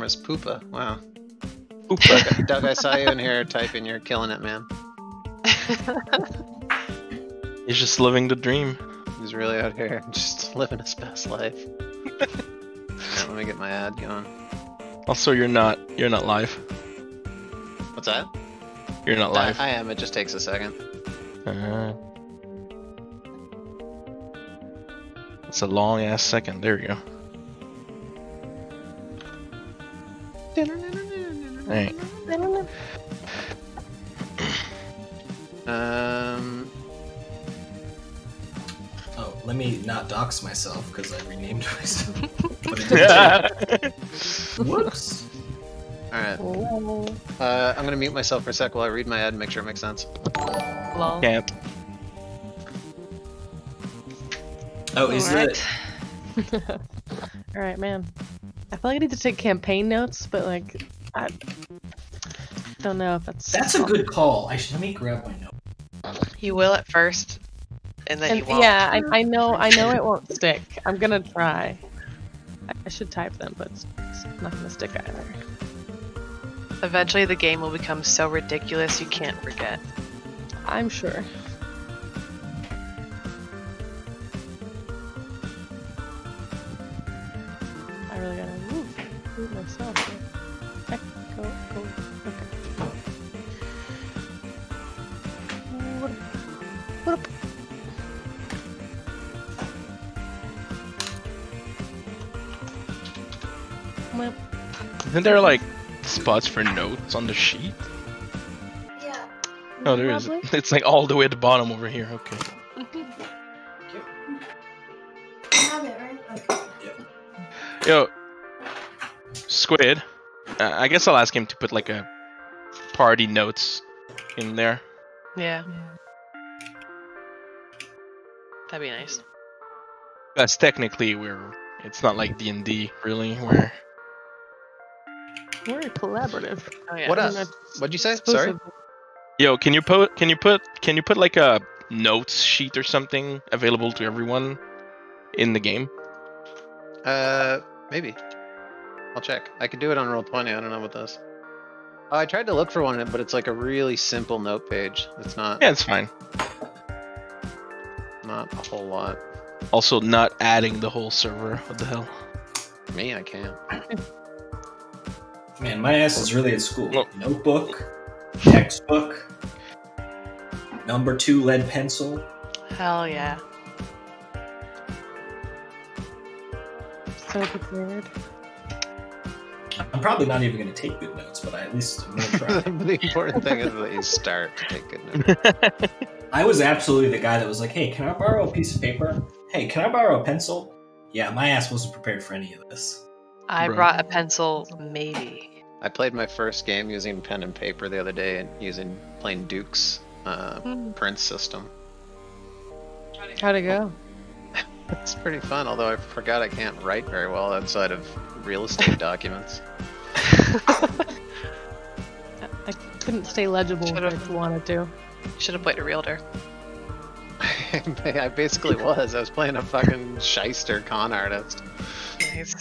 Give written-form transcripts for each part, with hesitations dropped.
Farmer's Poopa. Wow. Poopa. Doug, I saw you in here typing. You're killing it, man. He's just living the dream. He's really out here just living his best life. Let me get my ad going. Also, you're not live. What's that? You're not live. I am. It just takes a second. It's a long ass second. There we go. Alright. Oh, let me not dox myself because I renamed myself. But it didn't change. Whoops. Alright. I'm gonna mute myself for a sec while I read my ad and make sure it makes sense. Lol. Can't. Oh, is it? Alright, man. I feel like I need to take campaign notes, but like, I don't know if that's... That's a good call. Let me grab my note. You will at first, and then you won't. Yeah, I know it won't stick. I'm gonna try. I should type them, but it's not gonna stick either. Eventually the game will become so ridiculous you can't forget. I'm sure. I really gotta move myself here. Heck, go. Okay. What up? Well, Isn't there like spots for notes on the sheet? Yeah. Oh, there is. probably. It's like all the way at the bottom over here. Okay. I have it, right? Okay. Yo, Squid. I guess I'll ask him to put like a party notes in there. Yeah. That'd be nice. That's technically it's not like D&D really, where We're collaborative. Oh yeah. What I up? mean, What'd you say? exclusive. Sorry? yo, can you put like a notes sheet or something available to everyone in the game? Maybe. I'll check. I could do it on Roll20. I don't know what this. Oh, I tried to look for one, but it's like a really simple note page. It's not. Yeah, it's fine. Not a whole lot. Also, not adding the whole server. What the hell? Me, I can't. Man, my ass is really at school. Well- Notebook, textbook, number 2 lead pencil. Hell yeah. So prepared. I'm probably not even going to take good notes, but I at least I'm going to try. The important thing is that you start to take good notes. I was absolutely the guy that was like, hey, can I borrow a piece of paper? Hey, can I borrow a pencil? Yeah, my ass wasn't prepared for any of this. I Bro. brought a pencil, maybe. I played my first game using pen and paper the other day and playing Duke's print system. How'd it go? It's pretty fun, although I forgot I can't write very well outside of real estate documents. I couldn't stay legible if Should've. I wanted to. Should have played a realtor. I basically was. I was playing a fucking shyster con artist. Nice.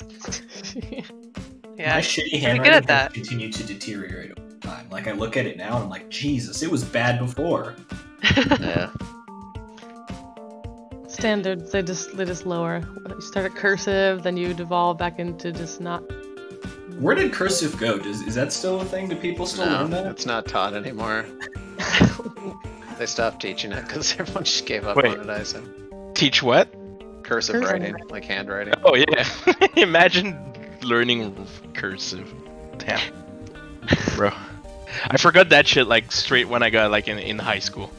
Yeah. My shitty pretty good handwriting at that. has continued to deteriorate over time. Like, I look at it now and I'm like, Jesus, it was bad before. Yeah. Standards, they just lower. You start at cursive, then you devolve back into just not. Where did cursive go? Is that still a thing? Do people still learn No, that? it's not taught anymore. They stopped teaching it because everyone just gave up Wait. on it, I said. Teach what? Cursive Cursive. writing, like handwriting. Oh yeah. Imagine learning cursive. Damn. Bro. I forgot that shit like straight when I got like in high school.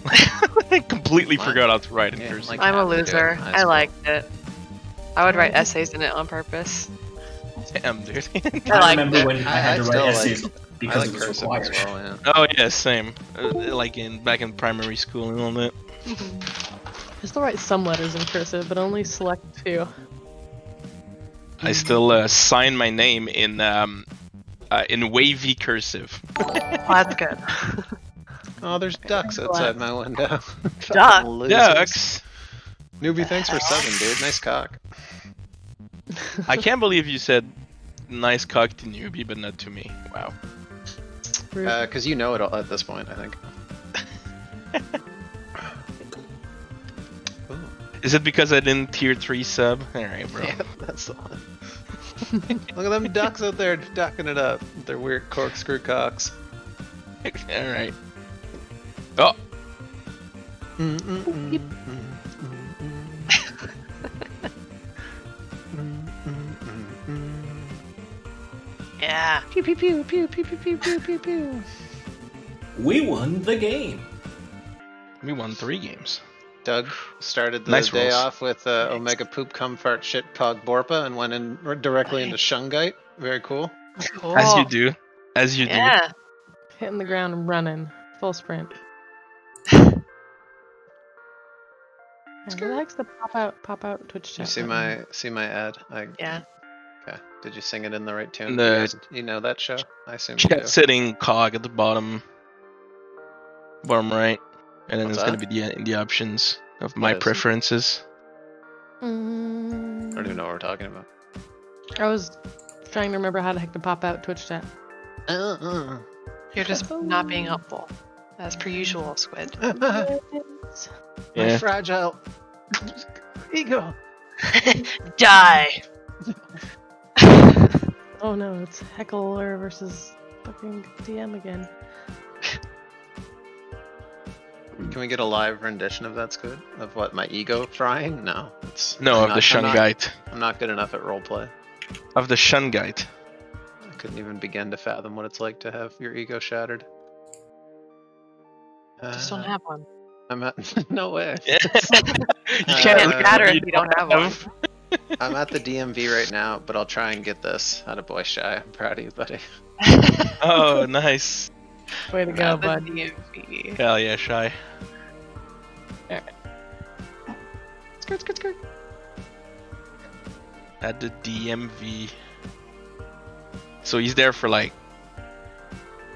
I completely What? forgot how to write in Yeah, cursive. like- I'm a half to do it in loser. high I school. liked it. I would write essays in it on purpose. Damn, dude. I liked remember it. when I had to still write essays I because like it was cursive required. as well, yeah. Oh yeah, same. Like back in primary school and all that. I still write some letters in cursive, but only select few. I still sign my name in wavy cursive. Well, that's good. Oh, there's ducks outside my window. Duck? Losers. Ducks. Newbie, thanks for subbing, dude. Nice cock. I can't believe you said nice cock to newbie, but not to me. Wow. Because you know it all at this point, I think. Ooh. Is it because I didn't tier 3 sub? Alright, bro. Yeah, that's the one. Look at them ducks out there ducking it up with their weird corkscrew cocks. Alright. Oh! Yeah. Pew pew pew pew pew pew pew pew pew pew. We won the game. We won 3 games. Doug started the Nice day rolls. off with Omega Poop Cum Fart Shit Pog Borpa and went in directly into Shungite. Very cool. Cool. As you do. As you do. Yeah. Hitting the ground and running. Full sprint. Who likes the pop out Twitch You chat? see my ad? Yeah. Okay. Did you sing it in the right tune? The- You know that show? I assume you do. Chat setting cog at the bottom right. And then What's it's going that? to be the options of my is it? preferences. I don't even know what we're talking about. I was trying to remember how the heck to pop out Twitch chat. You're just not being helpful. As per usual, Squid. My Yeah. fragile ego. Die! Oh no, it's Heckler versus fucking DM again. Can we get a live rendition of that, Squid? Of what, my ego frying? No. It's No, I'm of the not- I'm not- Shungite. I'm not good enough at roleplay. Of the Shungite. I couldn't even begin to fathom what it's like to have your ego shattered. Just don't have one. I'm at no way. you can't look matter at if you don't have one. I'm at the DMV right now, but I'll try and get this. Out of boy shy. I'm proud of you, buddy. Oh, nice. Way to go, The bud. DMV. Hell yeah, Shy. Skirt, skirt, skirt. At the DMV. So he's there for like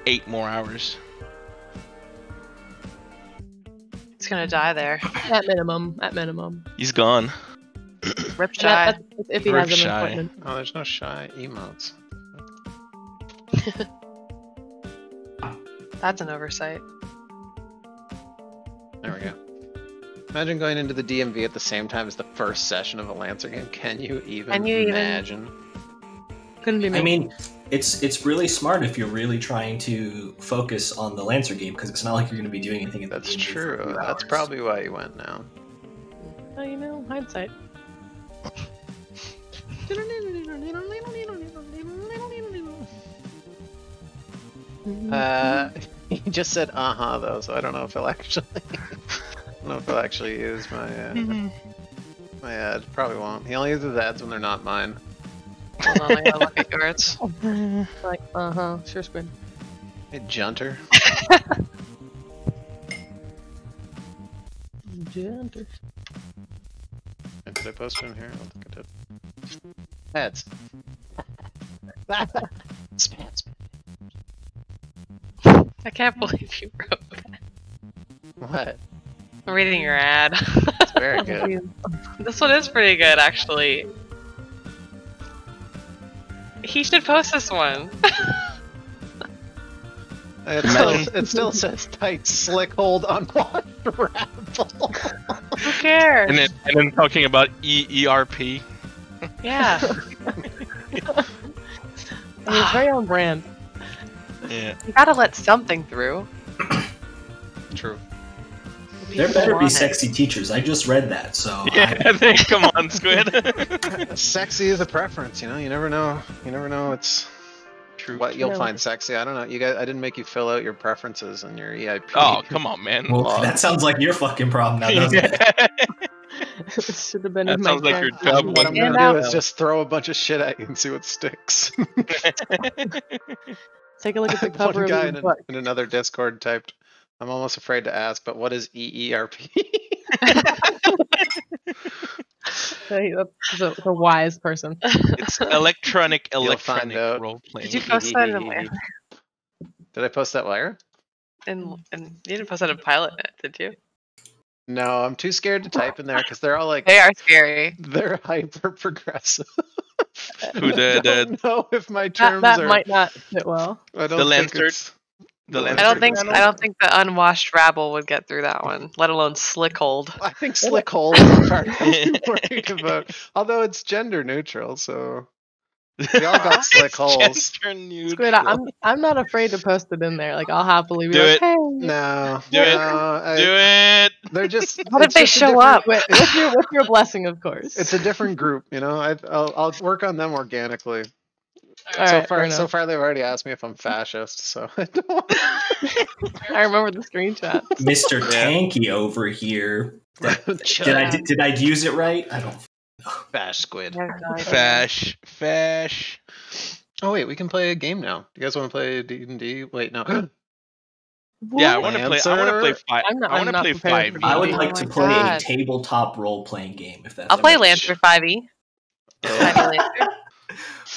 8 more hours. He's gonna die there. At minimum. At minimum. He's gone. Rip Shy. That's if he Rip has an Shy. appointment. Oh, there's no shy emotes. That's an oversight. There we go. Imagine going into the DMV at the same time as the first session of a Lancer game. Can you even imagine? Couldn't be me. I mean, it's really smart if you're really trying to focus on the Lancer game because it's not like you're going to be doing anything. In That's the game for a true. few That's hours. probably why you went now. oh, you know, hindsight. He just said uh-huh though, so I don't know if he'll actually I don't know if he'll actually use my my ad. Probably won't. He only uses ads when they're not mine. Hold on, I gotta look at yours. Like, sure, Squid. Hey, Junter. Gender. Did I post it in here? I don't think I did. Ads. Spam, spam. I can't believe you wrote that. What? I'm reading your ad. It's very good. This one is pretty good, actually. He should post this one. It still says tight, slick hold, unwashed raffle. Who cares? And then talking about ERP. Yeah. I mean, it's very on brand. Yeah. You gotta let something through. True. There People better be want it. sexy teachers. I just read that, so Yeah, I think, come on, Squid. Sexy is a preference, you know. You never know. You never know. It's True. what you'll Yeah. find sexy. I don't know. You guys, I didn't make you fill out your preferences and your EIP. Oh, come on, man. well, Log. that sounds like your fucking problem now, doesn't it? Should have been That in my sounds like your character. job. What I'm Stand gonna do out. is just throw a bunch of shit at you and see what sticks. Take a look at the cover One of guy the in, book. in another Discord typed, "I'm almost afraid to ask, but what is EERP?" That's a wise person. It's electronic find out. role playing. Did you post that in where? Did I post that where? And you didn't post that in Pilot Net, did you? No, I'm too scared to type in there because they're all like They are scary. they're hyper progressive. Who I don't know if my terms that are. might not fit well. I don't The think Lancert? it's. The I Lancert don't think Cradle? I don't think the unwashed rabble would get through that one, let alone Slickhold. I think slick holes is the part I'm worried about. Although it's gender neutral, so we all got slick holes. Gender Squid, neutral. I'm not afraid to post it in there. Like I'll happily be Do like, it. hey, No, Do it. no, Do it. They're just. What if it's they just a show different- up? with your blessing, of course. It's a different group, you know. I'll work on them organically. All So right, fair far, enough. they've already asked me if I'm fascist, so I don't. I remember the screenshot. Mr. Yeah. Tanky over here. Chud. Did I use it right? I don't. Bash squid. I have no idea. Fash. Oh wait, we can play a game now. Do you guys want to play D&D? Wait, no. Yeah, I What? want to play. I want to play five. I'm not- I want I'm to not play prepared 5e. for I would Oh like my to play God. a tabletop role-playing game. If that's I'll play ever- Lancer 5e. 5e Lancer.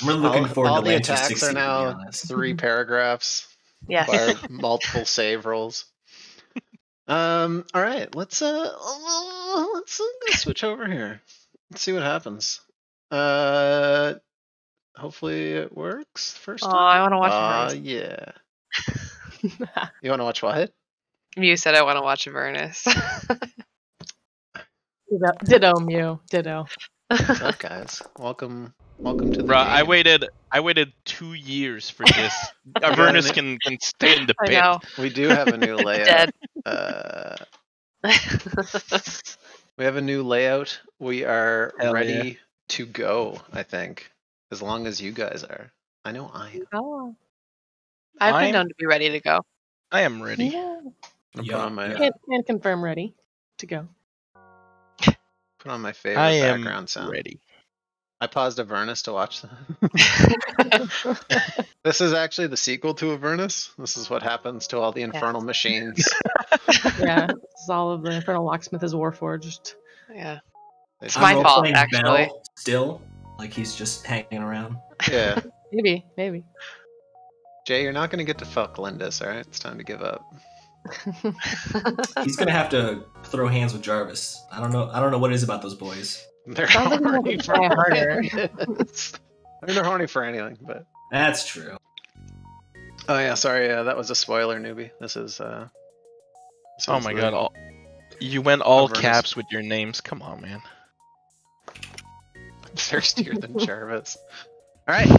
We're looking forward all to the Lancer attacks 60, are to be now honest. 3 paragraphs. Yes. Require multiple save rolls. All right, let's switch over here. Let's see what happens. Hopefully it works first Oh, time. I want to watch Avernus. Yeah. You want to watch what? You said I want to watch Avernus. Ditto, Mew. Ditto. What's up, guys? Welcome to the Bro, I game. waited 2 years for this. Avernus can stay in the I pit. know. We do have a new layout. Dead. We have a new layout. We are Hell ready to go, I think. As long as you guys are. I know I am. Oh, I've been I'm- known to be ready to go. I am ready. yeah. I'm Yeah, put on my yeah. Can confirm ready to go. put on my favorite I am background sound. ready. I paused Avernus to watch that. This is actually the sequel to Avernus. This is what happens to all the infernal machines. Yeah, this is all of the Infernal Locksmith is Warforged. Yeah. It's my I'm fault, role-playing actually. Bell still, like he's just hanging around. Yeah. Maybe. Jay, you're not going to get to fuck Lindis, alright? It's time to give up. He's gonna have to throw hands with Jarvis. I don't know what it is about those boys. They're Sounds like horny you have to for try harder. Lindis. I mean, they're horny for anything, but... That's true. Oh yeah, sorry, that was a spoiler, newbie. This is, Oh my god, you went all Avernus. caps with your names. Come on, man. I'm thirstier than Jarvis. Alright.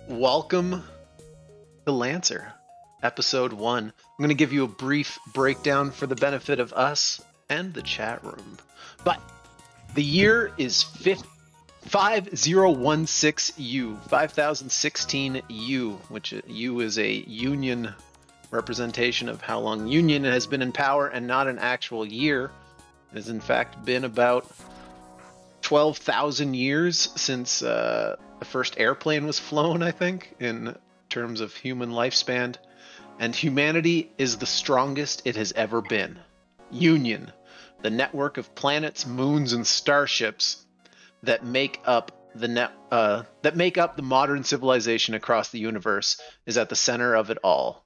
Welcome to Lancer, episode 1. I'm going to give you a brief breakdown for the benefit of us and the chat room. But the year is 5016U, 5016U, which U is a union representation of how long Union has been in power and not an actual year. It has in fact been about 12,000 years since the first airplane was flown, I think, in terms of human lifespan. And humanity is the strongest it has ever been. Union, the network of planets, moons, and starships that make up the modern civilization across the universe, is at the center of it all.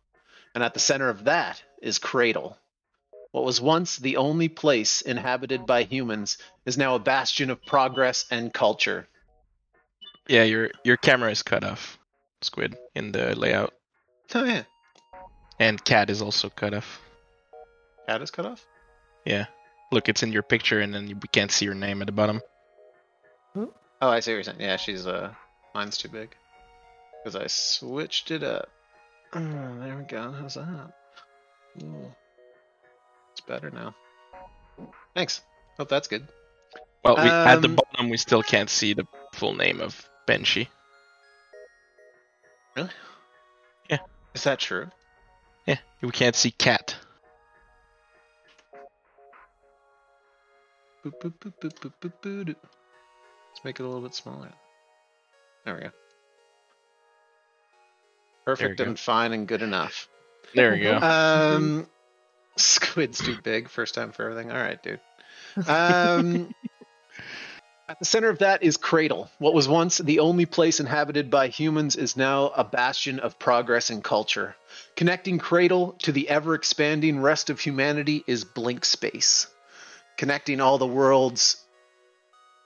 And at the center of that is Cradle. What was once the only place inhabited by humans is now a bastion of progress and culture. Yeah, your camera is cut off, Squid, in the layout. Oh yeah. And Cat is also cut off. Cat is cut off? Yeah. Look, it's in your picture and then we can't see your name at the bottom. Oh, I see what you're saying. Yeah, she's, mine's too big. Because I switched it up. There we go. How's that? Ooh. It's better now. Thanks. Hope that's good. Well, at the Um, bottom we still can't see the full name of Benshi. Really? Yeah. Is that true? Yeah, we can't see Cat. Boop, boop, boop, boop, boop, boop, boop, doop. Let's make it a little bit smaller. There we go. Perfect There we and fine and good enough. There we go. Squid's too big. First time for everything. All right, dude. At the center of that is Cradle. What was once the only place inhabited by humans is now a bastion of progress and culture. Connecting Cradle to the ever-expanding rest of humanity is Blink Space. Connecting all the worlds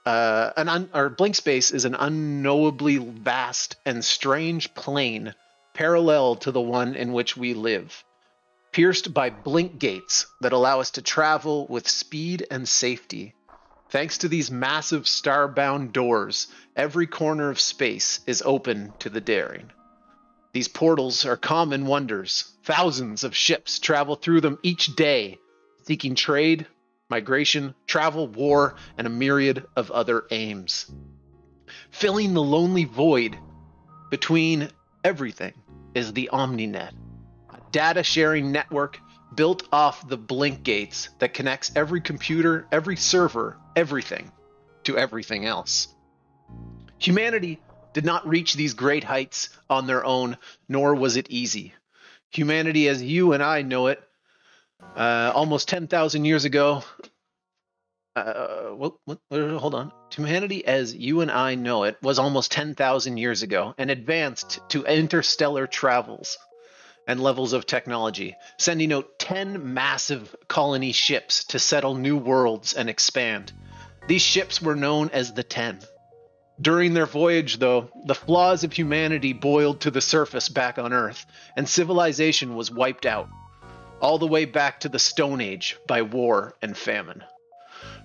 Our blank space is an unknowably vast and strange plane parallel to the one in which we live, pierced by blink gates that allow us to travel with speed and safety. Thanks to these massive star-bound doors, every corner of space is open to the daring. These portals are common wonders. Thousands of ships travel through them each day, seeking trade, migration, travel, war, and a myriad of other aims. Filling the lonely void between everything is the OmniNet, a data-sharing network built off the blink gates that connects every computer, every server, everything to everything else. Humanity did not reach these great heights on their own, nor was it easy. Humanity as you and I know it, almost 10,000 years ago. Hold on. Humanity as you and I know it was almost 10,000 years ago and advanced to interstellar travels and levels of technology, sending out 10 massive colony ships to settle new worlds and expand. These ships were known as the 10. During their voyage, though, the flaws of humanity boiled to the surface back on Earth, and civilization was wiped out, all the way back to the Stone Age by war and famine.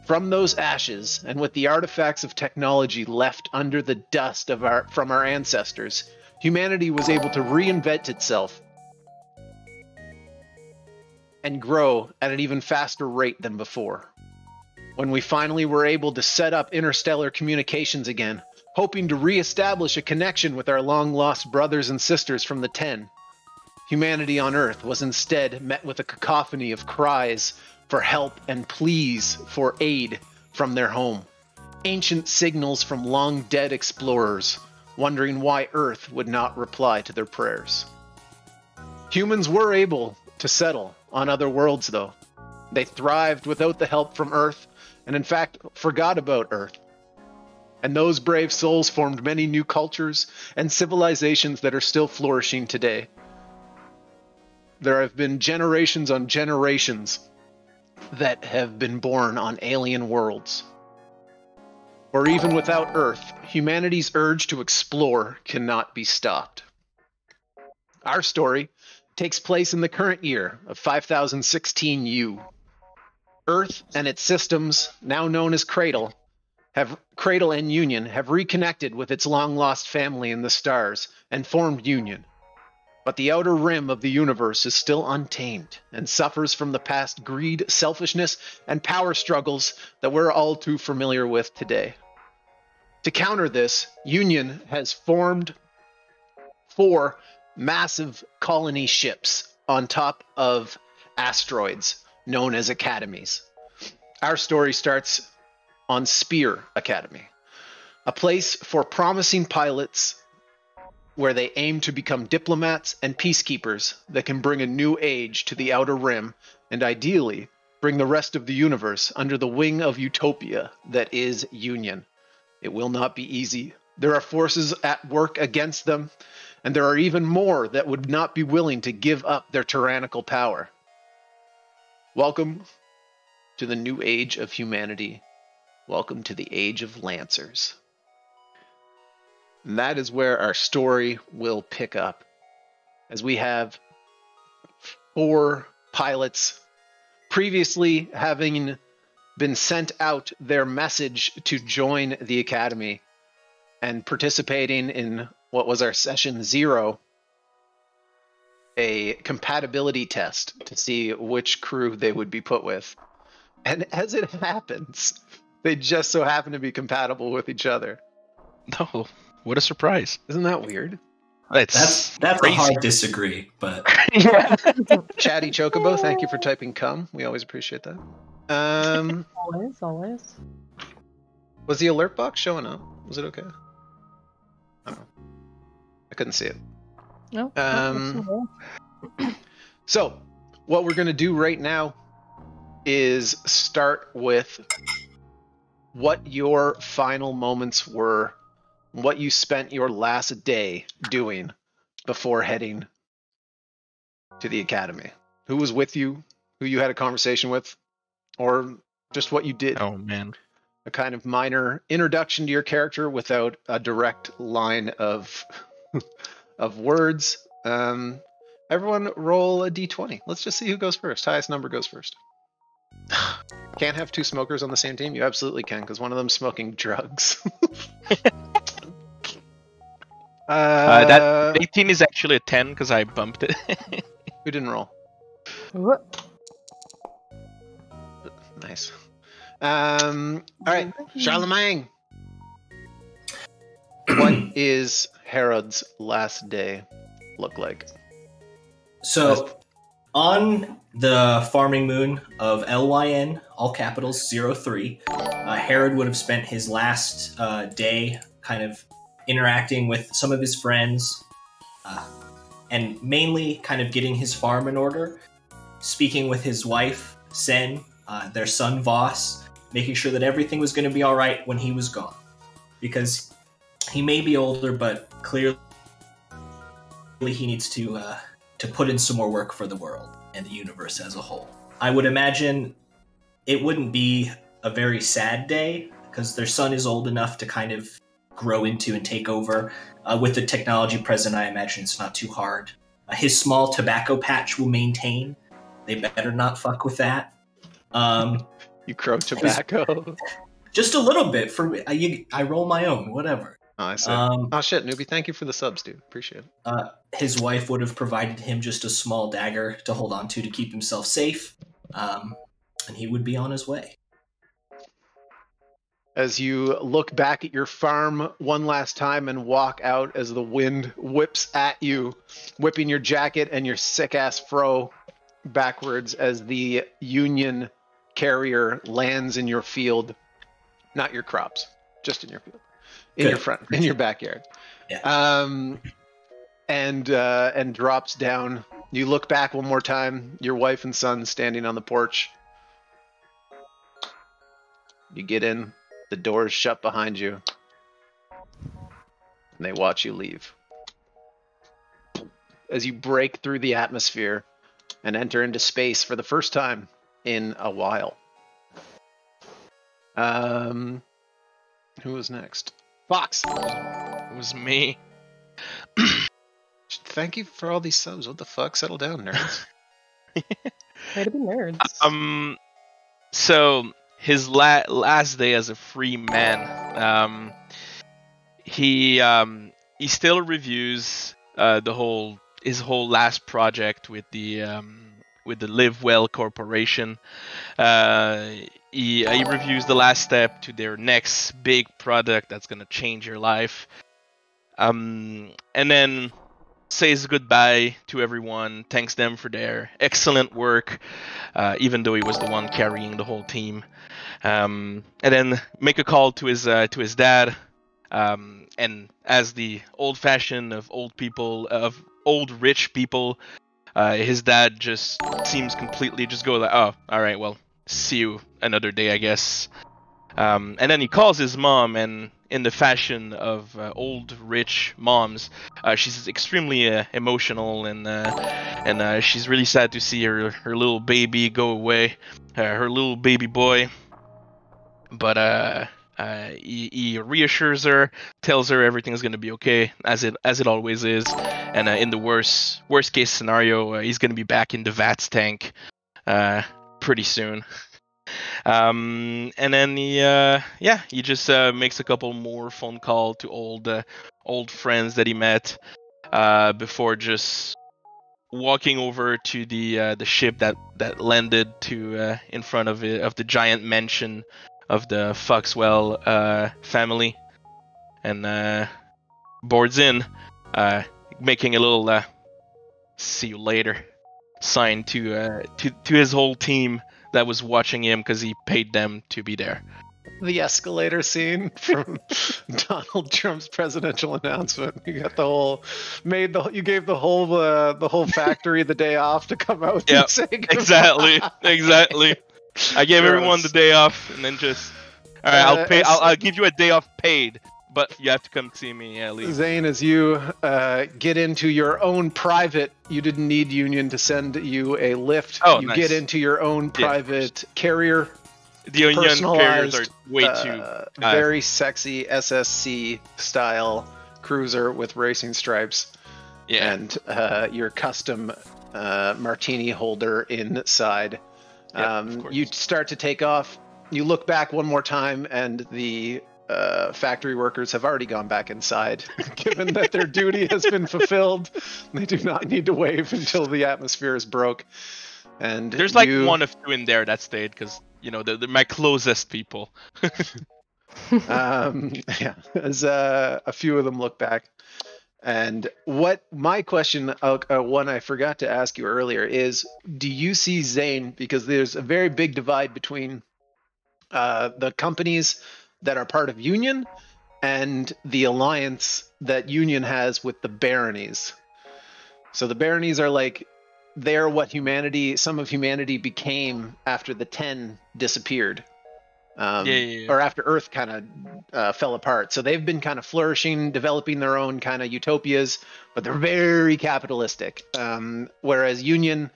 From those ashes, and with the artifacts of technology left under the dust from our ancestors, humanity was able to reinvent itself and grow at an even faster rate than before. When we finally were able to set up interstellar communications again, hoping to re-establish a connection with our long-lost brothers and sisters from the 10, humanity on Earth was instead met with a cacophony of cries for help and pleas for aid from their home. Ancient signals from long-dead explorers, wondering why Earth would not reply to their prayers. Humans were able to settle on other worlds, though. They thrived without the help from Earth, and in fact forgot about Earth. And those brave souls formed many new cultures and civilizations that are still flourishing today. There have been generations on generations that have been born on alien worlds. Or even without Earth, humanity's urge to explore cannot be stopped. Our story takes place in the current year of 5016 U. Earth and its systems, now known as Cradle and Union, have reconnected with its long-lost family in the stars and formed Union. But the outer rim of the universe is still untamed and suffers from the past greed, selfishness, and power struggles that we're all too familiar with today. To counter this, Union has formed 4 massive colony ships on top of asteroids known as academies. Our story starts on Spear Academy, a place for promising pilots where they aim to become diplomats and peacekeepers that can bring a new age to the Outer Rim and ideally bring the rest of the universe under the wing of utopia that is Union. It will not be easy. There are forces at work against them, and there are even more that would not be willing to give up their tyrannical power. Welcome to the new age of humanity. Welcome to the age of Lancers. And that is where our story will pick up, as we have 4 pilots previously having been sent out their message to join the Academy and participating in what was our session 0, a compatibility test to see which crew they would be put with. And as it happens, they just so happen to be compatible with each other. No, what a surprise! Isn't that weird? That's a hard disagree, but Yeah. Chatty Chocobo, thank you for typing "come." We always appreciate that. Always. Was the alert box showing up? Was it okay? I don't know. I couldn't see it. No. So, what we're going to do right now is start with what your final moments were, what you spent your last day doing before heading to the Academy. Who was with you, who you had a conversation with, or just what you did. Oh man. a kind of minor introduction to your character without a direct line of of words. Everyone roll a d20. Let's just see who goes first. Highest number goes first. Can't have two smokers on the same team? You absolutely can, because one of them's smoking drugs. That 18 is actually a 10 because I bumped it. Who didn't roll? What? Nice. All right, Charlemagne. What is Herod's last day look like? So, on the farming moon of LYN, all capitals 03, Herod would have spent his last day kind of interacting with some of his friends, and mainly kind of getting his farm in order, speaking with his wife, Sen, their son, Voss, making sure that everything was going to be all right when he was gone. Because he may be older, but clearly he needs to put in some more work for the world and the universe as a whole. I would imagine it wouldn't be a very sad day, because their son is old enough to kind of grow into and take over. With the technology present, I imagine it's not too hard. His small tobacco patch will maintain. They better not fuck with that. You crow tobacco? Just a little bit. I roll my own, whatever. Oh, I see. Oh shit, newbie, thank you for the subs, dude. Appreciate it. His wife would have provided him just a small dagger to hold on to keep himself safe, and he would be on his way. As you look back at your farm one last time and walk out as the wind whips at you, whipping your jacket and your sick-ass fro backwards as the Union carrier lands in your field. Not your crops, just in your field. In your backyard. Yeah. And drops down. You look back one more time, your wife and son standing on the porch. You get in, the doors shut behind you, and they watch you leave. As you break through the atmosphere and enter into space for the first time in a while. Who was next? Fox! It was me. Thank you for all these subs. What the fuck? Settle down, nerds. Way to be nerds. So his last day as a free man, he still reviews his whole last project with the Live Well Corporation. He reviews the last step to their next big product that's gonna change your life, and then says goodbye to everyone, thanks them for their excellent work, even though he was the one carrying the whole team, and then make a call to his dad, and as the old-fashioned of old rich people, his dad just seems completely just go like, oh, all right, well, see you another day, I guess. And then he calls his mom, and in the fashion of old rich moms, she's extremely emotional, and she's really sad to see her little baby go away, her little baby boy. But he reassures her, tells her everything's gonna be okay, as it always is, and in the worst case scenario, he's gonna be back in the VATS tank pretty soon. And then he just makes a couple more phone call to old friends that he met before just walking over to the ship that landed to in front of the giant mansion of the Foxwell family, and boards in, making a little see you later sign to his whole team that was watching him because he paid them to be there. The escalator scene from Donald Trump's presidential announcement. You got you gave the whole factory the day off to come out and say goodbye. Exactly. I gave everyone the day off, and then just, all right, I'll give you a day off paid, but you have to come see me at least. Zane, as you get into your own private, you didn't need Union to send you a lift. Oh, you nice. get into your own private carrier, The onion carriers personalized, are way too. very sexy SSC style cruiser with racing stripes, Yeah. and your custom martini holder inside. Of course. You start to take off. You look back one more time, and the factory workers have already gone back inside, given that their duty has been fulfilled. They do not need to wave until the atmosphere is broke. And There's like one of two in there that stayed because they're my closest people. Yeah, as a few of them look back. And what my question, one I forgot to ask you earlier, is do you see Zane? Because there's a very big divide between the companies that are part of Union and the alliance that Union has with the baronies. So the baronies are like, they're what some of humanity became after the 10 disappeared. Or after Earth kind of fell apart. So they've been kind of flourishing, developing their own kind of utopias, but they're very capitalistic. Whereas Union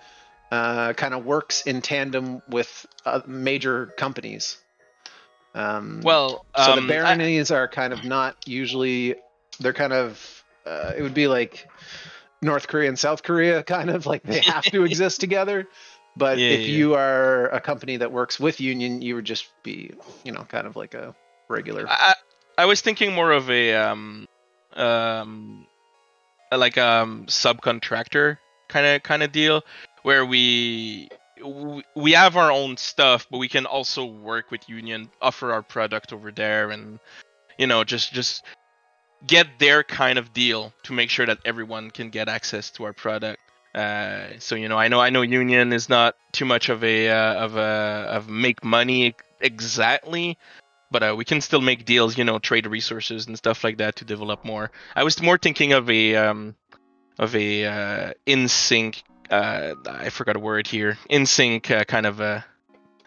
kind of works in tandem with major companies. So the baronies are kind of not usually, they're kind of, it would be like North Korea and South Korea, kind of like they have to exist together. But if you are a company that works with Union, you would just be, kind of like a regular. I was thinking more of a subcontractor kind of deal, where we have our own stuff, but we can also work with Union, offer our product over there, and just get their kind of deal to make sure that everyone can get access to our product. So I know Union is not too much of a make money exactly, but we can still make deals, trade resources and stuff like that to develop more. I was more thinking of a in sync. I forgot a word here. In sync kind of a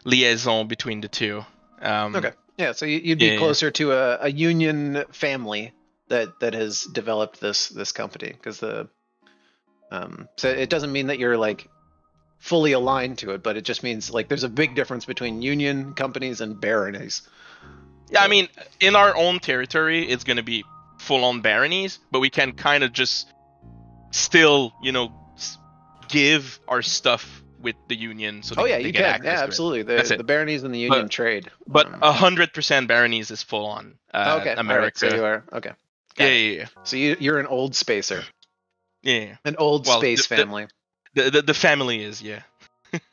liaison between the two. Okay. Yeah. So you'd be closer to a Union family that has developed this company, because so it doesn't mean that you're like fully aligned to it, but it just means like there's a big difference between Union companies and baronies. Yeah, I mean, in our own territory, it's going to be full-on baronies, but we can kind of just still, give our stuff with the Union. So they get access Yeah, to absolutely. It. The baronies and the Union trade. But 100% baronies is full-on okay, America. Right, so you are okay. Yeah. So you're an old spacer. Yeah. An old space family. The family is, yeah.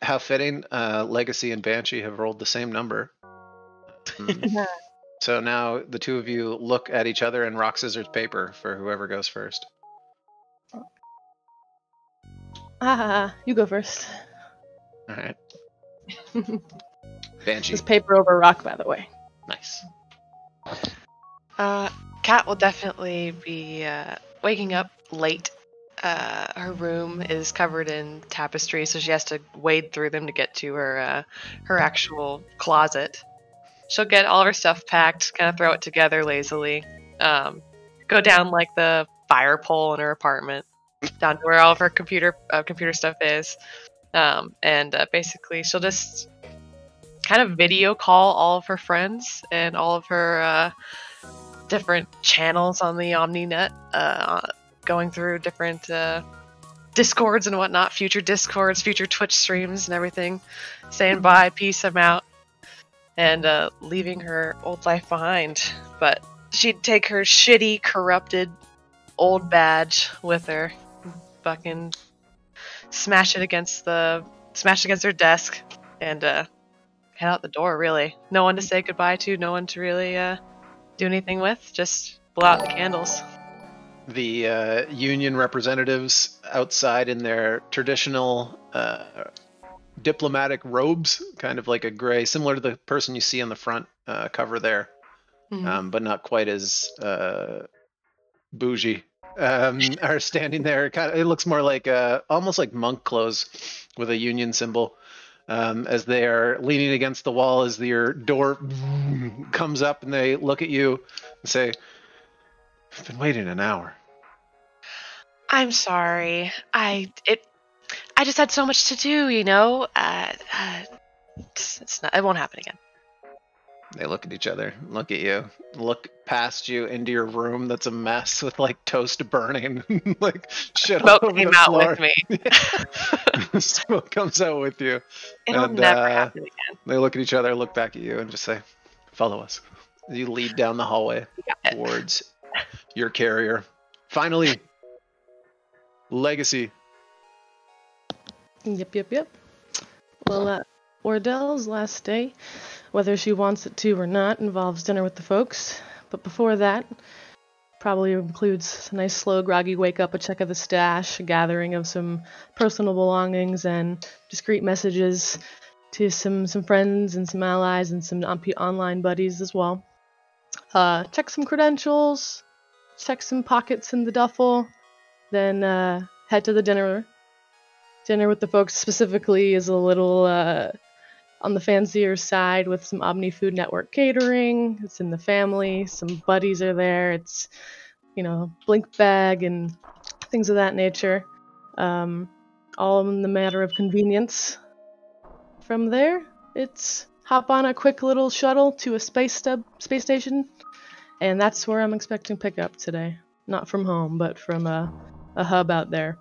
How fitting. Legacy and Banshee have rolled the same number. So now the two of you look at each other and rock, scissors, paper for whoever goes first. You go first. All right. Banshee. It's paper over rock, by the way. Nice. Kat will definitely be waking up late. Her room is covered in tapestry, so she has to wade through them to get to her actual closet. She'll get all of her stuff packed, kind of throw it together lazily, go down like the fire pole in her apartment, down to where all of her computer stuff is, and basically she'll just kind of video call all of her friends and all of her different channels on the OmniNet, going through different Discords and whatnot, future Discords, future Twitch streams and everything, saying bye, peace, I'm out, and leaving her old life behind. But she'd take her shitty, corrupted old badge with her, fucking smash it against her desk, and head out the door, really. No one to say goodbye to, no one to really do anything with, just blow out the candles. The Union representatives outside in their traditional diplomatic robes, kind of like a gray, similar to the person you see on the front cover there, but not quite as bougie, are standing there. Kind of, it looks more like almost like monk clothes with a Union symbol, as they are leaning against the wall as your door comes up, and they look at you and say, "I've been waiting an hour." I'm sorry. I just had so much to do, you know. It's not. It won't happen again. They look at each other, look at you, look past you into your room that's a mess with like toast burning, like shit all Smoke over came the out floor. with me. Smoke comes out with you. It'll And, never happen again. They look at each other, look back at you, and just say, "Follow us." You lead down the hallway towards your carrier. Finally, Legacy. Yep. Well, Ordell's last day, whether she wants it to or not, involves dinner with the folks. But before that, probably includes a nice slow groggy wake up, a check of the stash, a gathering of some personal belongings, and discreet messages to some friends and some allies and some online buddies as well. Check some credentials, check some pockets in the duffel, then head to the dinner. Dinner with the folks specifically is a little on the fancier side with some Omni Food Network catering. It's in the family. Some buddies are there. It's, blink bag and things of that nature. All in the matter of convenience. From there, it's hop on a quick little shuttle to a space station, and that's where I'm expecting pickup today. Not from home, but from a hub out there.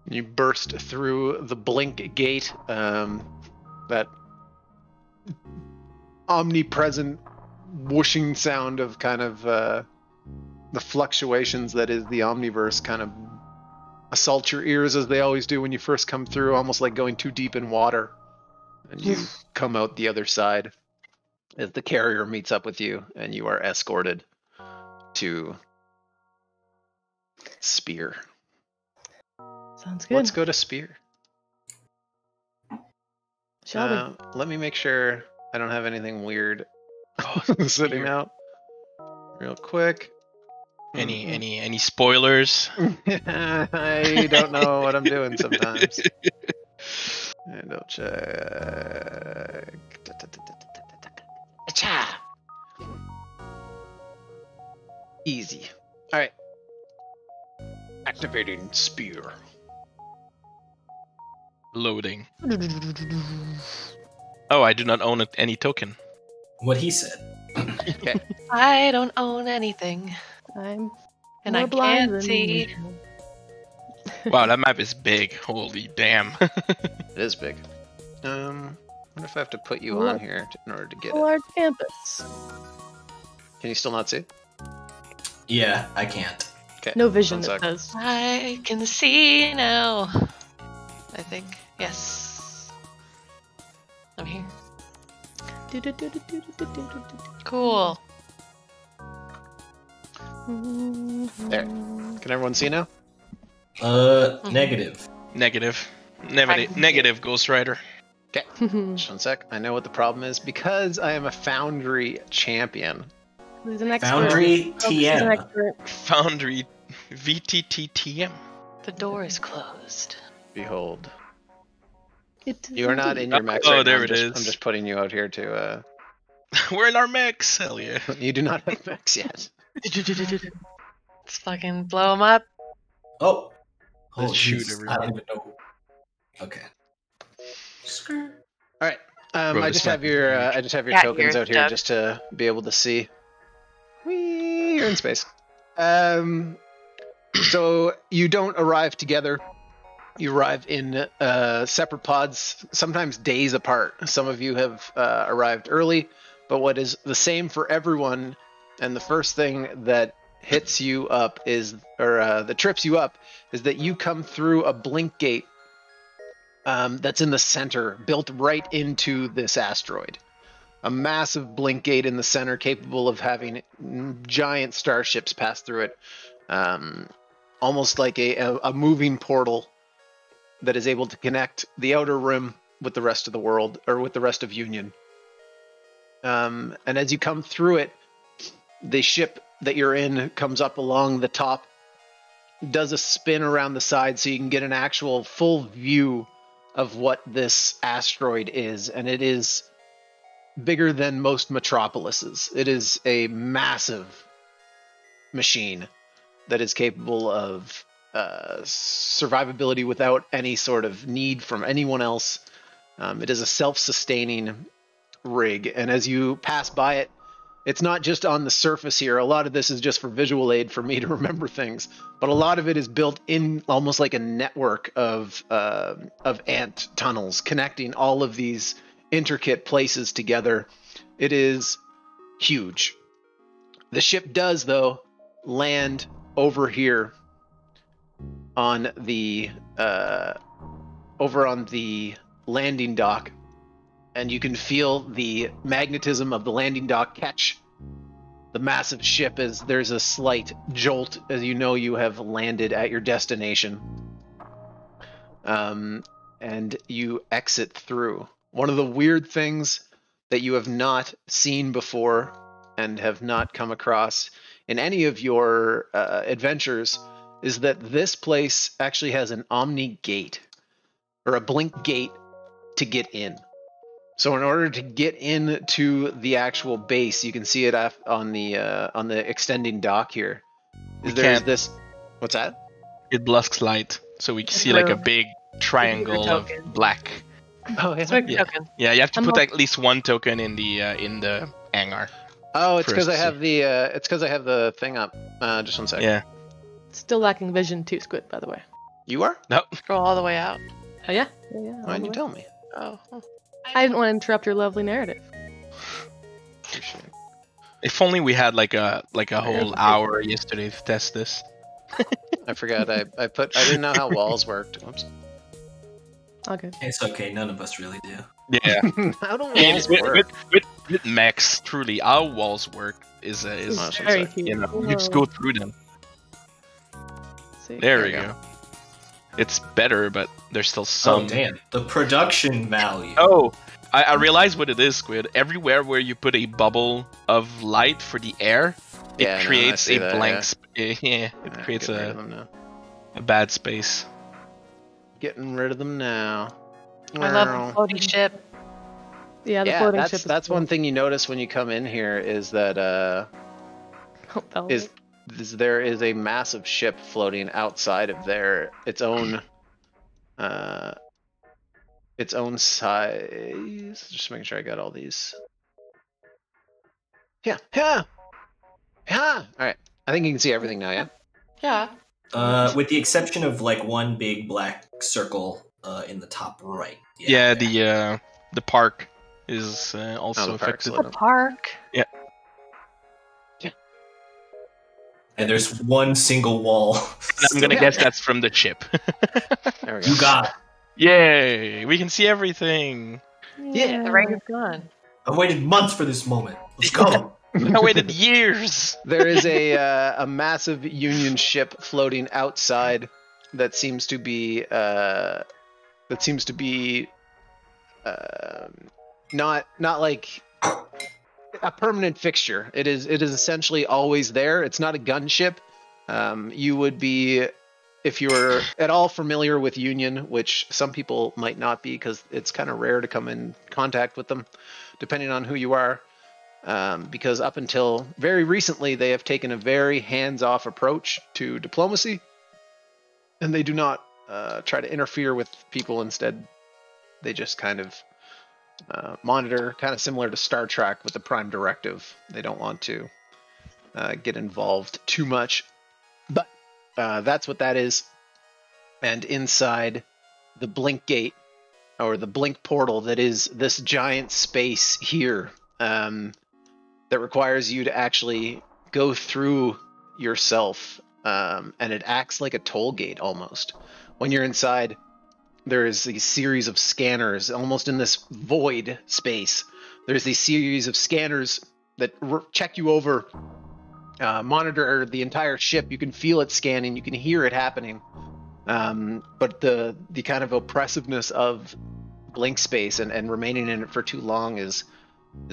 You burst through the blink gate, that omnipresent whooshing sound of kind of the fluctuations that is the Omniverse kind of assault your ears as they always do when you first come through, almost like going too deep in water. And you come out the other side as the carrier meets up with you, and you are escorted to Spear. Sounds good. Let's go to Spear. Shall we? Let me make sure I don't have anything weird sitting out real quick. Any spoilers? I don't know what I'm doing sometimes. And I'll check. Easy. All right. Activating Spear. Loading. Oh, I do not own any token. What he said. Okay. I don't own anything. I'm And more I blind can't than see. usual. Wow, that map is big. Holy damn. It is big. I wonder if I have to put you on here in order to get A it. large campus. Can you still not see? Yeah, I can't. Okay. No vision, One it sec. says. I can see now. I think. Yes. I'm here. Cool. There. Can everyone see now? Negative. Negative, Ghost Rider. Okay. Just one sec. I know what the problem is. Because I am a Foundry champion. He's an expert. Foundry Oh, he's an TM. expert. Foundry VTTTM. The door is closed. Behold. It You are not in your mechs Oh, right now. there it is. I'm just putting you out here to... We're in our mechs. Hell yeah. You do not have mechs yet. Let's fucking blow him up. Oh. Let's shoot jeez, everyone. I don't even know. Okay. All right. Bro, I this just might have be your huge. I just have your Yeah, tokens yours, out here Doug. just to be able to see. Whee! You're in space. So you don't arrive together. You arrive in separate pods, sometimes days apart. Some of you have arrived early, but what is the same for everyone, and the first thing that hits you up is, or that trips you up, is that you come through a blink gate that's in the center, built right into this asteroid. A massive blink gate in the center, capable of having giant starships pass through it, almost like a moving portal that is able to connect the outer rim with the rest of the world, or with the rest of Union. And as you come through it, the ship that you're in comes up along the top, does a spin around the side so you can get an actual full view of what this asteroid is, and it is bigger than most metropolises. It is a massive machine that is capable of survivability without any sort of need from anyone else. It is a self-sustaining rig, and as you pass by it, It's not just on the surface here. A lot of this is just for visual aid for me to remember things, but a lot of it is built in almost like a network of ant tunnels connecting all of these intricate places together. It is huge. The ship does, though, land over here on the landing dock, and you can feel the magnetism of the landing dock catch the massive ship as there's a slight jolt as you know you have landed at your destination. And you exit through. One of the weird things that you have not seen before and have not come across in any of your adventures is that this place actually has an omni gate, or a blink gate, to get in. So in order to get into the actual base, you can see it on the extending dock here. This? What's that? It blocks light, so we can see like a big triangle of black. Oh, yeah. Token. Yeah, you have to put at least one token in the hangar. Oh, it's because I have the thing up. Just 1 second. Yeah. Still lacking vision too, Squid, by the way. You are? No. Scroll all the way out. Oh, yeah? Why didn't you tell me? Oh. I didn't want to interrupt your lovely narrative. If only we had like a whole hour yesterday to test this. I forgot. I didn't know how walls worked. Oops. Okay. It's okay, none of us really do. Yeah. How do walls work? With mechs, truly, how walls work is very cute. you know, you just go through them. See. There we go. It's better, but there's still some. Oh damn, the production value. Oh, I realize what it is, Squid. Everywhere where you put a bubble of light for the air, it creates a blank space. Yeah, it creates a bad space. Getting rid of them now. I love the floating ship. Yeah, the floating ship. That's one thing you notice when you come in here is that there is a massive ship floating outside of its own size. Just making sure I got all these. Yeah. All right. I think you can see everything now. Yeah. Yeah. With the exception of like one big black circle in the top right. Yeah, the park is also affected. The park. Yeah. And there's one single wall. I'm gonna guess that's from the ship. There we go. You got it. Yay! We can see everything. Yeah, the rain is gone. I've waited months for this moment. Let's go. I waited years. There is a massive Union ship floating outside that seems to be not like a permanent fixture. It is essentially always there. It's not a gunship. You would be, if you're at all familiar with Union, which some people might not be because it's kind of rare to come in contact with them, depending on who you are. Because up until very recently, they have taken a very hands-off approach to diplomacy, and they do not try to interfere with people. Instead, they just kind of monitor, kind of similar to Star Trek with the Prime Directive. They don't want to get involved too much, but that's what that is. And inside the blink gate, or the blink portal, that is this giant space here, that requires you to actually go through yourself, and it acts like a toll gate almost. When you're inside, there's a series of scanners, almost in this void space. There's a series of scanners that check you over, monitor the entire ship. You can feel it scanning, you can hear it happening. But the kind of oppressiveness of blink space and remaining in it for too long is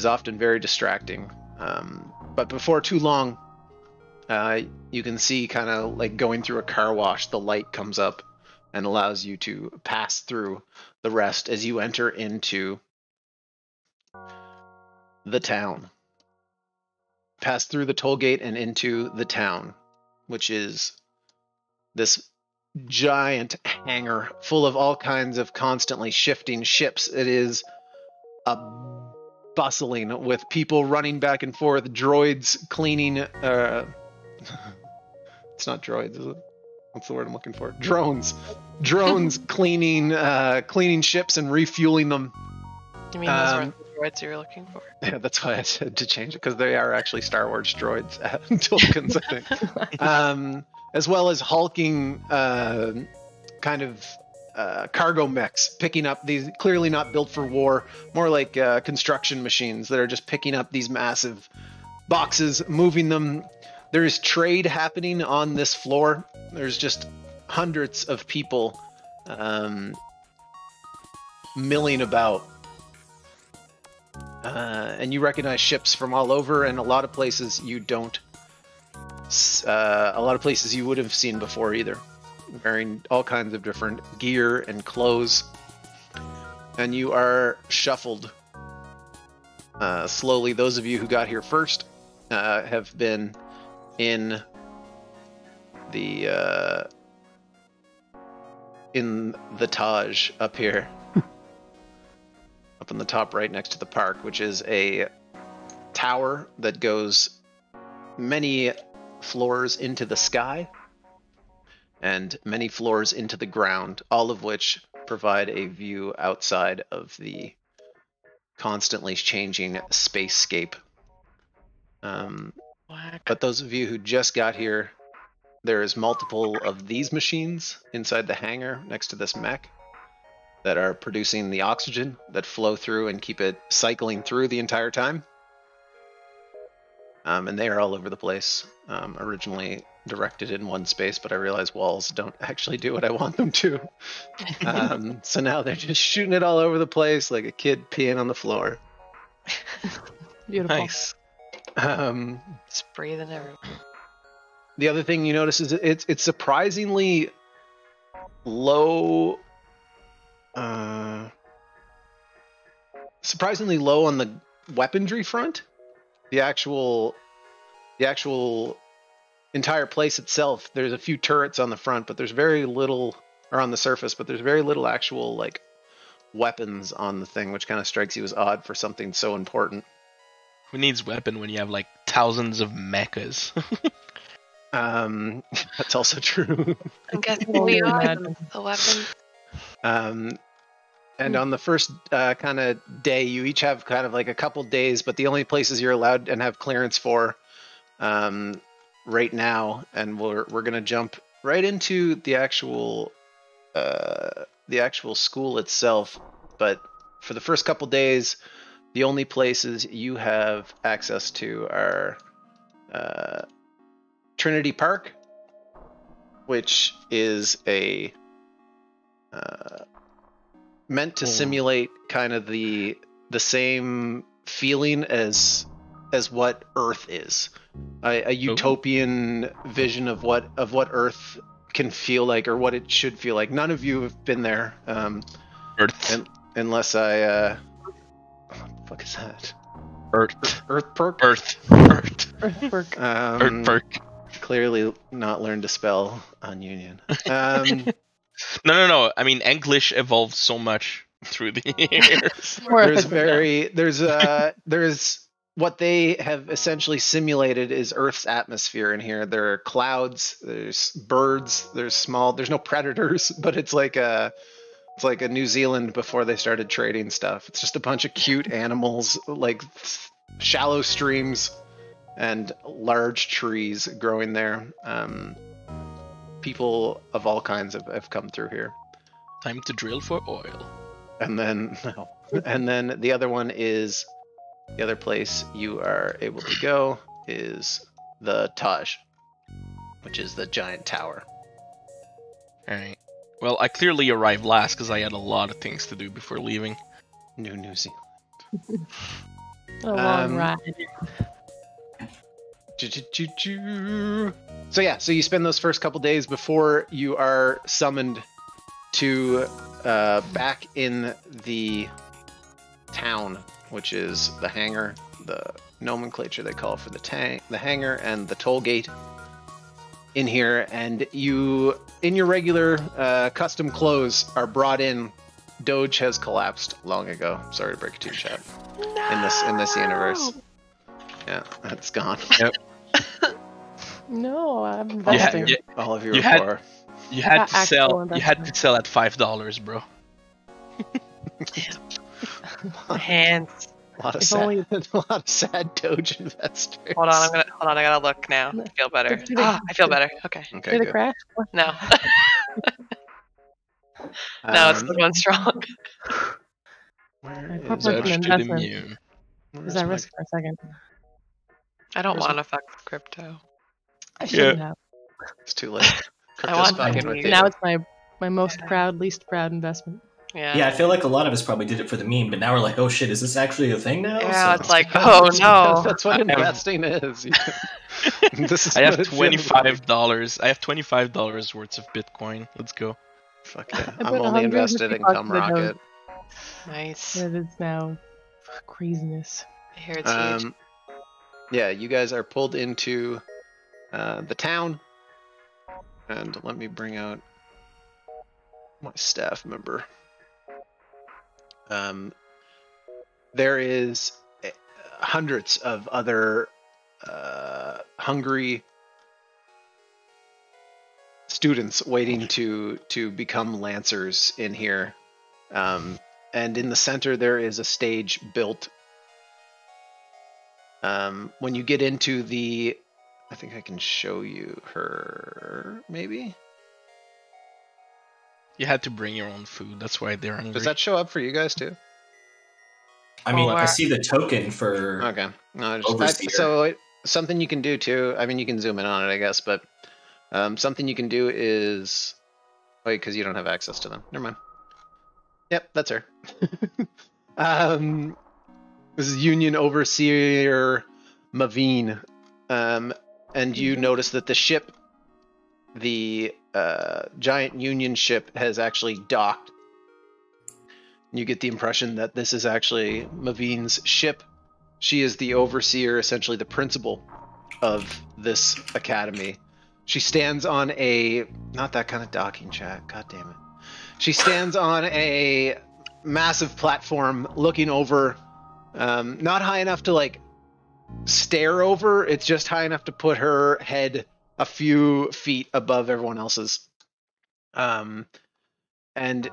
often very distracting. But before too long, you can see, kind of like going through a car wash, the light comes up and allows you to pass through the rest as you enter into the town. Pass through the toll gate and into the town, which is this giant hangar full of all kinds of constantly shifting ships. It is a bustling with people running back and forth, droids cleaning. It's not droids, is it? What's the word I'm looking for? Drones cleaning ships and refueling them. You mean those weren't the droids you were looking for? Yeah, that's why I said to change it, because they are actually Star Wars droids, tokens, I think. As well as hulking kind of cargo mechs, picking up these, clearly not built for war, more like construction machines that are just picking up these massive boxes, moving them. There's trade happening on this floor. There's just hundreds of people milling about. And you recognize ships from all over, and a lot of places you don't. A lot of places you would have seen before either, wearing all kinds of different gear and clothes. And you are shuffled slowly. Those of you who got here first have been in the Taj up here. Up on the top right next to the park, which is a tower that goes many floors into the sky and many floors into the ground, all of which provide a view outside of the constantly changing spacescape. But those of you who just got here, there is multiple of these machines inside the hangar next to this mech that are producing the oxygen that flow through and keep it cycling through the entire time. And they are all over the place. Originally directed in one space, but I realize walls don't actually do what I want them to. So now they're just shooting it all over the place like a kid peeing on the floor. Beautiful. Nice. Just breathing everywhere. The other thing you notice is it's surprisingly low. Surprisingly low on the weaponry front. The actual entire place itself, there's a few turrets on the front, but there's very little, or on the surface, but there's very little actual like weapons on the thing, which kind of strikes you as odd for something so important. Who needs weapon when you have like thousands of mechas? That's also true. I'm guessing we are the weapon. And on the first kind of day, you each have kind of like a couple days, but the only places you're allowed and have clearance for right now, and we're gonna jump right into the actual school itself. But for the first couple days, the only places you have access to are Trinity Park, which is a meant to simulate kind of the same feeling as what Earth is, a utopian vision of what Earth can feel like, or what it should feel like. None of you have been there, Earth, unless I what the fuck is that? Earth perk. Earth perk. Clearly not learned to spell on Union. No. I mean, English evolved so much through the years. There's what they have essentially simulated is Earth's atmosphere in here. There are clouds, there's birds, there's no predators, but it's like a New Zealand before they started trading stuff. It's just a bunch of cute animals, like shallow streams and large trees growing there. People of all kinds have come through here. Time to drill for oil. And then the other one is, the other place you are able to go is the Taj, which is the giant tower. Alright. Well, I clearly arrived last because I had a lot of things to do before leaving. New Zealand. A long ride. So you spend those first couple days before you are summoned to back in the town, which is the hangar, the nomenclature they call for the hangar, and the toll gate in here. And you, in your regular custom clothes, are brought in. Doge has collapsed long ago. Sorry to break it to you, chat. No. in this universe. Yeah, that's gone. Yep. No, I'm You investing. had, All of you You are had- poor. you had to Actual sell. You had to investment. sell at $5, bro. Hands. A lot of If sad, only- a lot of sad Doge investors. Hold on, I gotta look now. I feel better. Did it- I feel better. Okay. Okay, Did it good. crash? No. No, it's still Um, going strong. where My is corporate our- Doge to the investment. moon. where's Because I my- risked for a second. I don't Where's want to fuck with crypto. I shouldn't have. It's too late. Crypto's want fucking to with be- you. Now it's my most proud, least proud investment. Yeah. Yeah, I feel like a lot of us probably did it for the meme, but now we're like, oh shit, is this actually a thing now? Yeah, So- it's like, oh no. That's what I have- investing is. This is I have what it feels like. $25. I have $25 worth of Bitcoin. Let's go. Fuck yeah. I I'm put only 150 invested in bucks Cum in the Rocket. Nice. It is now craziness. I hear it's huge. Yeah, you guys are pulled into the town. And let me bring out my staff member. There is hundreds of other hungry students waiting to become lancers in here. And in the center there is a stage built. When you get into the, I think I can show you her, maybe? You had to bring your own food. That's why they're hungry. Does that show up for you guys too? I mean, Oh, I wow. see the token for. Okay. No, Overseer. Something you can do too, I mean, you can zoom in on it, I guess, but something you can do is, wait, because you don't have access to them. Never mind. Yep, that's her. This is Union Overseer Mavine. And you notice that the ship, the giant Union ship, has actually docked. You get the impression that this is actually Mavine's ship. She is the overseer, essentially the principal of this academy. She stands on a, not that kind of docking chat, god damn it. She stands on a massive platform looking over, not high enough to like stare over, it's just high enough to put her head a few feet above everyone else's. And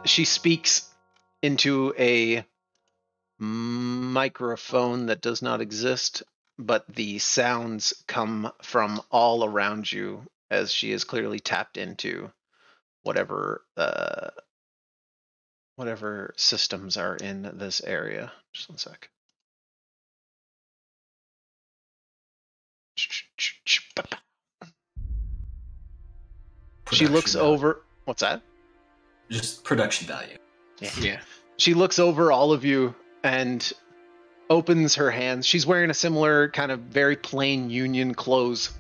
she speaks into a microphone that does not exist, but the sounds come from all around you as she is clearly tapped into whatever whatever systems are in this area. Just one sec. She looks Production value. over. What's that? Just production value. Yeah. She looks over all of you and opens her hands. She's wearing a similar kind of very plain Union clothes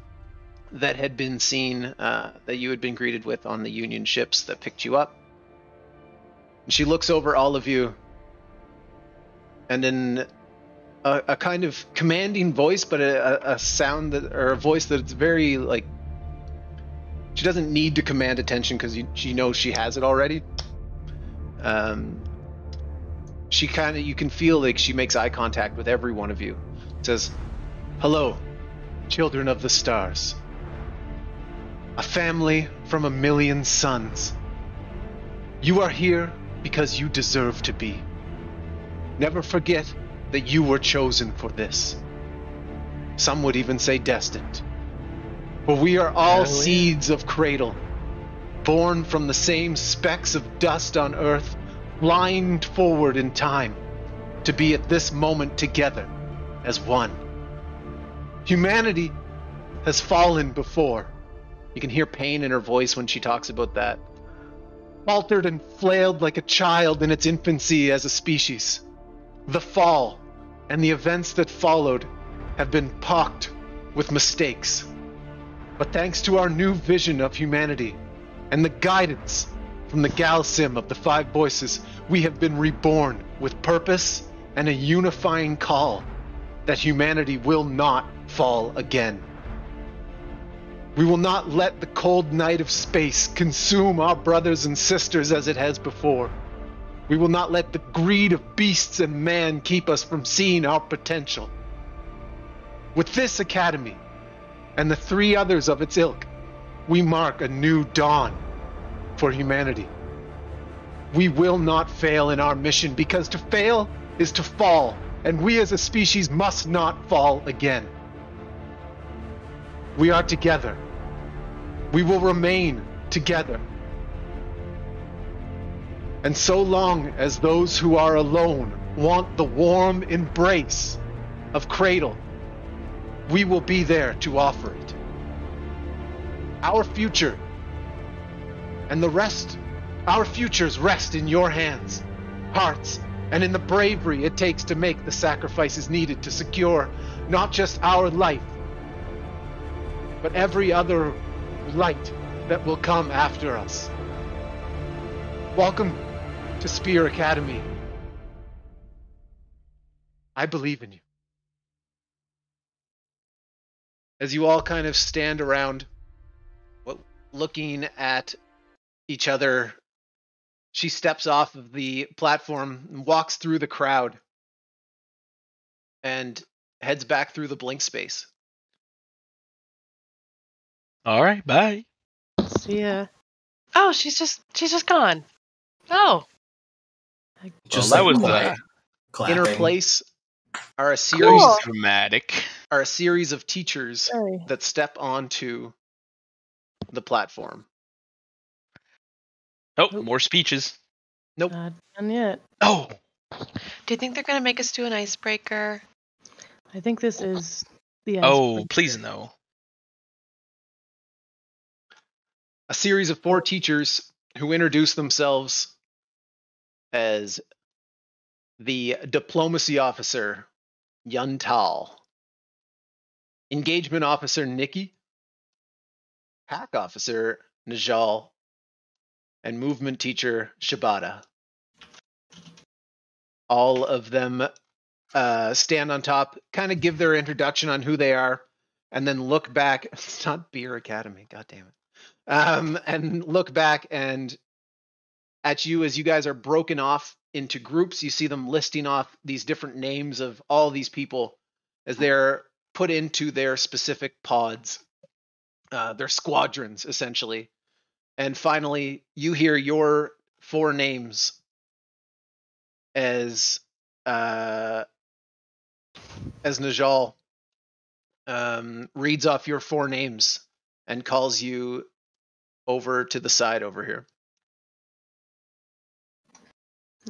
that had been seen, that you had been greeted with on the Union ships that picked you up. She looks over all of you, and in a kind of commanding voice, but a sound that, or a voice that's very like, she doesn't need to command attention because she knows she has it already. She kind of, you can feel like she makes eye contact with every one of you. Says, "Hello, children of the stars. A family from a million suns. You are here because you deserve to be. Never forget that you were chosen for this. Some would even say destined. For we are all seeds of Cradle, born from the same specks of dust on Earth, lined forward in time, to be at this moment together as one. Humanity has fallen before." You can hear pain in her voice when she talks about that. "Faltered and flailed like a child in its infancy as a species. The fall and the events that followed have been pocked with mistakes. But thanks to our new vision of humanity and the guidance from the Galsim of the Five Voices, we have been reborn with purpose and a unifying call that humanity will not fall again. We will not let the cold night of space consume our brothers and sisters as it has before. We will not let the greed of beasts and man keep us from seeing our potential. With this academy, and the 3 others of its ilk, we mark a new dawn for humanity. We will not fail in our mission, because to fail is to fall, and we as a species must not fall again. We are together. We will remain together. And so long as those who are alone want the warm embrace of Cradle, we will be there to offer it. Our future and the rest, our futures rest in your hands, hearts, and in the bravery it takes to make the sacrifices needed to secure not just our life, but every other light that will come after us. Welcome to Spear Academy. I believe in you. As you all kind of stand around, looking at each other, she steps off of the platform and walks through the crowd and heads back through the blink space. All right, bye. See ya. Oh, she's just gone. Oh. Just that like was quiet, clapping. In her place are a series Cool. dramatic. of teachers Sorry. that step onto the platform. Oh, Nope. more speeches. Nope. Not done yet. Oh, Do you think they're gonna make us do an icebreaker? I think this is the oh, icebreaker. please no. A series of 4 teachers who introduce themselves as the diplomacy officer, Yun Tal, engagement officer, Nikki, hack officer, Najal, and movement teacher, Shibata. All of them stand on top, kind of give their introduction on who they are, and then look back. It's not Beer Academy, god damn it. And look back and at you as you guys are broken off into groups. You see them listing off these different names of all these people as they're put into their specific pods, their squadrons, essentially. And finally, you hear your 4 names as Najal reads off your 4 names and calls you over to the side over here.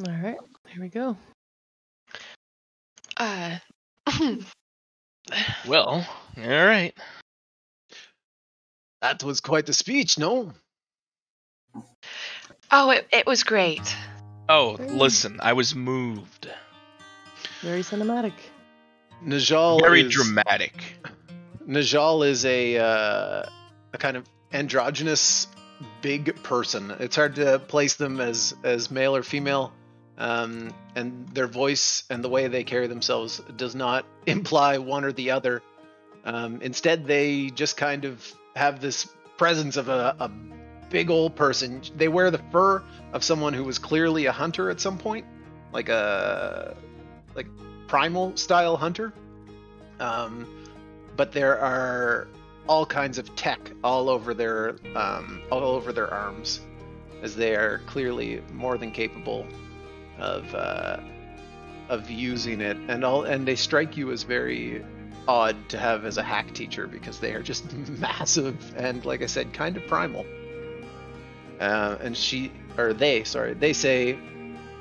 All right, here we go. Well, all right. That was quite the speech, no? Oh, it was great. Oh, listen, I was moved. Very cinematic. Najal Very is dramatic. Najal is a kind of androgynous big person. It's hard to place them as male or female, and their voice and the way they carry themselves does not imply one or the other. Instead, they just kind of have this presence of a big old person. They wear the fur of someone who was clearly a hunter at some point, like primal style hunter. But there are all kinds of tech all over their arms, as they are clearly more than capable of using it, and they strike you as very odd to have as a hack teacher because they are just massive and, like I said, kind of primal. They say,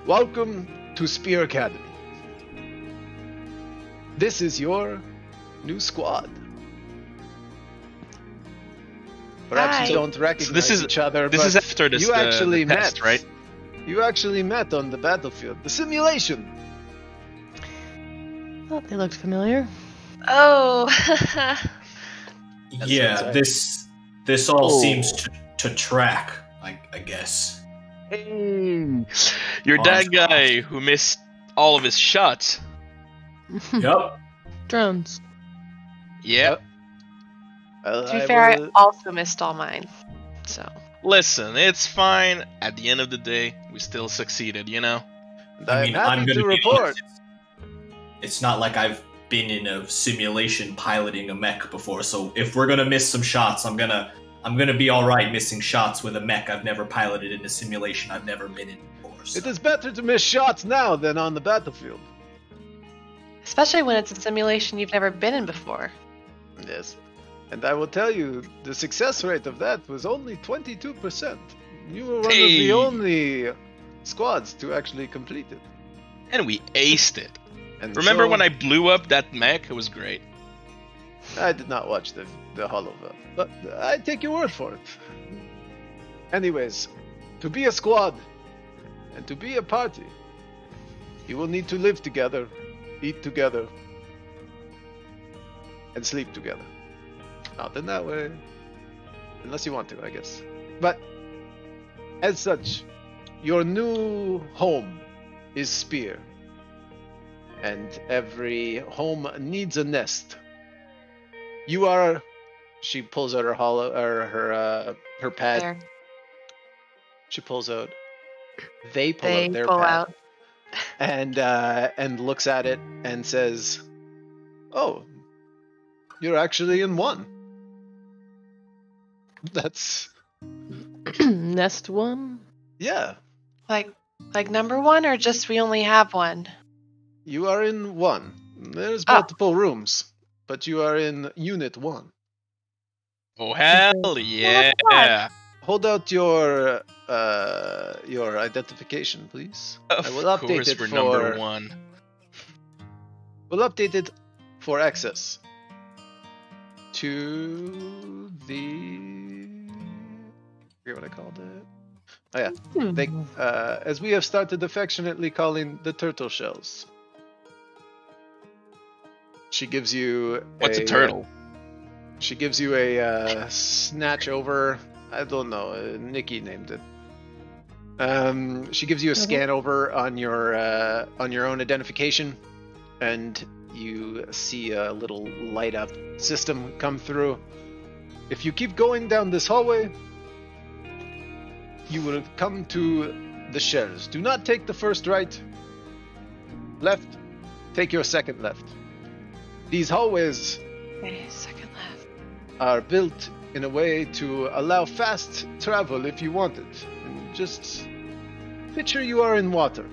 "Welcome to Spear Academy. This is your new squad. Perhaps Hi. you don't recognize each other, This but is after this, you actually the test, met, right? You actually met on the battlefield. The simulation." Thought they looked familiar. Oh. Yeah, right. this all seems to track, I guess. Hey, you're Oh, that that's guy who missed all of his shots. Yep. Drones. Yep. To be fair, I also missed all mine. So. Listen, it's fine. At the end of the day, we still succeeded, you know? And I I'm mean, happy I'm to gonna be report. honest, it's not like I've been in a simulation piloting a mech before, so if we're gonna miss some shots, I'm gonna be alright missing shots with a mech I've never piloted in a simulation I've never been in before. So. It is better to miss shots now than on the battlefield. Especially when it's a simulation you've never been in before. Yes. And I will tell you, the success rate of that was only 22%. You were one of the only squads to actually complete it. And we aced it. And Remember so- when I blew up that mech? It was great. I did not watch the hologram, but I take your word for it. Anyways, to be a squad and to be a party, you will need to live together, eat together, and sleep together. Not in that way, unless you want to, I guess. But as such, your new home is Spear, and every home needs a nest. You are. She pulls out her her pad. There. She pulls out. They pull They out their pull pad out. and looks at it and says, "Oh, you're actually in one." That's Nest one. yeah. Like number one, or just we only have one? You are in one. There's Oh. multiple rooms, but you are in Unit 1. Oh, hell yeah. Hold out your identification, please. Of I will update course it we're for number one. We'll update it for access to the. I forget what I called it. Oh yeah, they, as we have started affectionately calling the turtle shells. She gives you. What's a turtle? She gives you a snatch over. I don't know. Nikki named it. She gives you a scan over on your own identification, and you see a little light up system come through. If you keep going down this hallway, you will come to the shells. Do not take the first right. Left, take your second left. These hallways Okay, second left. are built in a way to allow fast travel if you want it. And just picture you are in water,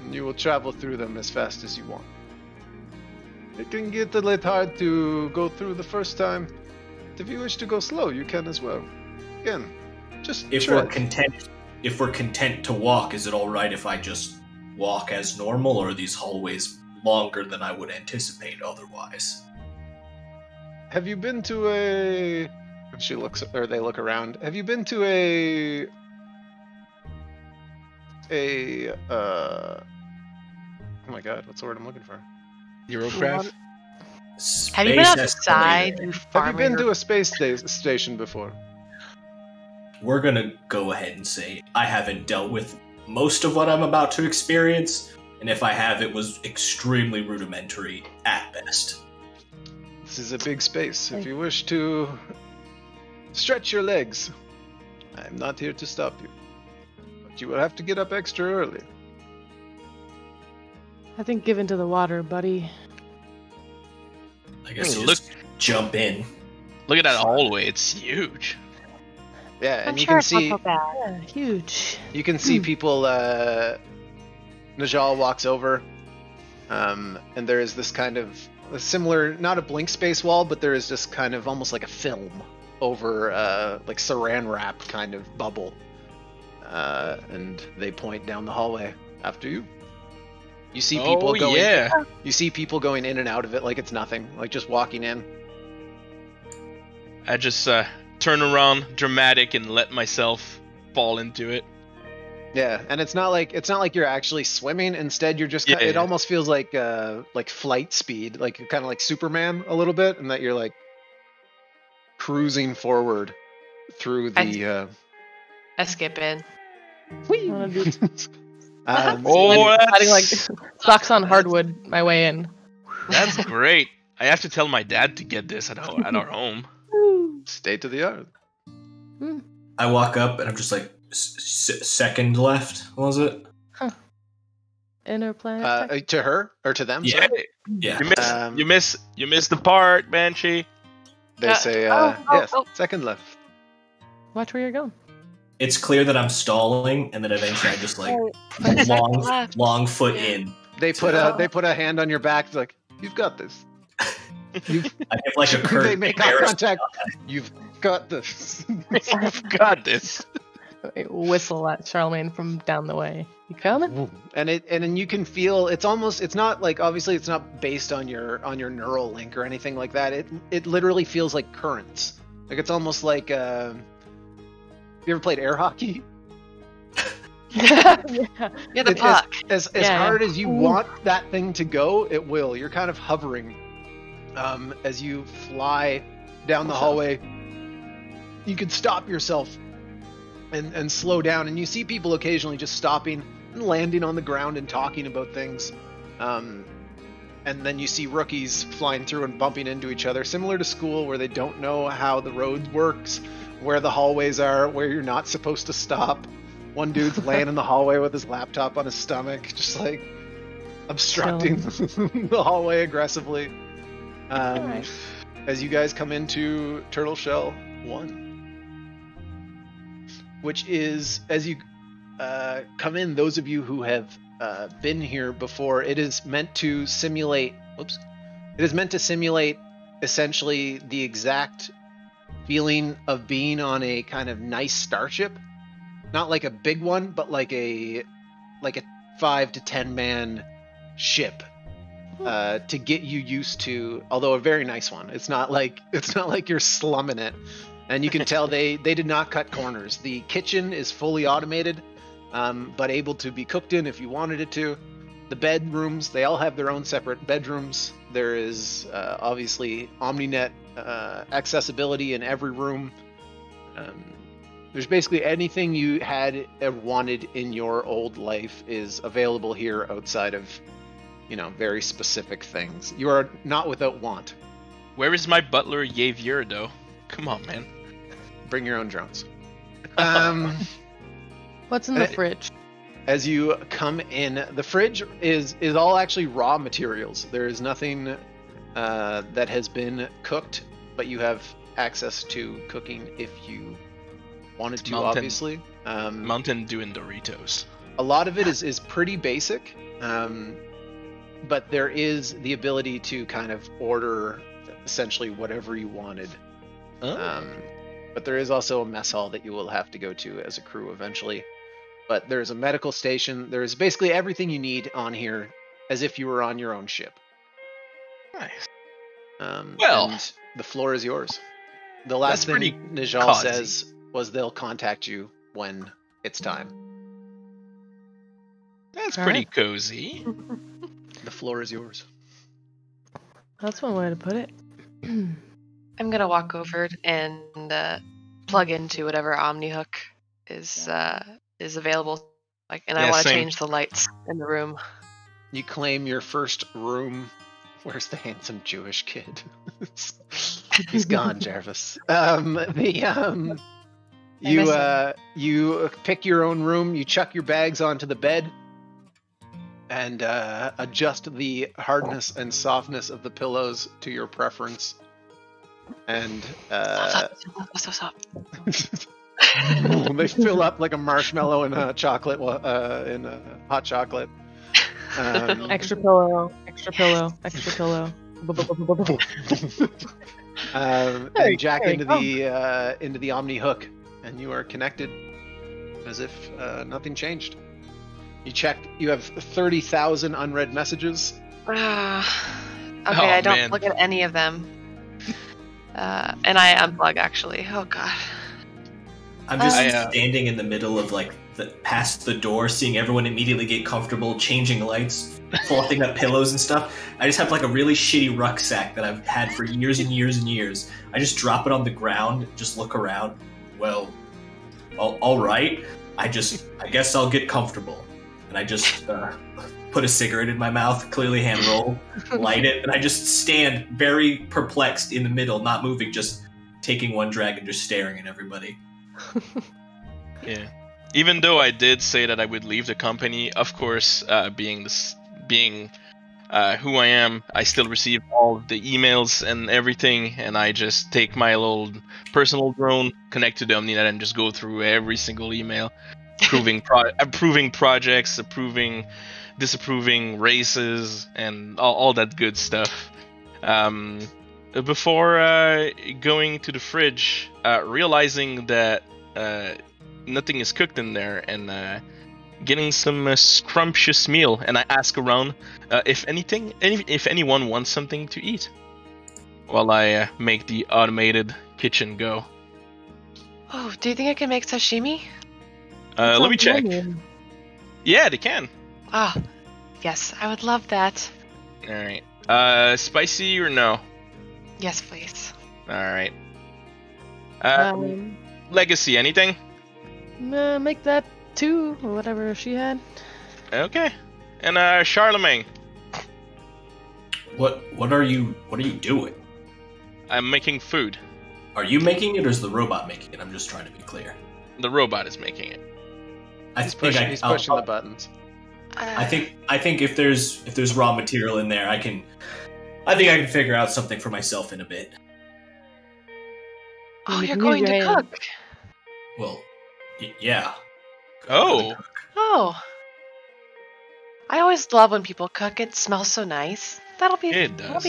and you will travel through them as fast as you want. It can get a little hard to go through the first time. If you wish to go slow, you can as well. Again, just If tread. we're content to walk, is it all right if I just walk as normal, or are these hallways longer than I would anticipate otherwise? Have you been to a? She looks, or they look around. Have you been to a? Oh my God, what's the word I'm looking for? Eurocraft? Have you been Space outside? escalator. You Have you farmer? been to a space station before? We're gonna go ahead and say I haven't dealt with most of what I'm about to experience, and if I have, it was extremely rudimentary at best. This is a big space. If you wish to stretch your legs, I'm not here to stop you. But you will have to get up extra early. I think give into the water, buddy. I guess Hey, you look- just jump in. Look at that hallway. It's huge. Yeah, and I'm you sure can it's not see so bad. Yeah, huge. you can see people. Najal walks over, and there is this kind of a similar, not a blink space wall, but there is just kind of almost like a film over, like saran wrap kind of bubble, and they point down the hallway after you. You see people Oh, going. yeah. You see people going in and out of it like it's nothing, like just walking in. I just turn around, dramatic, and let myself fall into it. Yeah, and it's not like you're actually swimming. Instead, you're just. Yeah. It almost feels like flight speed, like kind of like Superman a little bit, and that you're like cruising forward through the. I skip in. I wanna do Oh, sliding like that's, socks on hardwood my way in. that's great. I have to tell my dad to get this at our home. State of the art. I walk up and I'm just like, second left, was it? Interplanet. To her or to them? Yeah. Sorry? Yeah. You miss the part, Banshee. They say, yes, second left. Watch where you're going. It's clear that I'm stalling, and then eventually I just like long foot in. They put a hand on your back, like, you've got this. I have like a curve. They make eye contact. You've got this. You've got this. Whistle at Charlemagne from down the way. You coming? And then you can feel it's not like, obviously it's not based on your neural link or anything like that. It literally feels like currents. Like it's almost like you ever played air hockey? Yeah, the puck. As hard as you want that thing to go, it will. You're kind of hovering as you fly down the hallway. You can stop yourself and slow down, and you see people occasionally just stopping and landing on the ground and talking about things. And then you see rookies flying through and bumping into each other, similar to school, where they don't know how the road works, where the hallways are, where you're not supposed to stop. One dude's laying in the hallway with his laptop on his stomach, just like obstructing the hallway aggressively. Right. As you guys come into Turtle Shell 1. Which is, as you come in, those of you who have been here before, it is meant to simulate. It is meant to simulate essentially the exact feeling of being on a kind of nice starship, not like a big one, but like a 5 to 10 man ship. To get you used to, although a very nice one. It's not like you're slumming it. And you can tell they did not cut corners. The kitchen is fully automated, but able to be cooked in if you wanted it to. The bedrooms, they all have their own separate bedrooms. There is obviously OmniNet accessibility in every room. There's basically anything you had wanted in your old life is available here outside of, very specific things. You are not without want. Where is my butler Yavier, though? Come on, man. Bring your own drones. What's in the fridge? As you come in, the fridge is all actually raw materials. There is nothing that has been cooked, but you have access to cooking if you wanted to, obviously. Mountain Dew and Doritos. A lot of it is pretty basic, but there is the ability to kind of order essentially whatever you wanted. But there is also a mess hall that you will have to go to as a crew eventually. But there's a medical station. There's basically everything you need on here as if you were on your own ship. Nice. Well, and the floor is yours. The last thing Nijal says was they'll contact you when it's time. That's pretty cozy. The floor is yours. That's one way to put it. I'm gonna walk over and plug into whatever OmniHook is available. And I want to change the lights in the room. You claim your first room. Where's the handsome Jewish kid? He's gone, Jarvis. You pick your own room. You chuck your bags onto the bed and adjust the hardness and softness of the pillows to your preference. And Stop. they fill up like a marshmallow in a chocolate, in a hot chocolate. Extra pillow. And jack into the Omni hook, and you are connected as if nothing changed. You check. You have 30,000 unread messages. I don't look at any of them. And I unplug, actually. Oh, God. I'm just standing in the middle of, past the door, seeing everyone immediately get comfortable, changing lights, fluffing up pillows and stuff. I just have, a really shitty rucksack that I've had for years and years and years. I just drop it on the ground, just look around. Well, all right. I guess I'll get comfortable. And I just put a cigarette in my mouth, clearly hand rolled, light it, and I just stand very perplexed in the middle, not moving, just taking one drag and just staring at everybody. Yeah. Even though I did say that I would leave the company, of course, being who I am, I still receive all of the emails and everything, and I just take my little personal drone, connect to the OmniNet, and just go through every single email, approving projects, disapproving races, and all that good stuff. Before going to the fridge, realizing that nothing is cooked in there, and getting some scrumptious meal, and I ask around if anyone wants something to eat, while I make the automated kitchen go. Oh, do you think I can make sashimi? Let me check. Yummy. Yeah, they can. Ah, yes, I would love that. All right. Spicy or no? Yes, please. All right. Um, Legacy, anything? Make that 2 or whatever she had. Okay. And Charlemagne, What are you doing? I'm making food. Are you making it or is the robot making it? I'm just trying to be clear. The robot is making it. He's pushing the buttons. I think if there's raw material in there, I think I can figure out something for myself in a bit. Oh, You you're can going use to your hand. cook. Well, yeah. Oh. Oh. I always love when people cook. It smells so nice. That'll be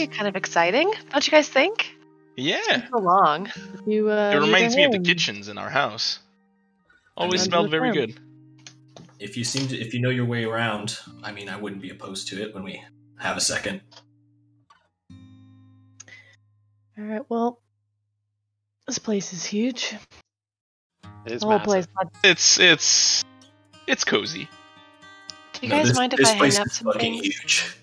kind of exciting. Don't you guys think? Yeah. So long. You, It use reminds your me of the hand. kitchens in our house. Always I mean, smelled very 100%. good. If you know your way around, I mean, I wouldn't be opposed to it when we have a second. All right. Well, this place is huge. It is The whole massive. place. It's cozy. Do you guys mind if I hang place up is some fucking things? huge.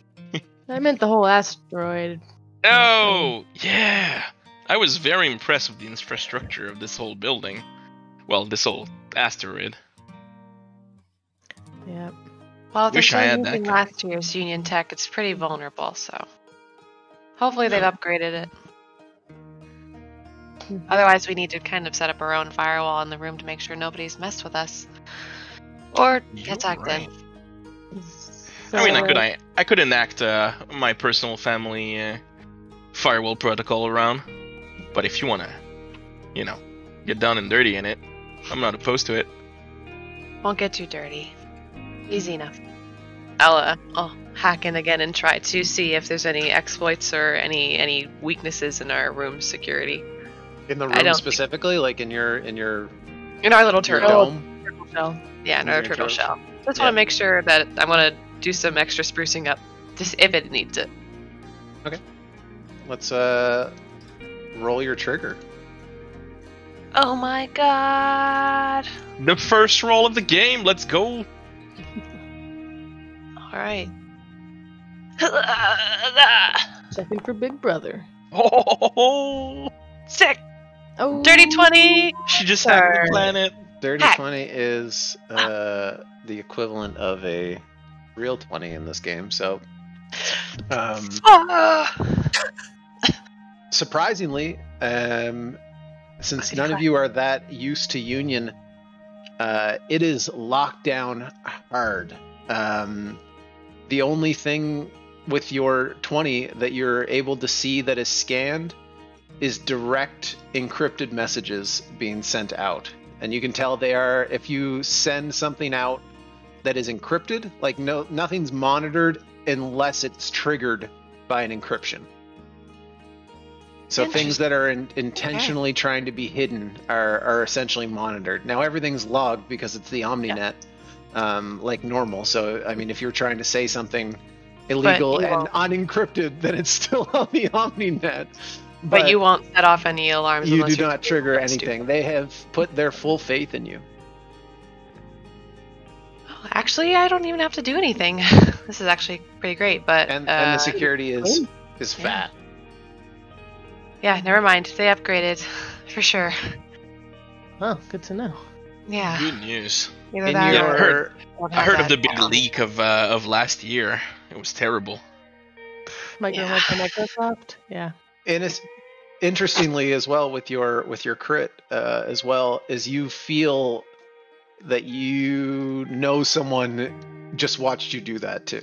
I meant the whole asteroid. Oh, yeah. I was very impressed with the infrastructure of this whole building. Well, this whole asteroid. Yeah. Well, they're Wish I still had that using guy. last year's Union Tech. It's pretty vulnerable, so hopefully they've upgraded it. Otherwise, we need to kind of set up our own firewall in the room to make sure nobody's messed with us or gets You're hacked right. in. I mean, So, I could enact my personal family firewall protocol around, but if you wanna, get down and dirty in it, I'm not opposed to it. Won't get too dirty. Easy enough. I'll hack in again and try to see if there's any exploits or any weaknesses in our room security. In the I room don't specifically, like in your In our little your turtle. dome. Turtle shell. Yeah, in In our your turtle turtle shell. Just Yeah. want to make sure that I want to do some extra sprucing up, just if it needs it. Let's roll your trigger. Oh my god! The first roll of the game. Let's go. All right. checking for Big Brother. Oh, Sick. Oh, Dirty 20. she just hacked the planet. Dirty Heck. 20 is the equivalent of a real 20 in this game. So, surprisingly, since none of you are that used to Union, it is locked down hard. The only thing with your 20 that you're able to see that is scanned is direct encrypted messages being sent out. And you can tell they are, if you send something out that is encrypted, like nothing's monitored unless it's triggered by an encryption. So things that are intentionally trying to be hidden are essentially monitored. Now everything's logged because it's the OmniNet, like normal. So I mean, if you're trying to say something illegal and unencrypted, then it's still on the OmniNet. But you won't set off any alarms. You unless do not trigger anything. They have put their full faith in you. Oh, actually, I don't even have to do anything. This is actually pretty great. But And the security is fat. Yeah, never mind. They upgraded for sure. Oh, good to know. Yeah. Good news. Either In that your or I heard of the that. big leak of last year. It was terrible. Microsoft. Yeah. in interestingly, as well with your crit, as well, is you feel that you know someone just watched you do that too.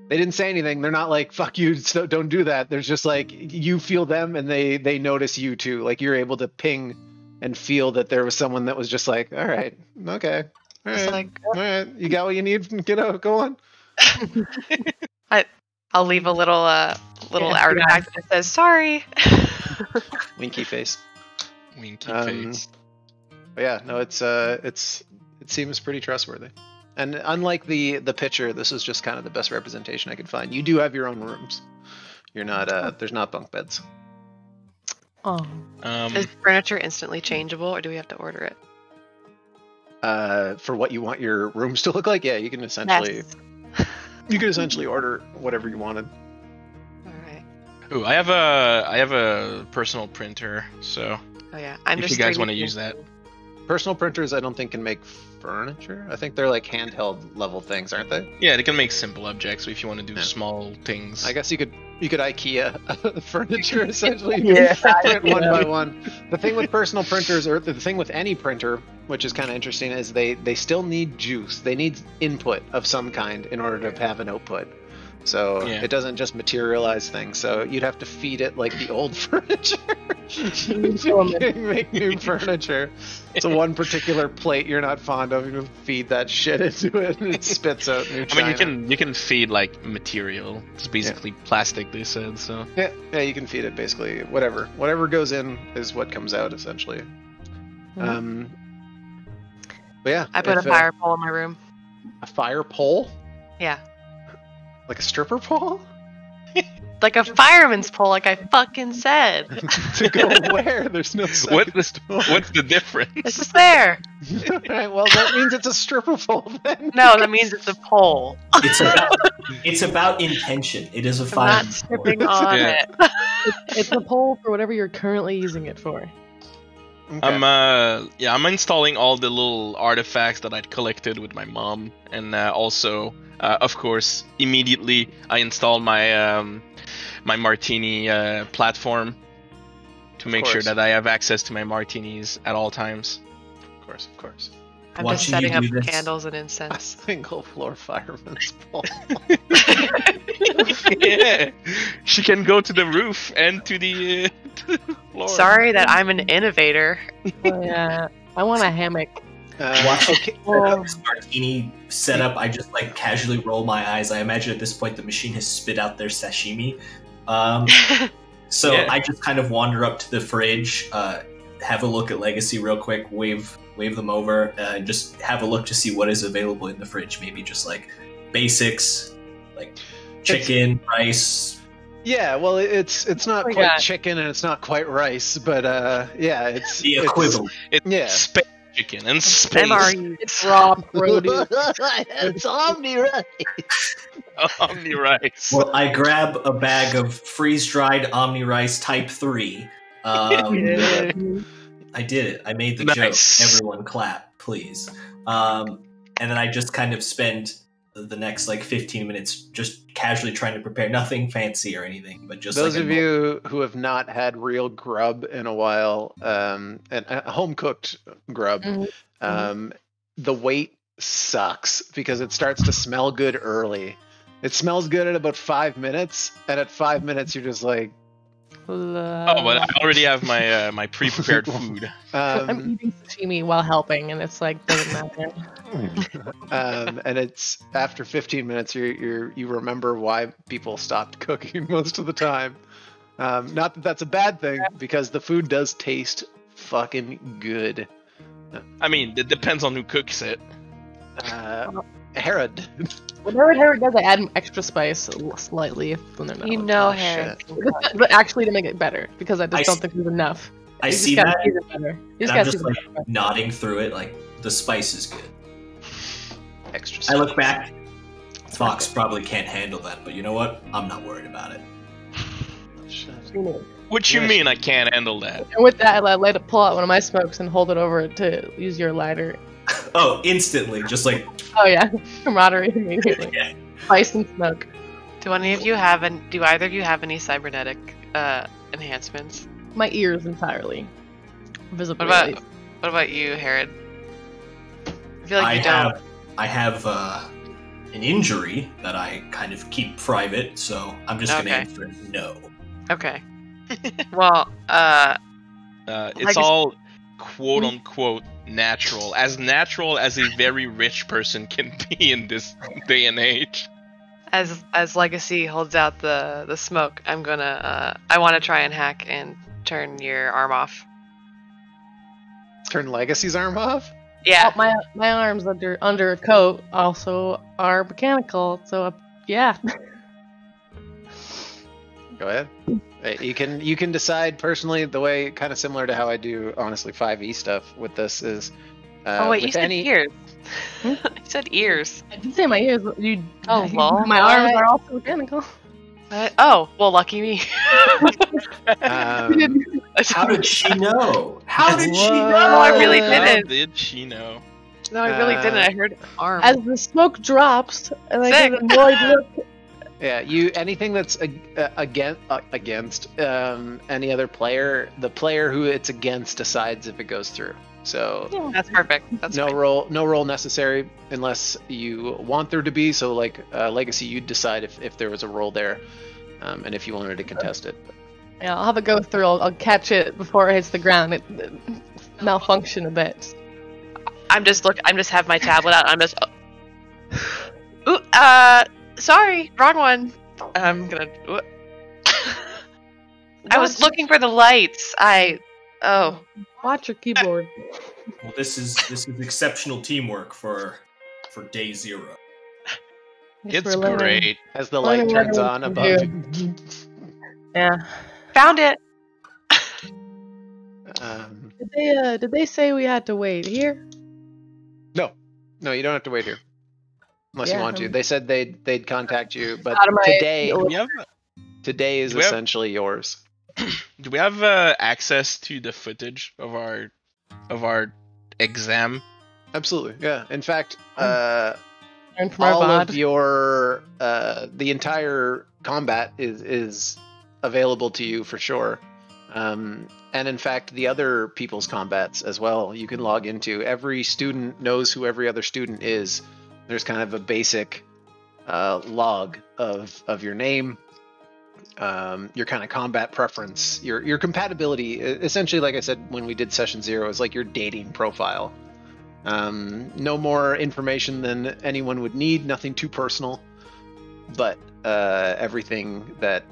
They didn't say anything. They're not like, fuck you, so don't do that. There's just like, you feel them and they notice you too. Like you're able to ping and feel that there was someone that was just like, all right, okay. All It's right, like, all right. You got what you need? Get out, go on. I'll leave a little artifact that says sorry. Winky face. Winky face. But yeah, no, it seems pretty trustworthy. And unlike the picture, this is just kind of the best representation I could find. You do have your own rooms. You're not there's not bunk beds. Oh. Is furniture instantly changeable, or do we have to order it? For what you want your rooms to look like, yeah, you can essentially order whatever you wanted. All right. Ooh, I have a personal printer, so Oh yeah, if you guys want to use that. Personal printers, I don't think can make furniture. I think they're like handheld level things, aren't they? Yeah, they can make simple objects. So if you want to do Yeah. small things, I guess you could IKEA furniture essentially. Yeah. Print one by one. The thing with personal printers, or the thing with any printer, which is kind of interesting, is they still need juice. They need input of some kind in order to have an output. So Yeah. it doesn't just materialize things. So you'd have to feed it like the old furniture. You can make new furniture. So one particular plate you're not fond of, you feed that shit into it, and it spits out new china. I mean, you can feed like material. It's basically plastic. They said so. Yeah, you can feed it basically whatever goes in is what comes out essentially. But yeah, I put a fire pole in my room. A fire pole, Yeah, like a stripper pole, like a fireman's pole, like I fucking said. to go where? There's no second What's story. the difference? It's just there. Alright, well that means it's a stripper pole then. No, that means it's a pole. It's about intention. It is a I'm fire. not stripping on Yeah. it. It's a pole for whatever you're currently using it for. Okay. I'm installing all the little artifacts that I'd collected with my mom, and also, of course, immediately I installed my my martini platform to make sure course. that I have access to my martinis at all times. Of course. I'm Watching just you setting up do this. candles and A incense. single floor fireman's pole. Yeah, she can go to the roof and to the floor. Sorry that I'm an innovator. Oh, yeah. I want a hammock. Watch Okay. this martini setup. I just like casually roll my eyes. I imagine at this point the machine has spit out their sashimi. So Yeah. I just kind of wander up to the fridge, have a look at Legacy real quick, wave them over, and just have a look to see what is available in the fridge. Maybe just like basics, like chicken, rice. Yeah, well, it's not Oh my quite God. chicken and it's not quite rice, but yeah, it's The it's- equivalent. It's Yeah. space chicken and space MRE. It's raw produce. it's omni rice. omni rice. Well, I grab a bag of freeze-dried Omni Rice Type 3. I did it. I made the Nice. joke. Everyone clap, please. And then I just kind of spend the next like 15 minutes just casually trying to prepare nothing fancy or anything, but just Those like of you who have not had real grub in a while, and home cooked grub, Mhm. the wait sucks because it starts to smell good early. It smells good at about 5 minutes, and at 5 minutes you're just like, Oh, but I already have my my pre-prepared food. I'm eating sashimi while helping, and it's like doesn't matter. and it's after 15 minutes you remember why people stopped cooking most of the time. Not that that's a bad thing, because the food does taste fucking good. I mean, it depends on who cooks it. Herod. Whatever Herod does, I add extra spice slightly when they're not. You know, Oh, Harry. But actually to make it better, because I just I don't see- think there's enough. I You just see gotta that, season better. You and just I'm gotta just season like better. nodding through it, like the spice is good. Extra. I look back. Fox probably can't handle that, but you know what? I'm not worried about it. What you Yeah. mean I can't handle that? And with that, I let it pull out one of my smokes and hold it over to use your lighter. Oh, instantly, just like Oh yeah, camaraderie immediately. Yeah. Spice and smoke. Do either of you have any cybernetic enhancements? My ears entirely. Visibly. What about you, Herod? I feel like you don't. I have an injury that I kind of keep private, so I'm just gonna answer no. Okay. Well, it's all quote unquote natural as a very rich person can be in this day and age. As Legacy holds out the smoke, I want to try and hack and turn your arm off. Turn Legacy's arm off? Yeah. Oh, my arms under a coat also are mechanical, so yeah. Go ahead. You can decide personally. The way, kind of similar to how I do, honestly, 5e stuff with this is. Oh wait, you said ears. You said ears. I did say my ears. Well, my arms are also mechanical. Oh, well, lucky me. How did she know? How did she know? No, I really didn't. How did she know? No, I really didn't. I heard arm. As the smoke drops, and I get an annoyed look. Yeah, anything that's against any other player, the player who it's against decides if it goes through. So yeah, that's perfect. That's no fine. roll necessary unless you want there to be. So like Legacy, you'd decide if there was a roll there, and if you wanted to contest it. Yeah, I'll have it go through. I'll catch it before it hits the ground. It malfunction a bit. I'm just have my tablet out. I'm just. Ooh, sorry, wrong one. I'm gonna. I was looking for the lights. Watch your keyboard. Well, this is exceptional teamwork for day 0. It's great. As the light turns on above. Yeah. Found it. Did they say we had to wait here? No, you don't have to wait here. Unless you want to. They said they'd contact you, but today is essentially yours. Do we have access to the footage of our exam? Absolutely, yeah. In fact, And from our all VOD. of your the entire combat is available to you for sure. And in fact, the other people's combats as well, you can log into. Every student knows who every other student is. There's kind of a basic log of your name, your kind of combat preference, your compatibility. Essentially, like I said when we did session 0, is like your dating profile. No more information than anyone would need, nothing too personal, but everything that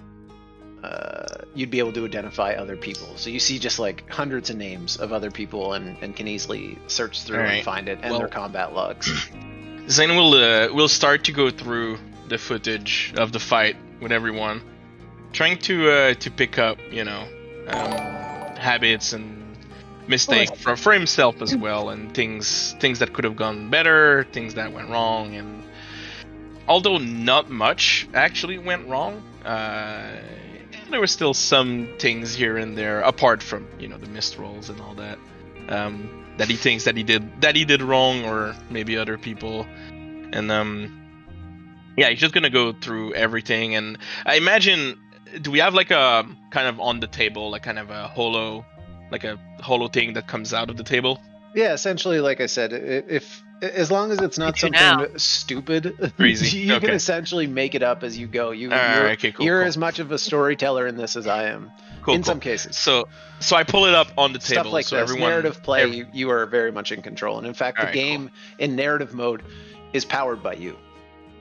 you'd be able to identify other people. So you see just like hundreds of names of other people and can easily search through and find it, and their combat logs. Then we'll start to go through the footage of the fight with everyone, trying to pick up, habits and mistakes for himself as well, and things that could have gone better, things that went wrong, and although not much actually went wrong, there were still some things here and there, apart from the missed rolls and all that, that he thinks that he did wrong, or maybe other people, and he's just gonna go through everything. And I imagine, do we have like a kind of on the table, like kind of a holo thing that comes out of the table? Yeah, essentially, like I said, as long as it's not something stupid, crazy, you can essentially make it up as you go. You're as much of a storyteller in this as I am, some cases. So I pull it up on the table. Stuff like so this, everyone, narrative play, you are very much in control. And in fact, the game in narrative mode is powered by you.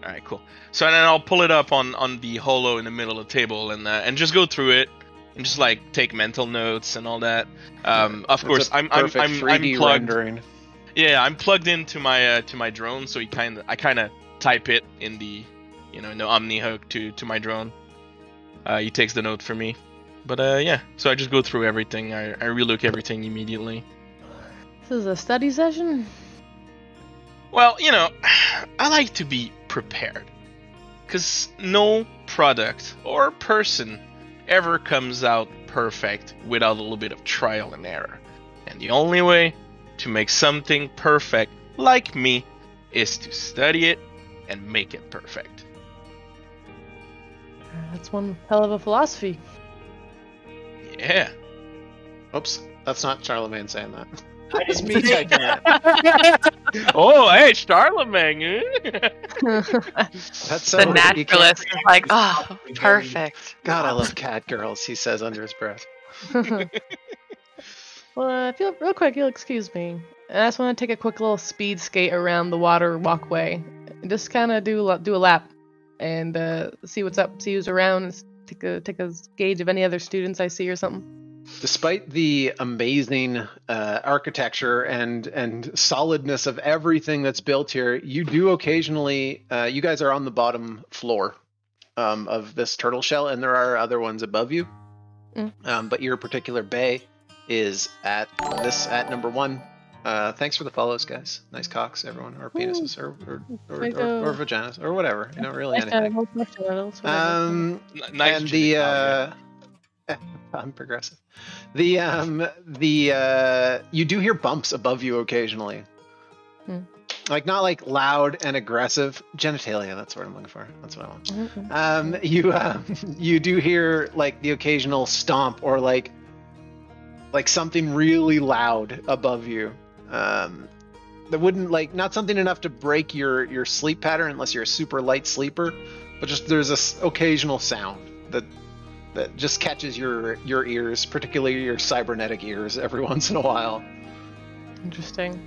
All right, cool. So then I'll pull it up on the holo in the middle of the table and just go through it and just like take mental notes and all that. Of course, I'm 3D plugged. rendering. Yeah, I'm plugged into my drone, so I kind of type it in the in the Omni hook to my drone. He takes the note for me. But so I just go through everything. I relook everything immediately. This is a study session? Well, I like to be prepared, because no product or person ever comes out perfect without a little bit of trial and error. And the only way to make something perfect, like me, is to study it and make it perfect. That's one hell of a philosophy. Yeah. Oops, that's not Charlemagne saying that. I It's didn't me say typing that. that. Oh, hey, Charlemagne. Eh? That's so The you naturalist is can't- like, oh, perfect. God, I love cat girls, he says under his breath. Well, if you'll, real quick, you'll excuse me. I just want to take a quick little speed skate around the water walkway. And just kind of do a lap and see what's up, see who's around, take a gauge of any other students I see or something. Despite the amazing architecture and solidness of everything that's built here, you do occasionally, you guys are on the bottom floor of this turtle shell, and there are other ones above you. But your particular bay is at number 1. Thanks for the follows, guys. Nice cocks, everyone, or penises, or vaginas, or whatever. You know, really anything. Nice. And the I'm progressive. The you do hear bumps above you occasionally. Like not like loud and aggressive genitalia. That's what I'm looking for. That's what I want. You do hear like the occasional stomp or like something really loud above you. That wouldn't not something enough to break your sleep pattern unless you're a super light sleeper, but just there's this occasional sound that just catches your ears, particularly your cybernetic ears, every once in a while. Interesting.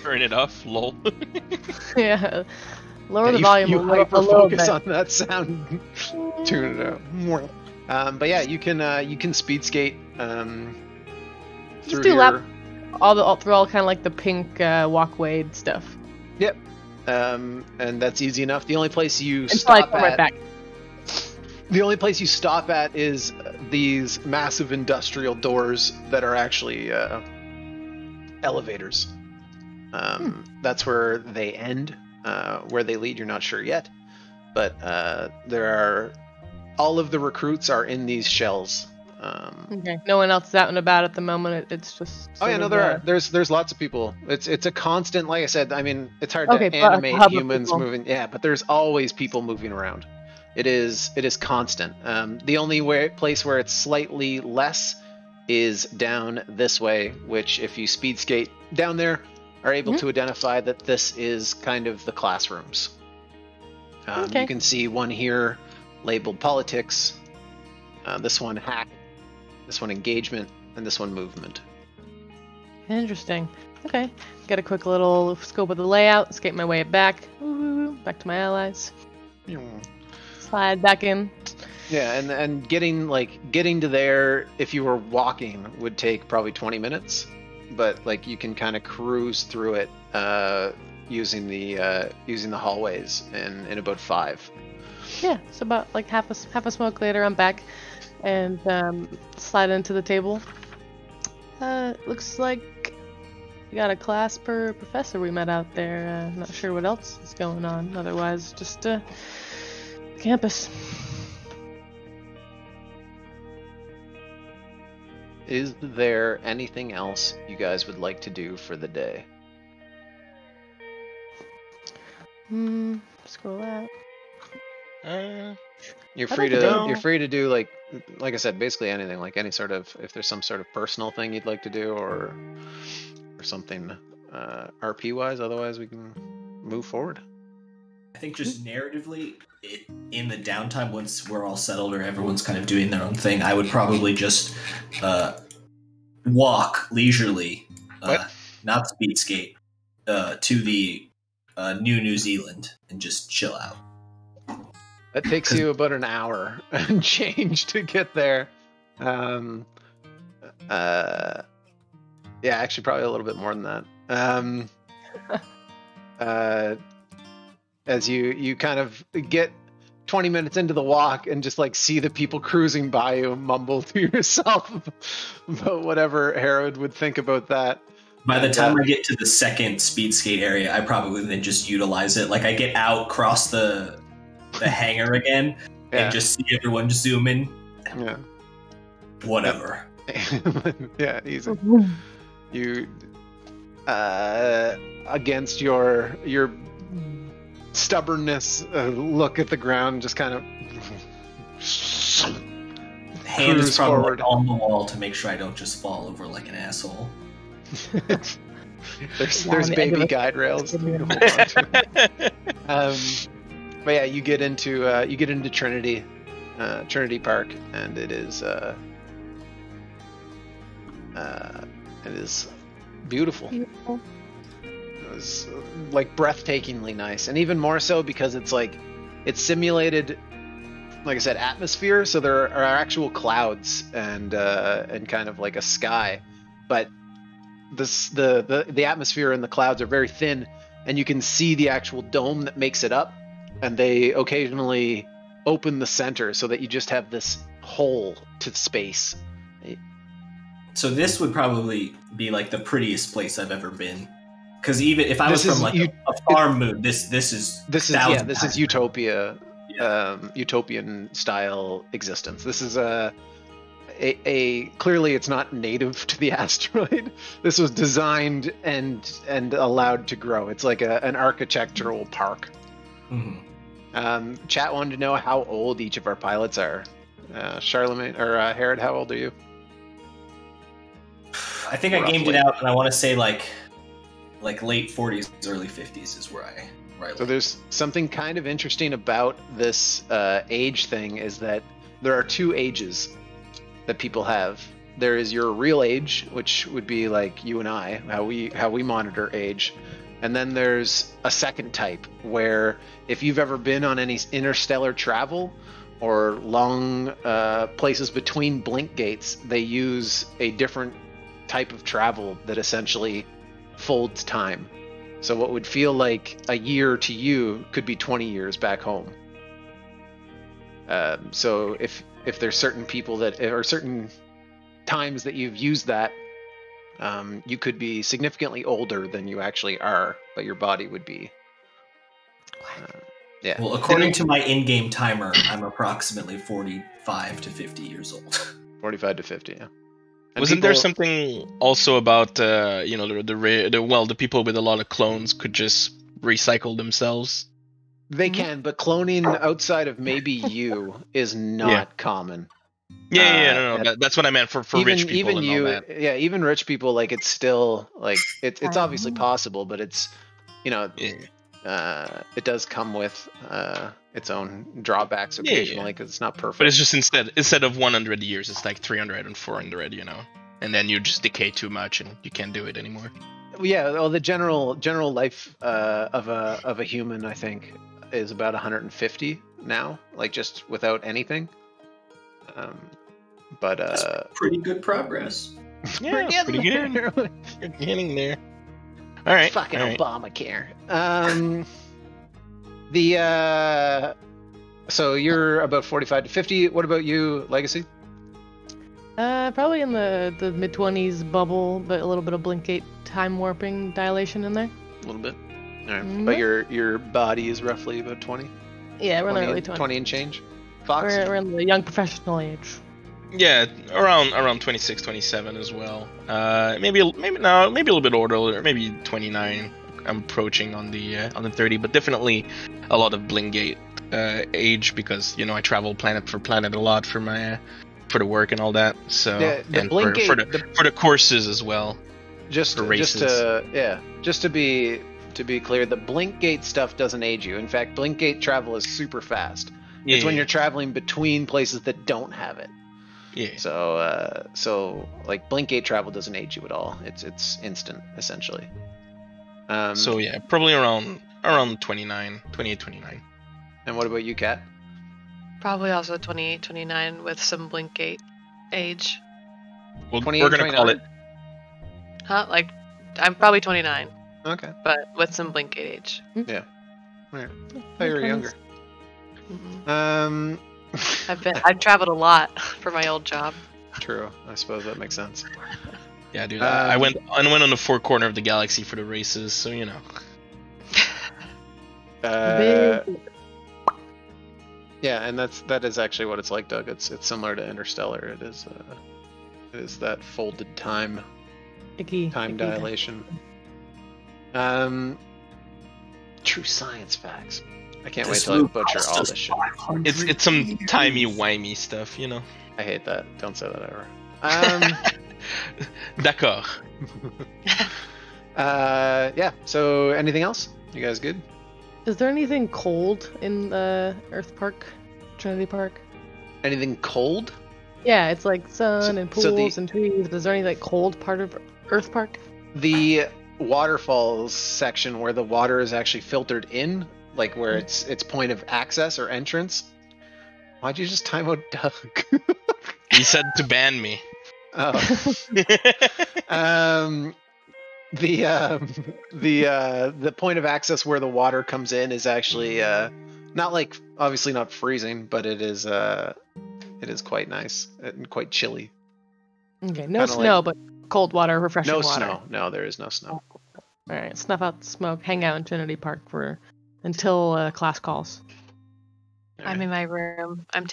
Turn it off, lol. Yeah. Lower the volume You a little hyper-focus bit. on that sound. Tune it out. But yeah, you can speed skate through Just do lap through all kind of like the pink walkway stuff. Yep. And that's easy enough. The only place you Until I stop come at right back. The only place you stop at is these massive industrial doors that are actually elevators. That's where they end. Where they lead, you're not sure yet. But all of the recruits are in these shells. Okay. No one else is out and about at the moment. It's just. Oh yeah, no, there are. There's lots of people. It's a constant. Like I said, I mean, it's hard Okay, to but animate hub of humans people. moving. Yeah, but there's always people moving around. It is constant. The only place where it's slightly less is down this way, which if you speed skate down there, are able to identify that this is kind of the classrooms. Okay. You can see one here labeled politics, this one hack, this one engagement, and this one movement. Interesting. Okay. Get a quick little scope of the layout, skate my way back. Woo, back to my allies. Slide back in. Yeah, and getting to there, if you were walking, would take probably 20 minutes, but like you can kind of cruise through it using the hallways in about 5. Yeah, so about like half a smoke later, I'm back and slide into the table. Looks like we got a class per professor we met out there. Not sure what else is going on. Otherwise, just campus. Is there anything else you guys would like to do for the day? Scroll out. You're I free don't to think do like I said, basically anything, like any sort of, if there's some sort of personal thing you'd like to do or something RP wise, otherwise we can move forward. I think just narratively, in the downtime, once we're all settled or everyone's kind of doing their own thing, I would probably just walk leisurely, not speed skate, to the New Zealand and just chill out. That takes you about an hour and change to get there. Yeah, actually probably a little bit more than that. As you kind of get 20 minutes into the walk and just like see the people cruising by you and mumble to yourself about whatever Herod would think about that. By the time I get to the second speed skate area, I probably then just utilize it. Like I get out, cross the hangar again, and just see everyone zoom in. Yeah. Whatever. Yeah, easy. You against your stubbornness, look at the ground, just kind of Hand Cruise is probably forward. on the wall to make sure I don't just fall over like an asshole. There's Yeah, on the end of baby a- guide rails to hold on to. But yeah, you get into Trinity Park, and it is beautiful. Beautiful. It was like breathtakingly nice, and even more so because it's simulated, like I said, atmosphere. So there are actual clouds and kind of like a sky, but the atmosphere and the clouds are very thin, and you can see the actual dome that makes it up, and they occasionally open the center so that you just have this hole to space. So this would probably be like the prettiest place I've ever been. Because even if I was This from is like a farm moon, this is utopia, Yeah. utopian style existence. This is a clearly it's not native to the asteroid. This was designed and allowed to grow. It's like an architectural park. Mhm. Chat wanted to know how old each of our pilots are. Charlemagne or Herod, how old are you? I think I gamed it Roughly. out, and I want to say like late 40s, early 50s is where I So there's something kind of interesting about this age thing, is that there are two ages that people have. There is your real age, which would be like you and I, how we monitor age. And then there's a second type where if you've ever been on any interstellar travel or long places between blink gates, they use a different type of travel that essentially folds time. So what would feel like a year to you could be 20 years back home. So if there's certain people that, or certain times that you've used that, you could be significantly older than you actually are, but your body would be. Yeah. Well, according to my in-game timer, I'm approximately 45 to 50 years old. 45 to 50, yeah. And Wasn't there people- something also about the people with a lot of clones could just recycle themselves? They can, but cloning outside of maybe you is not common. No. That's what I meant for even, rich people even and you, all that. yeah, even rich people, like it's still like it's obviously possible, but it's it does come with its own drawbacks occasionally because it's not perfect. But it's just instead of 100 years, it's like 300 and 400, and then you just decay too much and you can't do it anymore. Yeah, well, the general life of a human, I think, is about 150 now, like just without anything. But That's pretty good progress. Yeah, pretty good. You're getting there. All right. Fucking all right. Obamacare. So you're about 45 to 50. What about you, Legacy? Probably in the mid-20s bubble, but a little bit of Blinkgate time warping dilation in there. A little bit. All right. Mhm. But your body is roughly about 20. Yeah, we're in the early 20 20s. and change. Fox. We're in the young professional age. Yeah, around 26, 27 as well. Maybe a little bit older, or maybe 29. I'm approaching on the 30, but definitely a lot of Blingate age because I travel planet for planet a lot for my for the work and all that. So Yeah, the and Blingate- for the courses as well. Just for races. to be clear, the Blinkgate stuff doesn't age you. In fact, Blinkgate travel is super fast. It's when you're traveling between places that don't have it. Yeah. So like Blinkgate travel doesn't age you at all. It's instant essentially. So yeah, probably around 29, 28, 29. And what about you, Kat? Probably also 28, 29 with some Blinkgate age. Well, 28, we're gonna call 29? it. Huh? Like, I'm probably 29, Okay. but with some Blinkgate age. Yeah. All right. I thought you were younger. Mhm. I've traveled a lot for my old job. True. I suppose that makes sense. Yeah, dude. I went on the four corner of the galaxy for the races, so Yeah, and that is actually what it's like, Doug. It's similar to Interstellar. It is that folded time Icky. dilation. True science facts. I can't wait till I butcher all this shit. It's some timey-wimey stuff, you know. I hate that. Don't say that ever. D'accord. Yeah. So, anything else? You guys good? Is there anything cold in the Earth Park, Trinity Park? Anything cold? Yeah, it's like sun and so pools and trees. But is there any like cold part of Earth Park? The waterfalls section where the water is actually filtered in, like where it's point of access or entrance. Why'd you just time out Doug? He said to ban me. Oh. The point of access where the water comes in is actually not like obviously not freezing, but it is quite nice and quite chilly. Okay, no Kinda snow, but cold water, refreshing No water. snow. No, there is no snow. All right, snuff out the smoke, hang out in Trinity Park until class calls. I'm in my room. I'm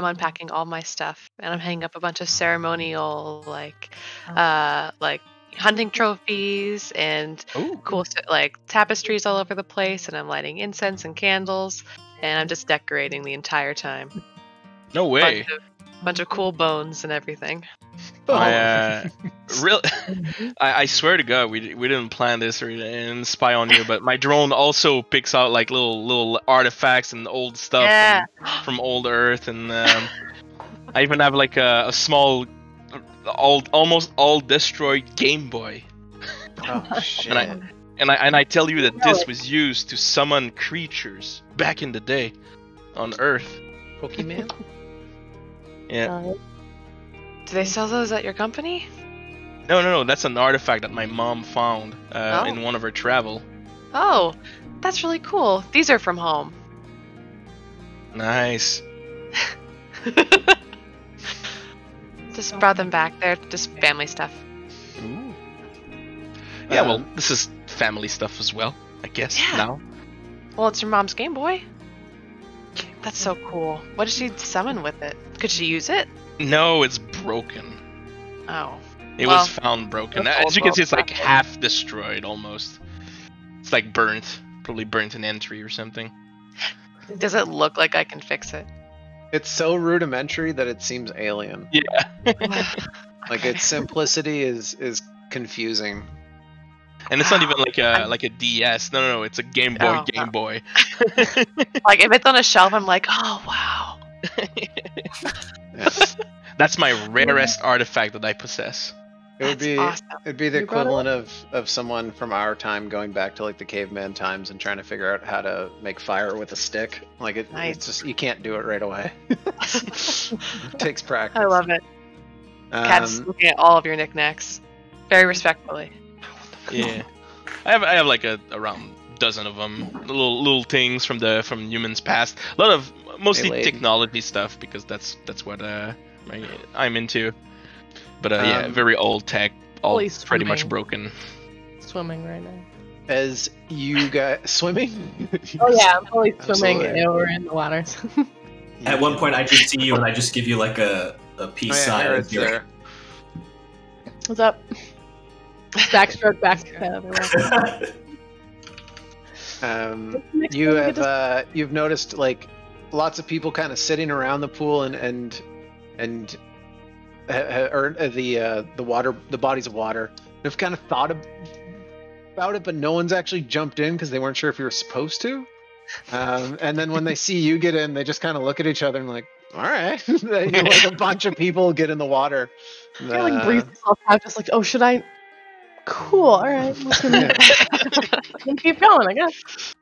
unpacking all my stuff, and I'm hanging up a bunch of ceremonial like hunting trophies and cool like tapestries all over the place, and I'm lighting incense and candles, and I'm just decorating the entire time. No way. Bunch of cool bones and everything. I swear to God, we didn't plan this or spy on you, but my drone also picks out like little artifacts and old stuff from old Earth, and I even have like a small, almost all destroyed Game Boy. Oh shit! and I tell you that this was used to summon creatures back in the day on Earth. Pokemon? Yeah. Do they sell those at your company? No. That's an artifact that my mom found in one of her travel. Oh, that's really cool. These are from home. Nice. Just brought them back. They're just family stuff. Ooh. Yeah, well, this is family stuff as well, I guess. Yeah. Now. Well, it's your mom's Game Boy. That's so cool. What did she summon with it? Could she use it? No, it's broken. Oh. It was found broken. As you can see, it's like half destroyed almost. It's like burnt. Probably burnt an entry or something. Does it look like I can fix it? It's so rudimentary that it seems alien. Yeah. Like its simplicity is confusing. And it's not even like a DS. No, it's a Game Boy. Game Boy. Like if it's on a shelf, I'm like, oh wow. Yes. That's my rarest artifact that I possess. Awesome. It'd be the equivalent of someone from our time going back to like the caveman times and trying to figure out how to make fire with a stick. Like it's just you can't do it right away. It takes practice. I love it. Cat's looking at all of your knickknacks, very respectfully. Yeah, I have like around dozen of them, little things from humans past. A lot of mostly technology stuff because that's what I'm into. But yeah, very old tech, all pretty much broken. Swimming right now. As you guys swimming? Oh yeah, I'm fully swimming over in the water. At one point, I just see you and I just give you like a peace sign. It's there. What's up? Backstroke. You've noticed like lots of people kind of sitting around the pool and the bodies of water. They've kind of thought about it, but no one's actually jumped in because they weren't sure if you were supposed to. And then when they see you get in, they just kind of look at each other and like, all right. Like a bunch of people get in the water. I like breathe myself out, just like, oh, should I? Cool. All right. Keep going, I guess.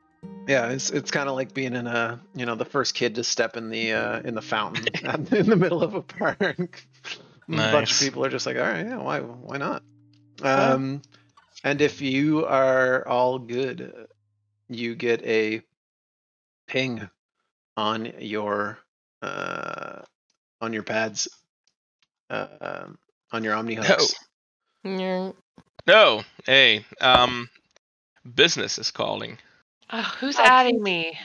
Yeah, it's kind of like being in the first kid to step in the fountain in the middle of a park. Nice. A bunch of people are just like, all right, yeah, why not? And if you are all good, you get a ping on your pads, on your Omni hooks. No, hey, business is calling. Who's adding me?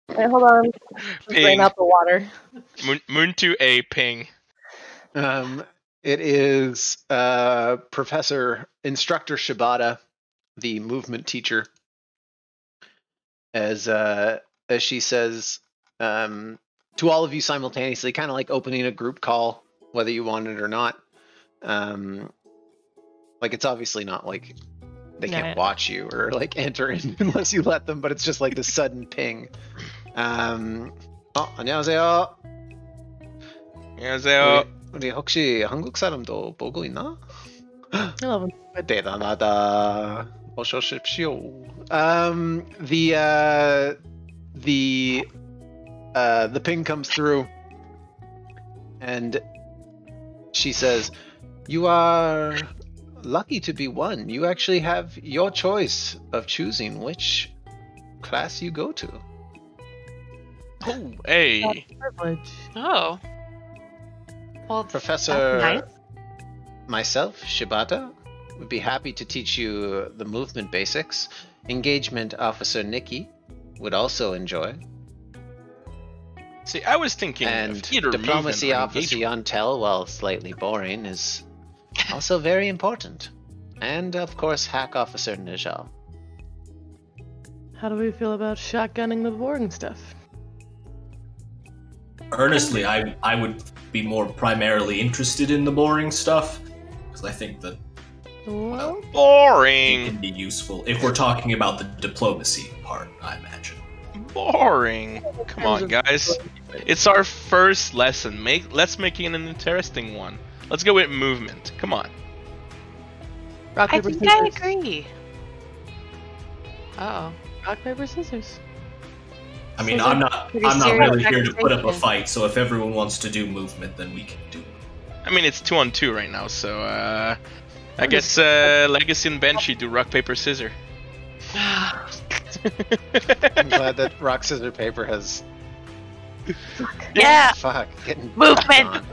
Hey, hold on. Just drain out the water. Moon to a ping. It is Instructor Shibata, the movement teacher. as she says to all of you simultaneously, kind of like opening a group call, whether you want it or not. Like it's obviously not like they can't watch you or like enter in unless you let them, but it's just like this sudden ping. 안녕하세요. 안녕하세요. 우리 혹시 한국 사람도 보고 있나? Hello. 대단하다. 어서 오십시오. The ping comes through, and she says, "You are lucky to be one. You actually have your choice of choosing which class you go to." Oh, hey. Privilege. Oh. Well, Professor, that's nice. myself, Shibata, would be happy to teach you the movement basics. Engagement Officer Nikki would also enjoy. See, I was thinking And of either Diplomacy movement or Officer engagement. Yontel, while slightly boring, is also very important. And, of course, Hack Officer Nijal. How do we feel about shotgunning the boring stuff? Earnestly, I would be more primarily interested in the boring stuff, because I think that Well, it Boring. can be useful if we're talking about the diplomacy part, I imagine. Boring. Come on, guys. It's our first lesson. Let's make it an interesting one. Let's go with movement. Come on. rock, I paper, think I scissors. agree. Uh-oh. Rock, paper, scissors. I mean, So I'm that's not pretty I'm not serious really here to put up a conversation. fight, so if everyone wants to do movement, then we can do it. I mean, it's 2-on-2 right now, so I guess Legacy and Banshee do rock, paper, scissors. I'm glad that Rock, Scissors, Paper has... Yeah. Fuck. Getting Movement. on.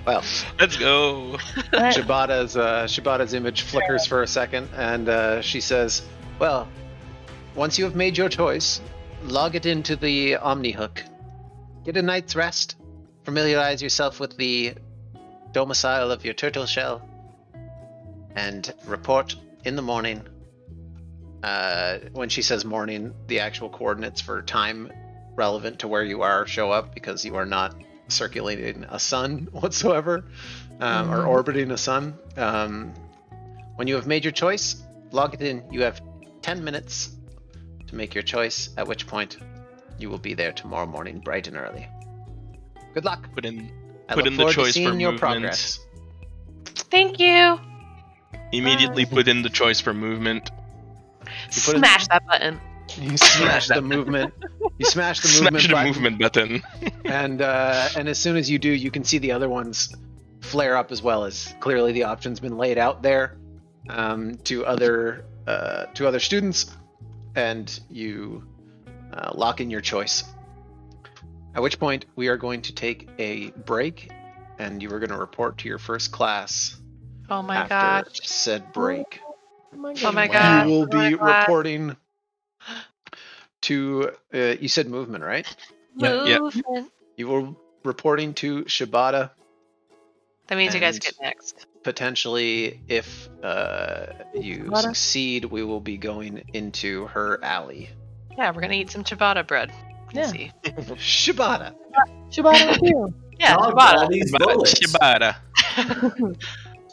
Well, Let's go. Shibata's image flickers for a second, and she says, "Well, once you have made your choice, log it into the Omni Hook. Get a night's rest. Familiarize yourself with the domicile of your turtle shell, and report in the morning." When she says morning, the actual coordinates for time relevant to where you are show up because you are not circulating a sun whatsoever, or orbiting a sun. When you have made your choice, log it in. You have 10 minutes to make your choice, at which point you will be there tomorrow morning bright and early. Good luck. Put in I Put look in the forward to choice for seeing your movement. progress. Thank you. Immediately put in the choice for movement. You put in- Smash that button. You smash the movement. You smash the movement Smash the button. movement button. And as soon as you do, you can see the other ones flare up as well, as clearly the option's been laid out there to other students, and you lock in your choice. At which point we are going to take a break, and you are going to report to your first class Oh my after gosh. said break. Oh my god. You will Oh my be God. reporting to you said movement, right? Yeah. Movement. You will reporting to Shibata. That means you guys And- get next. Potentially, if you Shibata? succeed, we will be going into her alley. Yeah, we're gonna eat some ciabatta bread. Yeah. See. Shibata. Shibata with you. Yeah, Dog, ciabatta. all these bullets. Shibata.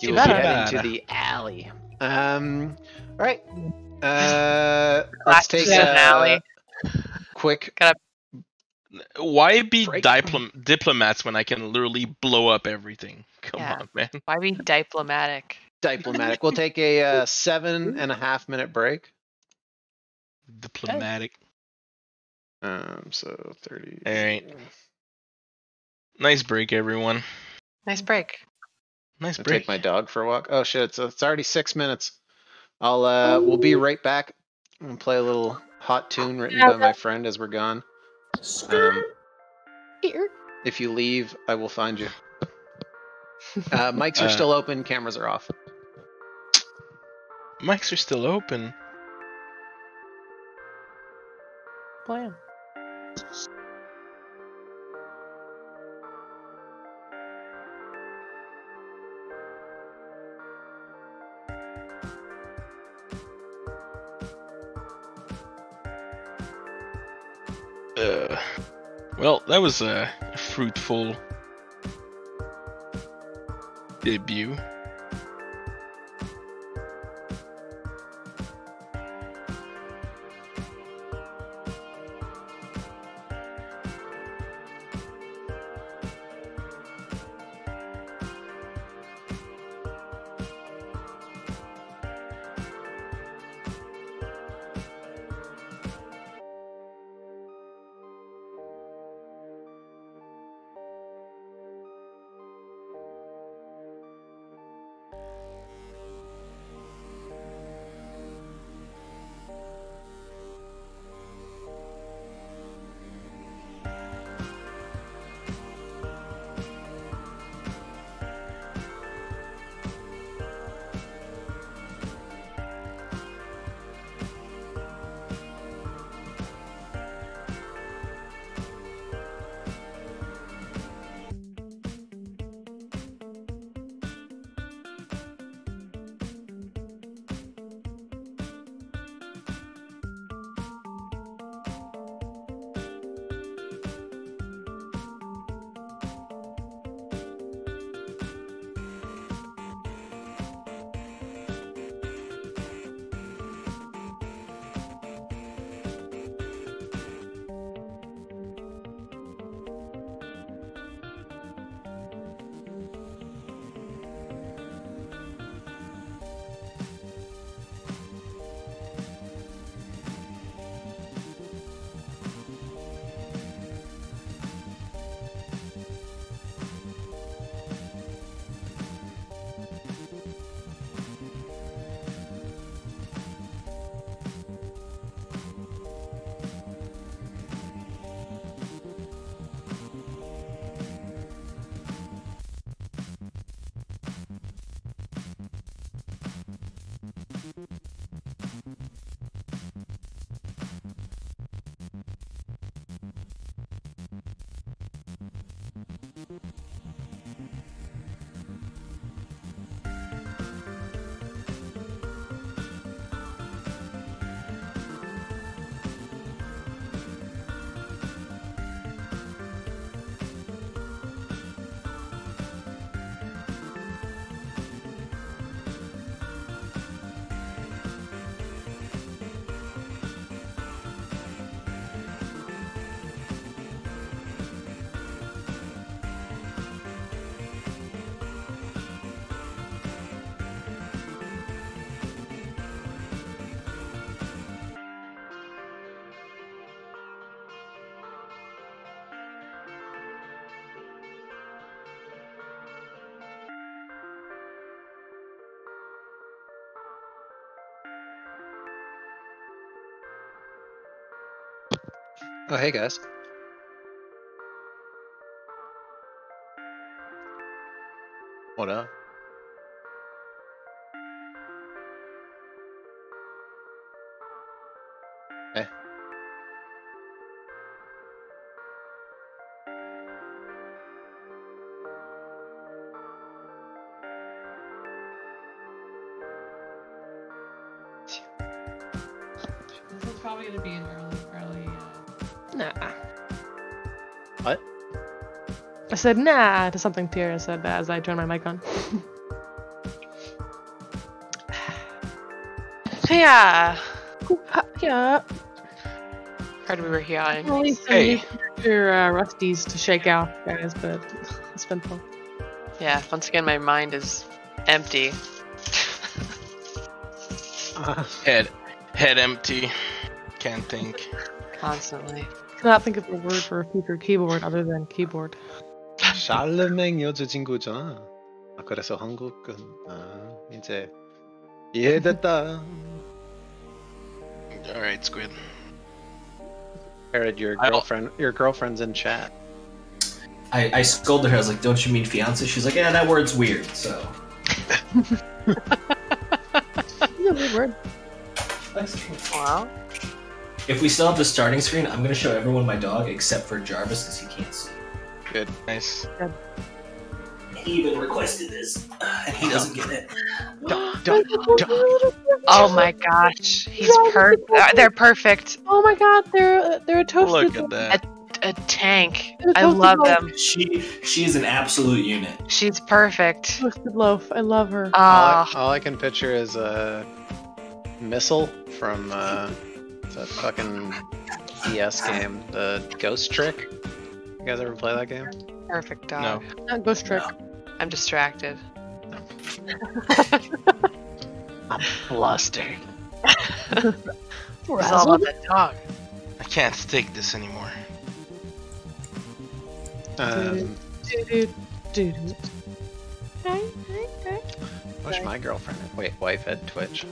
You will be Shibata. heading to the alley. All right. Let's take Classic a alley. quick. Why be Break. diplomats when I can literally blow up everything? Come Yeah. on, man. Why be diplomatic? Diplomatic. We'll take a 7.5-minute break. Diplomatic. So 30. All right. Nice break, everyone. Nice break. Nice I'll break. take my dog for a walk. Oh shit! So it's already 6 minutes. We'll be right back. I'm gonna play a little hot tune written by my friend as we're gone. Here. If you leave, I will find you. Mics are still open. Cameras are off. Mics are still open. Plan. Well, that was a fruitful debut. Oh, hey guys. What up? Hey. This is probably gonna be an early. Nah. What? I said nah to something Tierra said as I turned my mic on. Yeah. Yeah. Heard we were hearing. Only some Hey. new character rusties to shake out, guys, but it's been fun. Yeah, once again, my mind is empty. Head empty. Can't think. Constantly. Cannot think of a word for a future keyboard other than keyboard. 샬르맹 여자 친구잖아. 아, 그래서 한국은 이제 이해됐다. All right, Squid. Herod, your girlfriend's in chat. I scolded her. I was like, "Don't you mean fiance?" She's like, "Yeah, that word's weird." So. It's a weird word. Wow. If we still have the starting screen, I'm gonna show everyone my dog except for Jarvis because he can't see. Good. Nice. He even requested this, and he doesn't get it. Dot, dot. Oh my gosh, he's perfect. They're perfect. Oh my god, they're a toasted. Look at that. A tank. They're a I toasted love loaf. them. She is an absolute unit. She's perfect. Toasted loaf. I love her. All I can picture is a missile from that fucking DS game, the Ghost Trick. You guys ever play that game? Perfect dog. No. Not Ghost Trick. I'm distracted. I'm flustered. It's all about that dog. I can't take this anymore. Wish my girlfriend, wife had Twitch.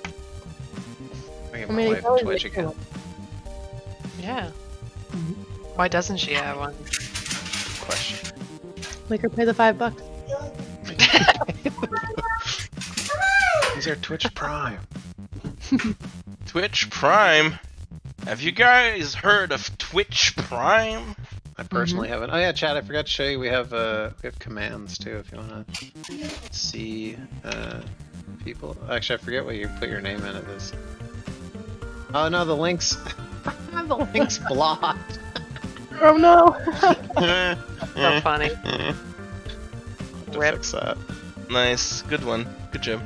I get I my mean, wife Twitch again. Yeah. Why doesn't she have one? Question. Make her pay the $5. These are Twitch Prime. Twitch Prime. Have you guys heard of Twitch Prime? I personally haven't. Oh yeah, Chad, I forgot to show you. We have commands too if you wanna see people. Actually, I forget what you put your name in it is. Oh no, the links. The links blocked. Oh no! So funny. To Rip. fix that. Nice. Good one. Good job.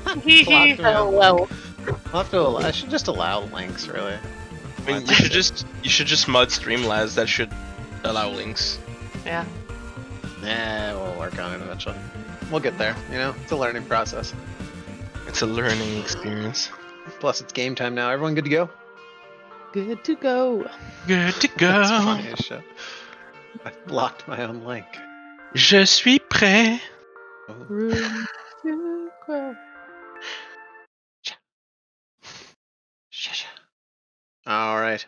Blocked me on Hello. I should just allow links, really. I mean, you should just mod Streamlabs. That should allow links. Yeah. Nah, we'll work on it eventually. We'll get there, you know? It's a learning process. It's a learning experience. Plus, it's game time now. Everyone good to go? Good to go. Good to That's go. funny as shit. I blocked my own link. Je suis prêt. Oh. Room to grow. All right.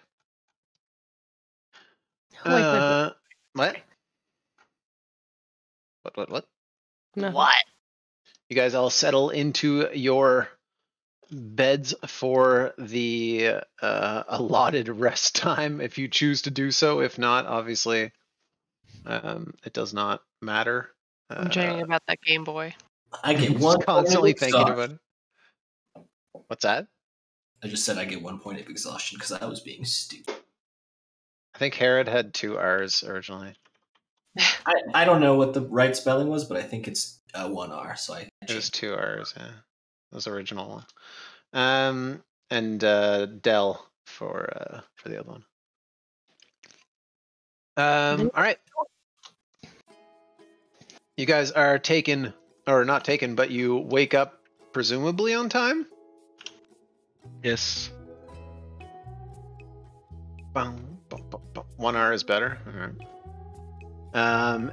I like my book. What? What? No. What? You guys all settle into your beds for the allotted rest time if you choose to do so. If not, obviously, it does not matter. I'm dreaming about that Game Boy. I get Just one constantly point of thinking exhaustion. about it. What's that? I just said I get 1 point of exhaustion because I was being stupid. I think Herod had 2 R's originally. I don't know what the right spelling was, but I think it's 1 R. So I It was 2 R's, yeah. That was the original one. And Dell for the other one. All right. You guys are taken, or not taken, but you wake up presumably on time? Yes. 1 hour is better. All right.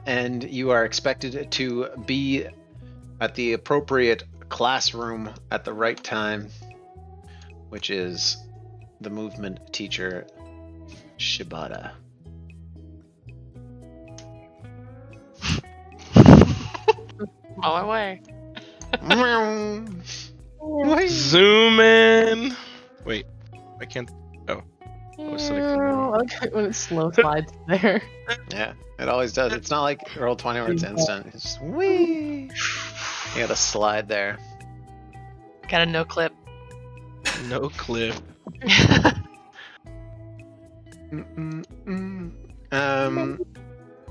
And you are expected to be at the appropriate classroom at the right time, which is the movement teacher, Shibata. All our way. Zoom in. Wait, I can't. Oh, was selecting I like it when it slow slides there. Yeah, it always does. It's not like Roll20 where it's instant. It's just whee. You gotta slide there. Got a no clip. no clip.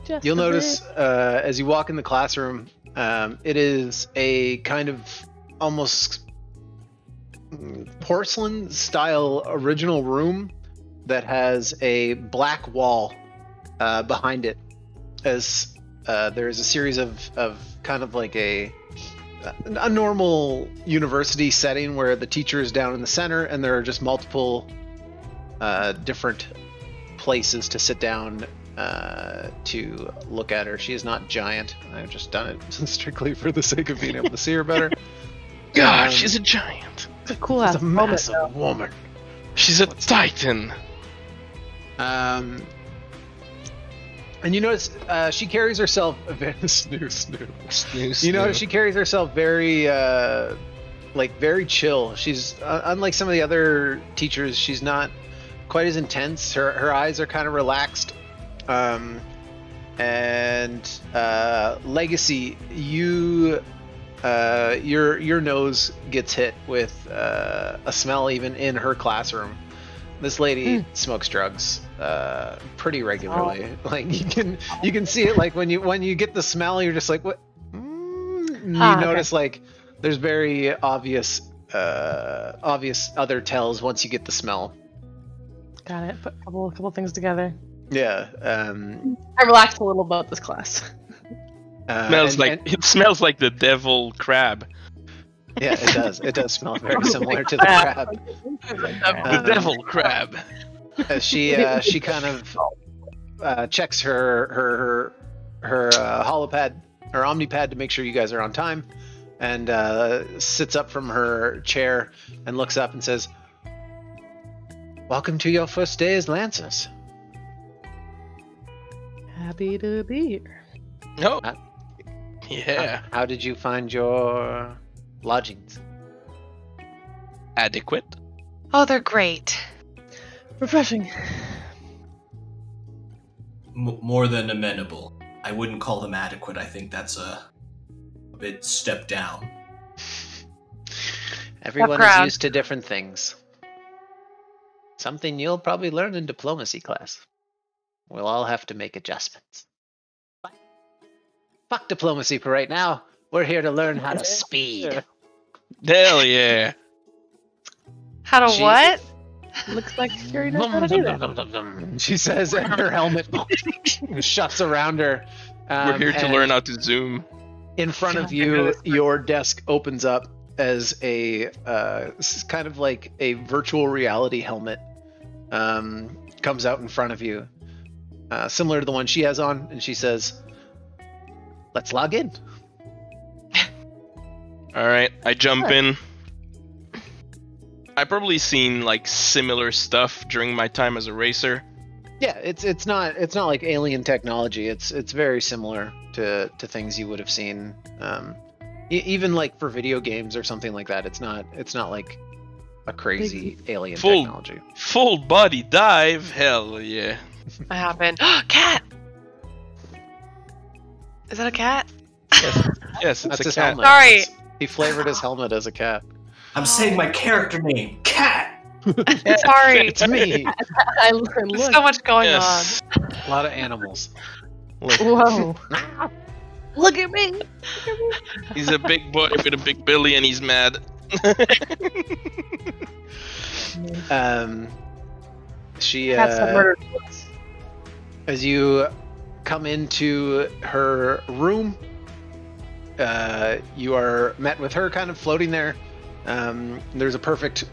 Just You'll a notice as you walk in the classroom, it is a kind of almost porcelain style original room that has a black wall behind it, as there is a series of kind of like a normal university setting where the teacher is down in the center and there are just multiple different places to sit down to look at her. She is not giant. I've just done it strictly for the sake of being able to see her better. God, she's a giant. It's a cool She's ass a moment, massive though. woman. She's a titan. And you notice she carries herself very snoo. You notice she carries herself very very chill. She's unlike some of the other teachers. She's not quite as intense. Her eyes are kind of relaxed. And Legacy, your nose gets hit with a smell even in her classroom. This lady smokes drugs pretty regularly. Like you can see it. Like when you get the smell, you're just like, what? You notice like there's very obvious other tells once you get the smell. Got it. Put a couple things together. Yeah. I relaxed a little about this class. It smells like the devil crab. Yeah, it does. It does smell very similar to the crab. The devil crab. She kind of checks her holopad or omnipad to make sure you guys are on time, and sits up from her chair and looks up and says, "Welcome to your first day as Lancers." Happy to be here. Oh, yeah. How did you find your lodgings? Adequate. Oh, they're great. Refreshing. More than amenable. I wouldn't call them adequate. I think that's a bit step down. Everyone is used to different things. Something you'll probably learn in diplomacy class. We'll all have to make adjustments. But fuck diplomacy for right now. We're here to learn how to speed. Hell yeah. How to what? Looks like Fury knows how to do that. She says, and her helmet shuts around her. We're here to learn how to zoom. In front of you, your desk opens up as a kind of like a virtual reality helmet comes out in front of you. Similar to the one she has on, and she says, "Let's log in." Alright, I jump in. I've probably seen like similar stuff during my time as a racer. Yeah, it's not like alien technology. It's very similar to things you would have seen, even like for video games or something like that. It's not like a crazy alien technology. Full body dive, hell yeah. What happened? Cat! Is that a cat? Yes, it's That's a his cat. helmet. Sorry. He flavored his helmet as a cat. I'm saying my character name, Cat. Sorry. It's me. I look. There's so much going Yes. A lot of animals. Whoa. Look at me. He's a big boy with a big belly and he's mad. She That's some murder. as you come into her room, you are met with her kind of floating there. There's a perfect,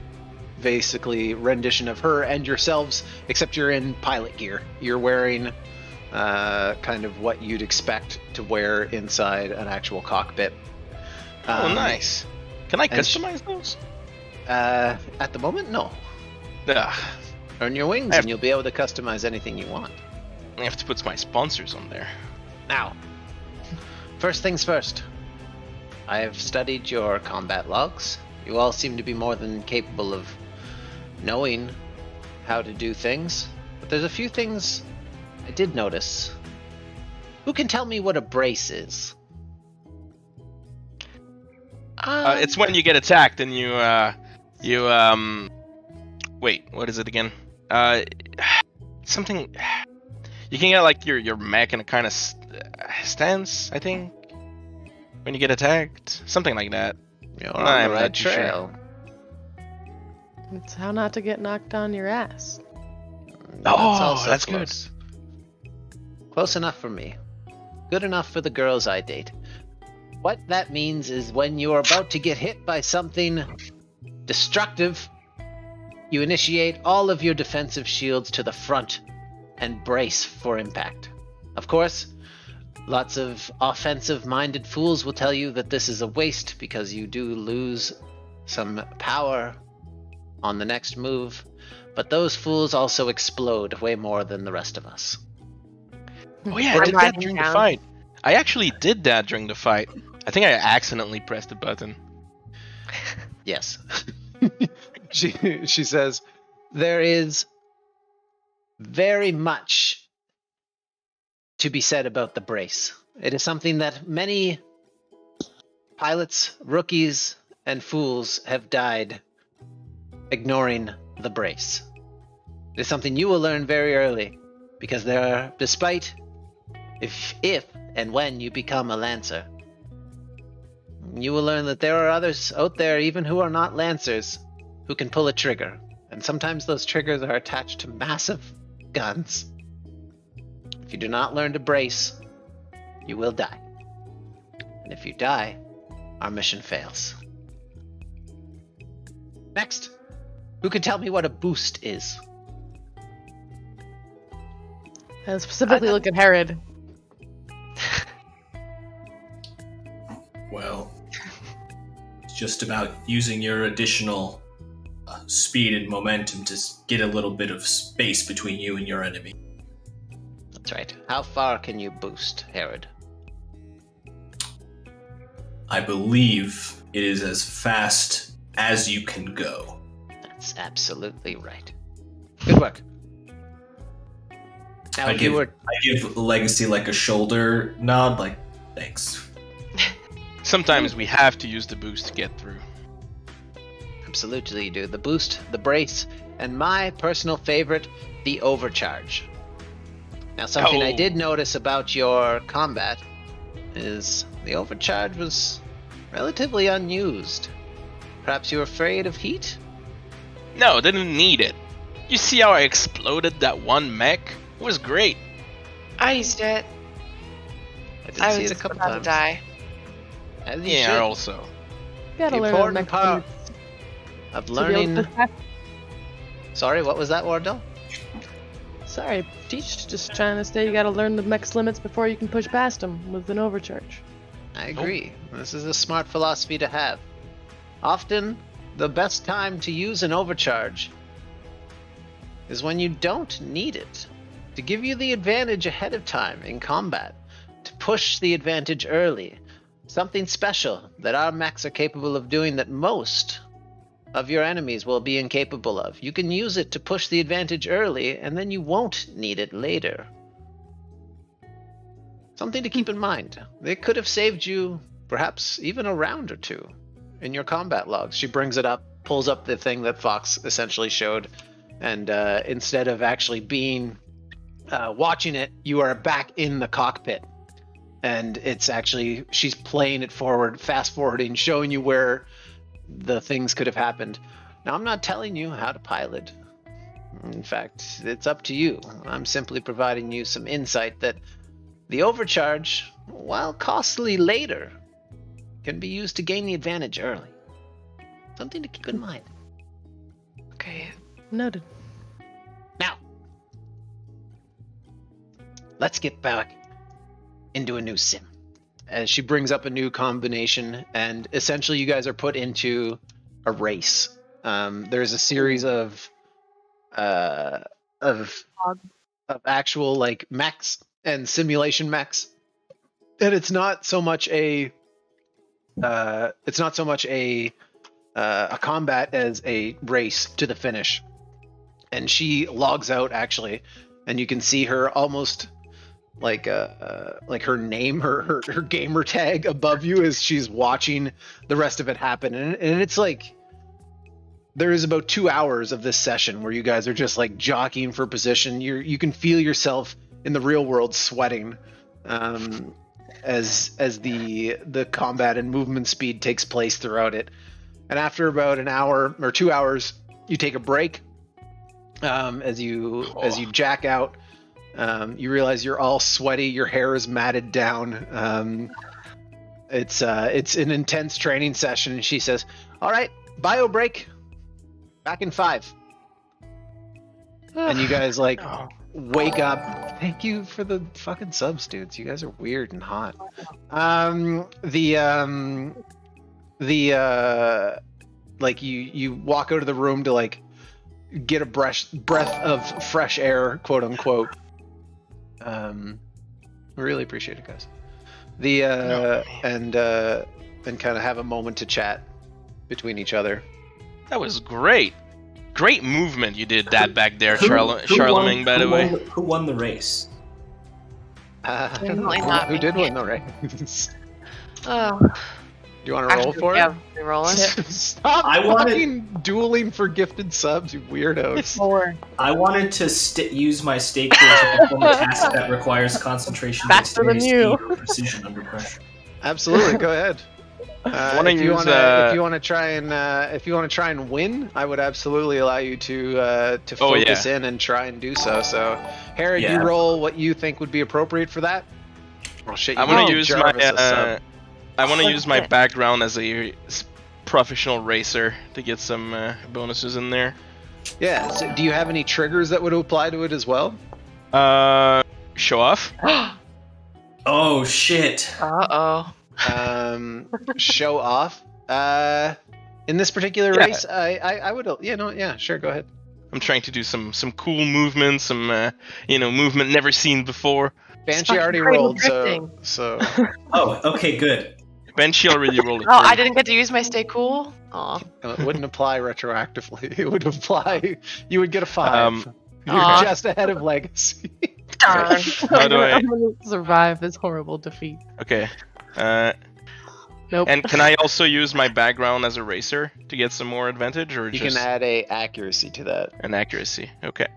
basically, rendition of her and yourselves, except you're in pilot gear. You're wearing kind of what you'd expect to wear inside an actual cockpit. Oh, nice. Can I customize those? At the moment, no. Earn your wings and you'll be able to customize anything you want. I have to put my sponsors on there. Now, first things first. I have studied your combat logs. You all seem to be more than capable of knowing how to do things. But there's a few things I did notice. Who can tell me what a brace is? It's when you get attacked and you wait, what is it again? Something. You can get like your mech in a kind of stance, I think, when you get attacked. Something like that. You're on the right trail. It's how not to get knocked on your ass. That's close. Close enough for me. Good enough for the girls I date. What that means is when you're about to get hit by something destructive, you initiate all of your defensive shields to the front and brace for impact. Of course, lots of offensive-minded fools will tell you that this is a waste because you do lose some power on the next move, but those fools also explode way more than the rest of us. Oh yeah, I did that during the fight. I actually did that during the fight. I think I accidentally pressed the button. Yes. She says, there is very much to be said about the brace. It is something that many pilots, rookies, and fools have died ignoring the brace. It is something you will learn very early, because there are, despite if and when you become a Lancer, you will learn that there are others out there, even who are not Lancers, who can pull a trigger. And sometimes those triggers are attached to massive guns. If you do not learn to brace, you will die. And if you die, our mission fails. Next, who can tell me what a boost is? I specifically look at Herod. Well, it's just about using your additional speed and momentum to get a little bit of space between you and your enemy. That's right. How far can you boost, Herod? I believe it is as fast as you can go. That's absolutely right. Good work. Now, I if you were... give Legacy like a shoulder nod, like, thanks. Sometimes we have to use the boost to get through. Absolutely you do. The boost, the brace, and my personal favorite, the overcharge. Now, something I did notice about your combat is the overcharge was relatively unused. Perhaps you were afraid of heat? No, didn't need it. You see how I exploded that one mech? It was great. I used it. I did I see was it a couple about times. to die. As you Yeah, should. also. You gotta The learn important the part mechanisms of to be able learning... to attack. Sorry, what was that, Wardell? Sorry, teach. Just trying to say you gotta learn the mech's limits before you can push past them with an overcharge. I agree. This is a smart philosophy to have. Often, the best time to use an overcharge is when you don't need it. To give you the advantage ahead of time in combat. To push the advantage early. Something special that our mechs are capable of doing that most of your enemies will be incapable of. You can use it to push the advantage early, and then you won't need it later. Something to keep in mind. They could have saved you perhaps even a round or two in your combat logs. She brings it up, pulls up the thing that Fox essentially showed, and instead of actually being watching it, you are back in the cockpit. And it's actually, she's playing it forward, fast forwarding, showing you where the things could have happened. Now, I'm not telling you how to pilot. In fact, it's up to you. I'm simply providing you some insight that the overcharge, while costly later, can be used to gain the advantage early. Something to keep in mind. Okay. Noted. Now, let's get back into a new sim. As she brings up a new combination, and essentially you guys are put into a race. There's a series of actual like mechs and simulation mechs, and it's not so much a combat as a race to the finish. And she logs out actually, and you can see her almost like her name, her gamer tag above you as she's watching the rest of it happen. And it's like there is about 2 hours of this session where you guys are just like jockeying for position. You can feel yourself in the real world sweating as the combat and movement speed takes place throughout it. And after about an hour or 2 hours, you take a break. As you jack out, you realize you're all sweaty. Your hair is matted down. It's an intense training session, and she says, "All right, bio break. Back in 5." And you guys like wake up. Thank you for the fucking subs, dudes. You guys are weird and hot. Like you walk out of the room to like get a breath of fresh air, quote unquote. Really appreciate it, guys. And kind of have a moment to chat between each other. That was great. Great movement you did that back there, Charlemagne, by the way. Who won the race? Definitely not Who me. did win though, right? Oh, Do you want to roll for yeah, it? we're rolling. Stop I wanted- fucking dueling for gifted subs, you weirdos. 4. I wanted to use my stake pool to perform a task that requires concentration, Faster than dexterity, you. speed, or precision under pressure. Absolutely, go ahead. wanna If you use, want to, if you want to try and win, I would absolutely allow you to focus in and try and do so. So, Herod, Yeah. you roll what you think would be appropriate for that. Oh shit! I You want to gave use Jarvis a my sub. I want to use my background as a professional racer to get some bonuses in there. Yeah. So do you have any triggers that would apply to it as well? Show off. Oh shit! Uh-oh. Show off. In this particular Yeah. race, I would. Yeah, sure. Go ahead. I'm trying to do some cool movements, some movement never seen before. Banshee already Cradle rolled, drifting. so Oh, okay, good. Banshee already rolled it. Oh, for I me. didn't get to use my stay cool? Aw. it wouldn't apply retroactively. It would apply. You would get a 5. You're Aw. just ahead of Legacy. Darn. How do I? I'm gonna survive this horrible defeat. Okay. Nope. And can I also use my background as a racer to get some more advantage, or You just can add a accuracy to that. an accuracy? Okay.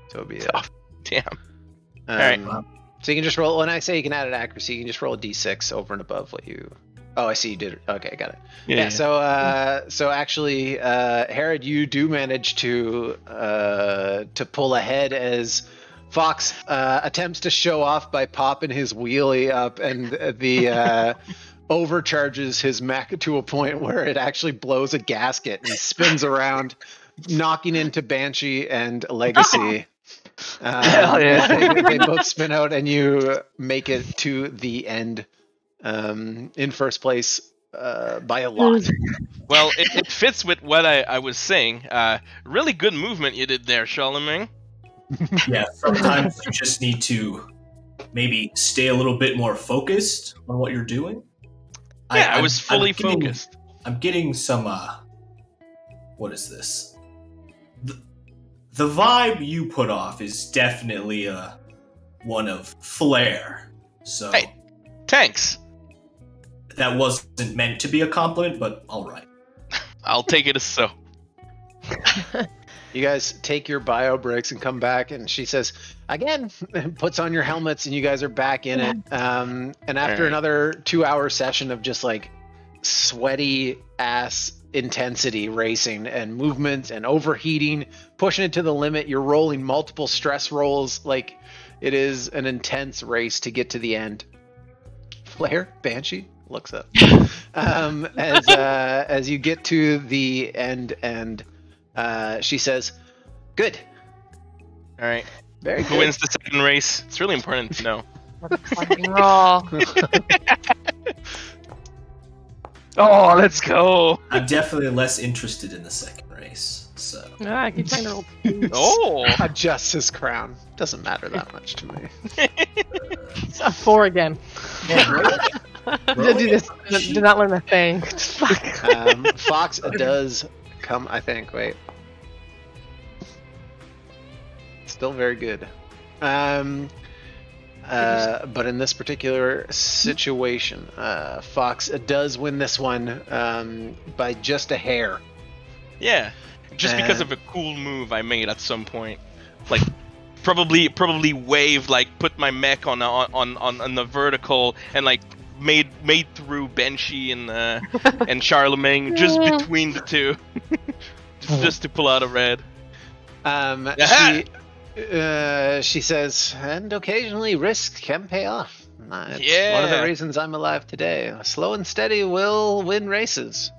So it'd be Oh, damn. um, Alright. So you can just roll. When I say you can add an accuracy, you can just roll a d6 over and above what you. Oh, I see. You did it. Okay, got it. Yeah. So actually, Herod, you do manage to pull ahead as Fox attempts to show off by popping his wheelie up, and the overcharges his mech to a point where it actually blows a gasket and he spins around, knocking into Banshee and Legacy. Hell yeah. They both spin out, and you make it to the end in first place by a lot. Well, it fits with what I was saying. Really good movement you did there, Charlemagne. Yeah, sometimes you just need to maybe stay a little bit more focused on what you're doing. Yeah, I was fully I'm getting- focused. I'm getting some, what is this? The vibe you put off is definitely one of flair. So Hey. Thanks. that wasn't meant to be a compliment, but alright. I'll take it as so. You guys take your bio breaks and come back, and she says again, puts on your helmets, and you guys are back in it. And after Alright. another 2-hour session of just like sweaty ass intensity racing and movement and overheating, pushing it to the limit, you're rolling multiple stress rolls. Like, it is an intense race to get to the end. Flair, Banshee looks up as you get to the end, and she says, "Good, All right. very Who good." wins the second race? It's really important to know. Fucking roll. Oh, let's go. I'm definitely less interested in the second race, so... Ah, I keep trying to roll. Oh. Adjusts his crown. Doesn't matter that much to me. It's a 4 again. Did do this. Did not learn a thing. Fuck. Fox does come, I think. Wait. Still very good. But in this particular situation, Fox does win this one by just a hair. Yeah. Just because of a cool move I made at some point. Like probably wave, like put my mech on the vertical and like made through Banshee and Charlemagne just between the two. just to pull out a red. She says, and occasionally risk can pay off. It's one of the Yeah. reasons I'm alive today. Slow and steady will win races.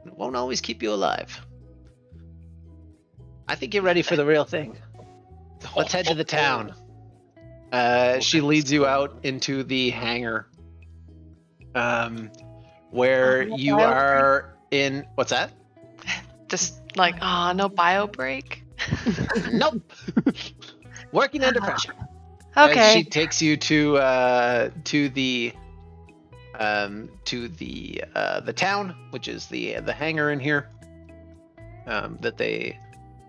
It won't always keep you alive. I think you're ready for the real thing. Let's head to the town. She leads you out into the hangar, where you are in. What's that? Just like, no bio break. Nope. Working under pressure. Okay. As she takes you to the town, which is the hangar in here, that they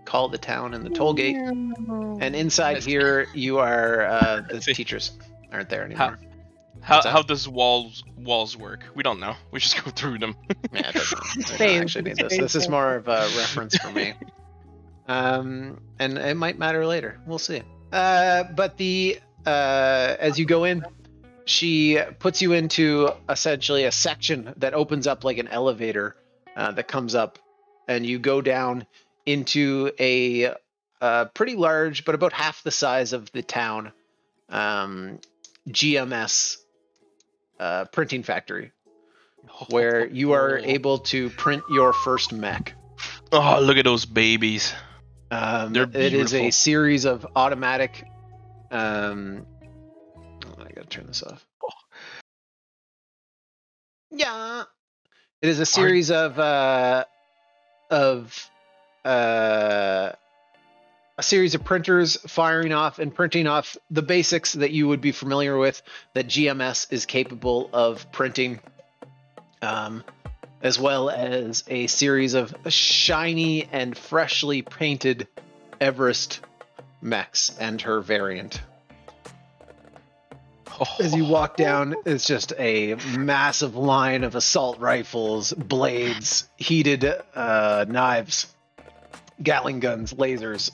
call the town and the toll gate. No. And inside here, you are the teachers aren't there anymore. How does walls work? We don't know. We just go through them. Yeah, it doesn't Phase. actually need this. This is more of a reference for me. And it might matter later. We'll see. But as you go in, she puts you into essentially a section that opens up like an elevator that comes up, and you go down into a pretty large, but about half the size of the town, GMS printing factory, where you are able to print your first mech. Oh, look at those babies. They're It is a beautiful. series of automatic. I gotta turn this off. Yeah, it is a series of a series of printers firing off and printing off the basics that you would be familiar with that GMS is capable of printing, as well as a series of shiny and freshly painted Everest mechs and her variant. As you walk down, it's just a massive line of assault rifles, blades, heated knives, Gatling guns, lasers,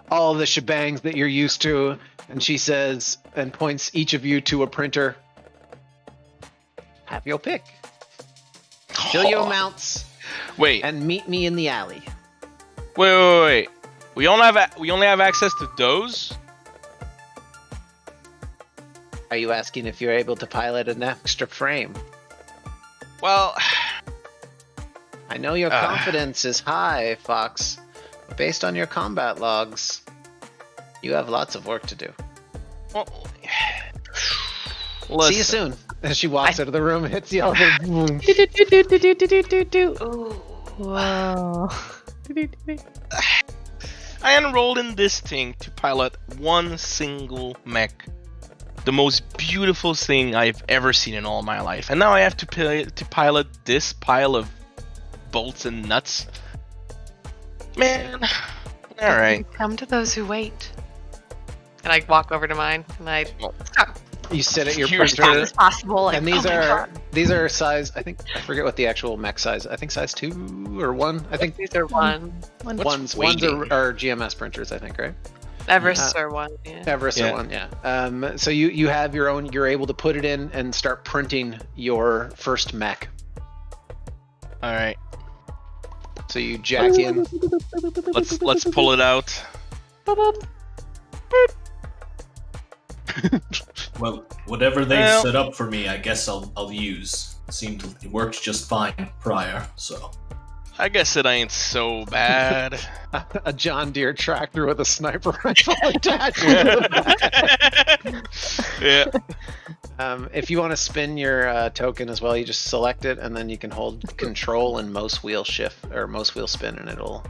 all the shebangs that you're used to. And she says, and points each of you to a printer. Have your pick. Fill your mounts Wait, and meet me in the alley. wait. We only have access to those? Are you asking if you're able to pilot an extra frame? Well, I know your confidence is high, Fox. But based on your combat logs, you have lots of work to do. well See you soon. As she walks out of the room, hits the elevator. Boom. Ooh. Wow. I enrolled in this thing to pilot one single mech. The most beautiful thing I've ever seen in all my life. And now I have to pilot this pile of bolts and nuts. Man. Alright. Come to those who wait. And I walk over to mine and I stop You sit at your Here's as fast printer, as possible. Like, and these oh my are God. size. I forget what the actual mech size. I think size 2 or 1. I think These are one. ones weighting? are GMS printers. I think, right? Everest are one. Yeah. Everest Yeah. are one. Yeah. So you have your own. You're able to put it in and start printing your first mech. Alright. So you jack in. Let's pull it out. Well, whatever they Well- set up for me, I guess I'll use. It worked just fine prior, so. I guess it ain't so bad. A John Deere tractor with a sniper rifle attached to the back. Yeah. If you want to spin your token as well, you just select it, and then you can hold Control and mouse wheel shift or mouse wheel spin, and it'll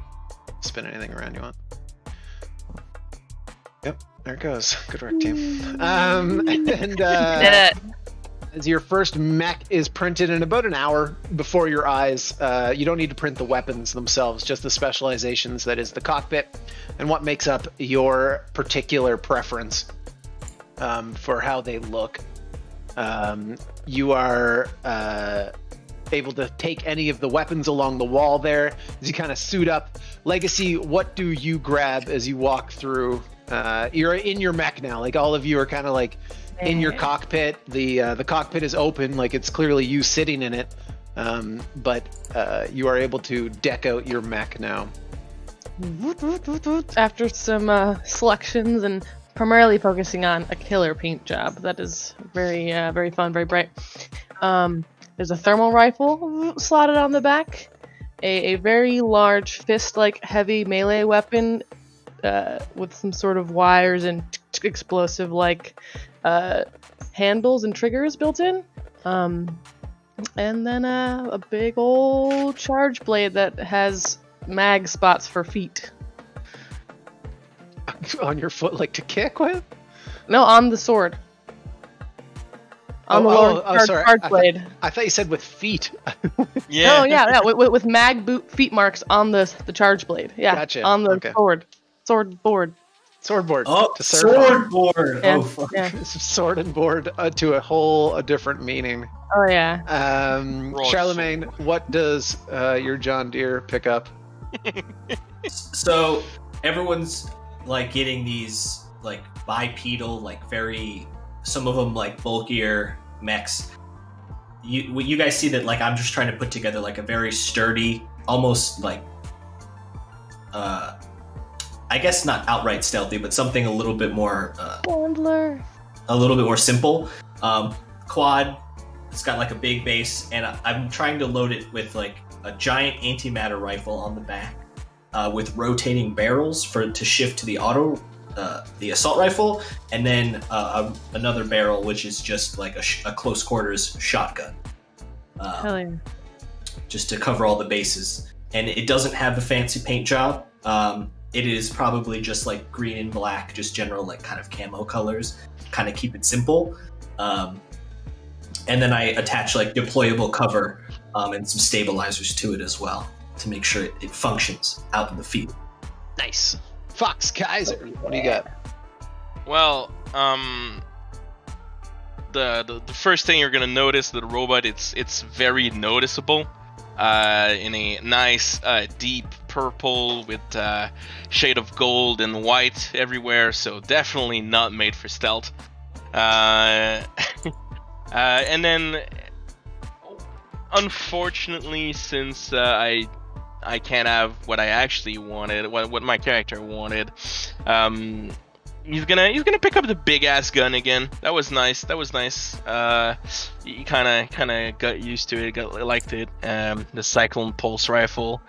spin anything around you want. Yep, there it goes. Good work, team. Did it. As your first mech is printed in about an hour before your eyes, you don't need to print the weapons themselves, just the specializations that is the cockpit and what makes up your particular preference for how they look. You are able to take any of the weapons along the wall there as you kind of suit up. Legacy, what do you grab as you walk through? You're in your mech now. Like all of you are kind of like in your cockpit. The cockpit is open, like it's clearly you sitting in it. But you are able to deck out your mech now. After some selections and primarily focusing on a killer paint job, that is very, very fun, very bright. There's a thermal rifle slotted on the back, a very large fist-like heavy melee weapon with some sort of wires and explosive-like handles and triggers built in. And then a big old charge blade that has mag spots for feet. On your foot, like to kick with? No, on the sword. on the lower sorry. charge blade. I thought you said with feet. Yeah. Oh yeah, with mag boot feet marks on the charge blade. Yeah, Gotcha. on the Okay. sword board. Swordboard. Oh, to surf on. swordboard. Yeah, Oh, fuck. yeah. Sword and board to a different meaning. Oh yeah. Charlemagne, what does your John Deere pick up? So everyone's like getting these like bipedal, like some of them like bulkier mechs. You guys see that like I'm just trying to put together like a very sturdy, almost like I guess not outright stealthy, but something a little bit more Handler. a little bit more simple. Quad. It's got like a big base, and I'm trying to load it with like a giant antimatter rifle on the back, with rotating barrels to shift to the the assault rifle, and then another barrel which is just like a close quarters shotgun. Hell yeah. Just to cover all the bases. And it doesn't have the fancy paint job. It is probably just like green and black, just general like kind of camo colors, kind of keep it simple. And then I attach like deployable cover and some stabilizers to it as well to make sure it functions out in the field. Nice. Fox Kaiser, what do you got? Well, the first thing you're gonna notice, the robot, it's very noticeable. In a nice deep purple with shade of gold and white everywhere, so definitely not made for stealth. And then, unfortunately, since I can't have what I actually wanted, what my character wanted, he's gonna pick up the big ass gun again. That was nice. He kind of got used to it, liked it. The Cyclone Pulse rifle,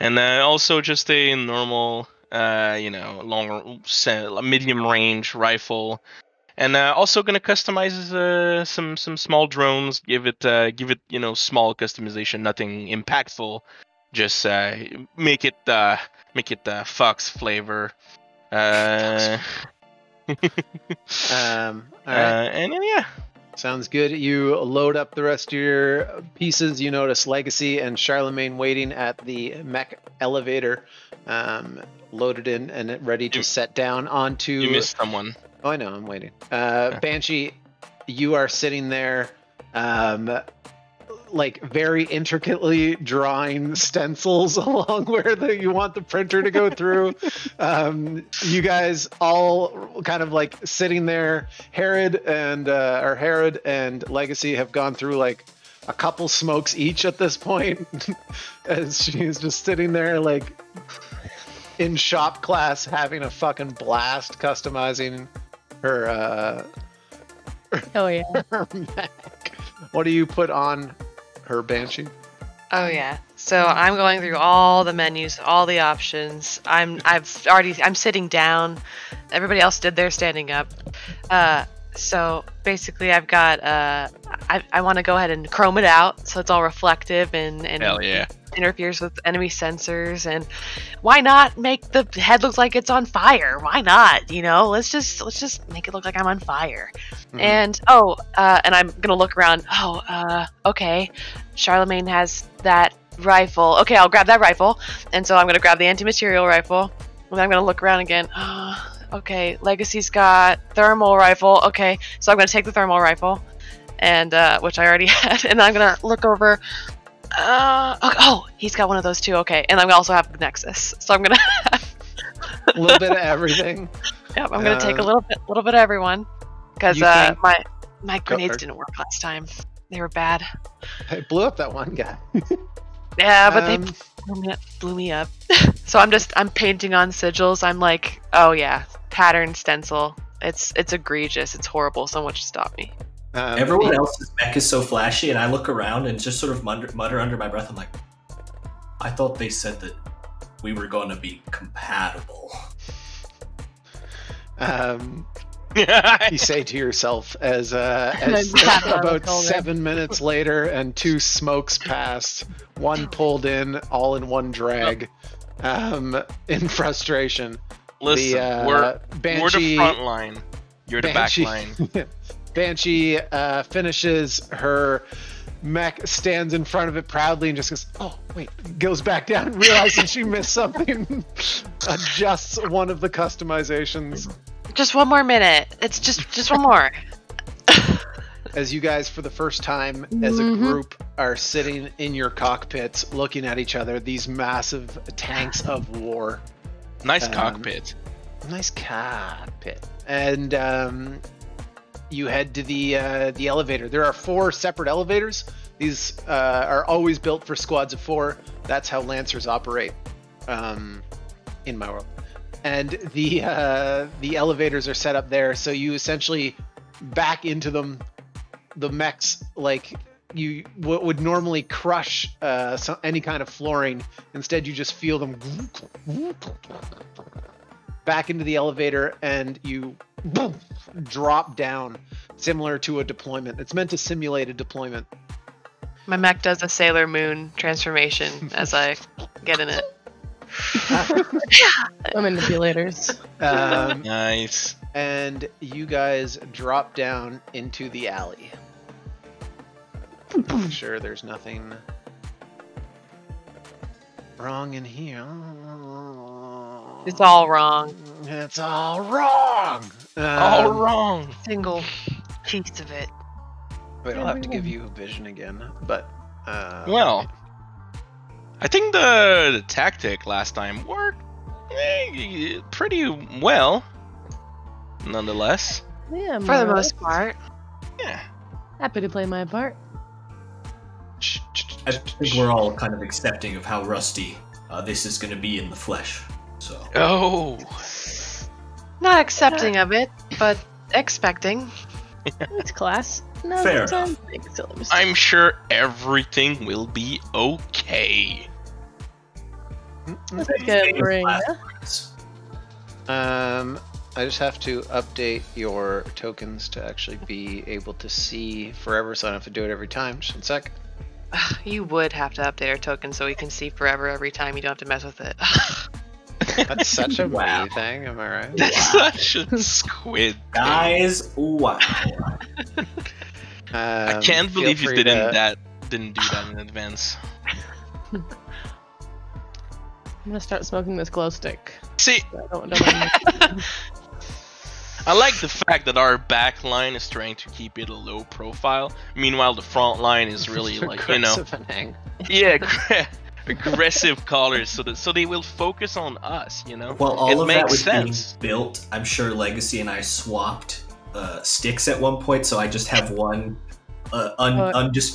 and also just a normal, long, medium range rifle. And also gonna customize some small drones. Give it small customization, nothing impactful. Just make it Fox flavor. All right. And yeah. Sounds good. You load up the rest of your pieces. You notice Legacy and Charlemagne waiting at the mech elevator, loaded in and ready to set down onto. You missed someone. Oh, I know. I'm waiting. Banshee, you are sitting there, like very intricately drawing stencils along where you want the printer to go through. You guys all kind of like sitting there. Herod and Legacy have gone through like a couple smokes each at this point, as she's just sitting there like in shop class having a fucking blast customizing her Oh yeah. her mech. What do you put on her, Banshee? Oh yeah. So I'm going through all the menus, all the options. I'm sitting down. Everybody else did their standing up. So basically I've got I want to go ahead and chrome it out so it's all reflective and Hell yeah. interferes with enemy sensors. And why not make the head look like it's on fire? Why not? Let's just make it look like I'm on fire. Mhm. And and I'm gonna look around. Okay, Charlemagne has that rifle. Okay, I'll grab that rifle. And so I'm gonna grab the anti-material rifle, and I'm gonna look around again. Okay, Legacy's got thermal rifle. Okay, so I'm gonna take the thermal rifle, and which I already had, and I'm gonna look over. He's got one of those too. Okay, and I'm gonna also have the Nexus. So I'm gonna have A little bit of everything. Yep, I'm gonna take a little bit of everyone, because You think- my grenades ahead. didn't work last time. They were bad. I blew up that one guy. Yeah, but Um, they blew me up. So I'm painting on sigils. I'm like, oh yeah, pattern stencil. It's egregious. It's horrible. Someone should stop me. Everyone else's mech is so flashy, and I look around and just sort of mutter under my breath. I'm like, I thought they said that we were going to be compatible. You say to yourself as about 7 minutes later and 2 smokes passed, one pulled in, all in one drag, in frustration. Listen, we're the Banshee, front line. You're the back Banshee- line. Banshee finishes her mech, stands in front of it proudly, and just goes, "Oh wait!" Goes back down, realizing she missed something. Adjusts one of the customizations. Just one more minute. It's just one more. As you guys, for the first time as a group, are sitting in your cockpits, looking at each other. These massive tanks of war. Nice cockpit. Nice cockpit. And you head to the elevator. There are 4 separate elevators. These are always built for squads of 4. That's how Lancers operate in my world. And the elevators are set up there, so you essentially back into them. The mechs, like you would normally crush any kind of flooring. Instead, you just feel them back into the elevator, and you drop down, similar to a deployment. It's meant to simulate a deployment. My mech does a Sailor Moon transformation as I get in it. Manipulators. Nice. And you guys drop down into the alley. Make sure there's nothing wrong in here. It's all wrong. It's all wrong. All wrong. Single piece of it. Wait, I'll have to give you a vision again, but Well, I think the tactic last time worked pretty well, nonetheless. Yeah, For the most part. Yeah. Happy to play my part. I think we're all kind of accepting of how rusty this is going to be in the flesh. So. Oh. Not accepting of it, but expecting. It's class. No, Fair sometimes enough. make silly mistakes. I'm sure everything will be okay. Let's get a ring. I just have to update your tokens to actually be able to see forever, so I don't have to do it every time. Just 1 sec. You would have to update our token so we can see forever every time. You don't have to mess with it. That's such a Wow. me thing, am I right? That's such a squid. Guys, wow. I can't feel believe you free didn't to- do that in advance. I'm gonna start smoking this glow stick. See, Don't I like the fact that our back line is trying to keep it a low profile. Meanwhile, the front line is really like, you know, Aggressive and hang. yeah, aggressive colors, so they will focus on us. You know, Well, all it of makes that was sense. being built. I'm sure Legacy and I swapped sticks at one point, so I just have one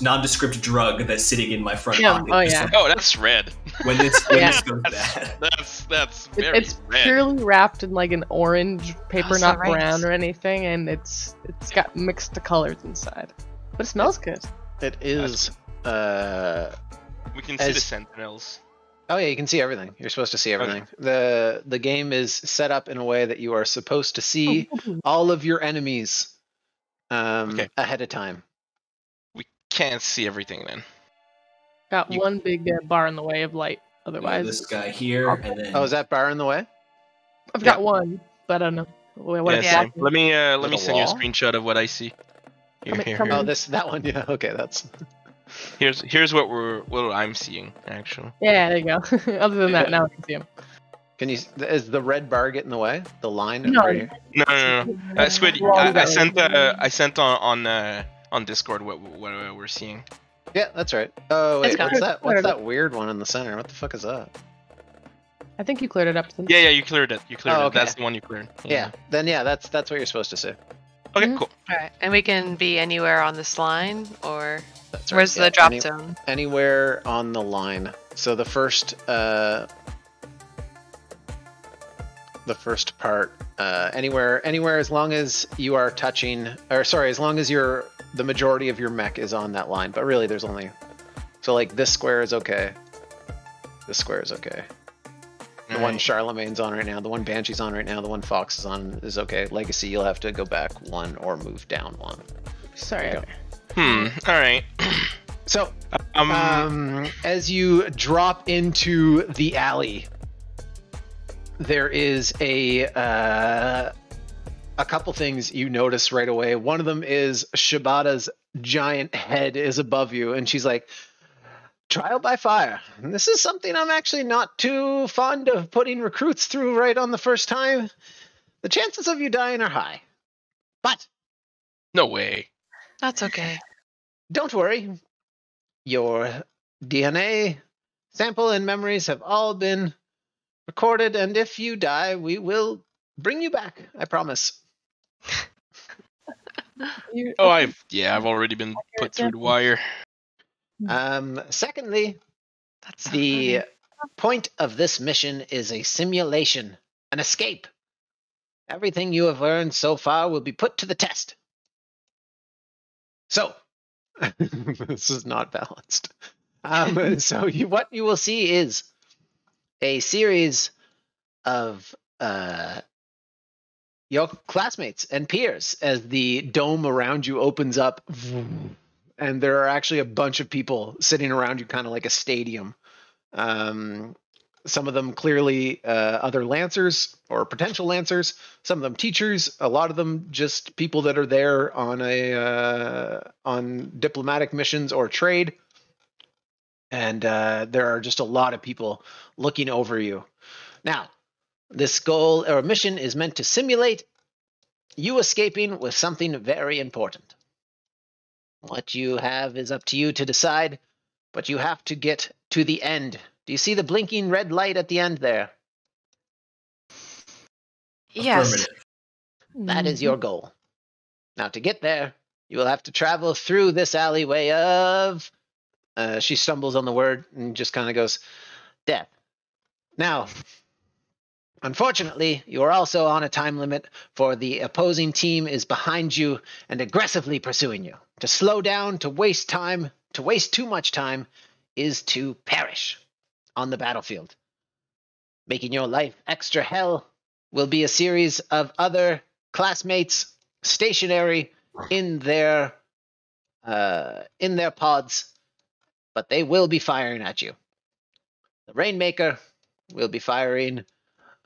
nondescript drug that's sitting in my front Yeah, pocket. oh, just yeah. like, Oh, that's red. when this Yeah. goes bad. That's very It's red. purely wrapped in like an orange paper, Oh, so not right. brown or anything, and it's got mixed colors inside. But it smells good. It is. We can see the as- sentinels. Oh yeah, you can see everything. You're supposed to see everything. The game is set up in a way that you are supposed to see all of your enemies Okay. ahead of time. We can't see everything then. Got You- one big bar in the way of light. Yeah, Otherwise, this guy here, and then Oh, is that bar in the way? I've got one, but I don't know what Yeah, it's Yeah. same. Let me Little send you a wall? screen of what I see. Here, Come here, come here. Oh, that one. Yeah. Okay, that's. Here's what I'm seeing actually. Yeah, there you go. Other than that, now I can see him. Can you? Is the red bar getting in the way? The line No. right here? No. Squid, We're all I together. sent on Discord what we're seeing. Yeah, that's right. Oh wait, It's got what's it. that? What's that weird one in the center? What the fuck is that? I think you cleared it up. Since Yeah, you cleared it. Oh, okay. That's the one you cleared. Yeah. Then yeah, that's what you're supposed to see. Okay, Mhm. cool. Alright, and we can be anywhere on this line, or That's right. where's yeah. the drop zone? Anywhere on the line. So the first part, anywhere as long as you are touching, or sorry, as long as the majority of your mech is on that line. But really, there's only, so like this square is okay. This square is okay. The one Alright. Charlemagne's on right now, the one Banshee's on right now, the one Fox is on is okay. Legacy, you'll have to go back one or move down one. Sorry. There you okay. All right. So as you drop into the alley, there is a a couple things you notice right away. One of them is Shibata's giant head is above you, and she's like, trial by fire. And this is something I'm actually not too fond of putting recruits through right on the first time. The chances of you dying are high. But No way. That's okay. don't worry. Your DNA sample and memories have all been recorded, and if you die, we will bring you back. I promise. Oh, I've already been put through the wire. Secondly, That's so the funny. point of this mission is a simulation, an escape. Everything you have learned so far will be put to the test. So, this is not balanced. So what you will see is a series of your classmates and peers as the dome around you opens up, and there are actually a bunch of people sitting around you, kind of like a stadium. Some of them clearly other Lancers or potential Lancers. Some of them teachers. A lot of them just people that are there on on diplomatic missions or trade. And there are just a lot of people looking over you. Now, this goal or mission is meant to simulate you escaping with something very important. What you have is up to you to decide, but you have to get to the end. Do you see the blinking red light at the end there? Yes. Affirmative. That is your goal. Now, to get there, you will have to travel through this alleyway of... she stumbles on the word and just kind of goes, death. Now, unfortunately, you are also on a time limit, for the opposing team is behind you and aggressively pursuing you. To slow down, to waste time, to waste too much time, is to perish on the battlefield. Making your life extra hell will be a series of other classmates stationary in their pods, but they will be firing at you. The Rainmaker will be firing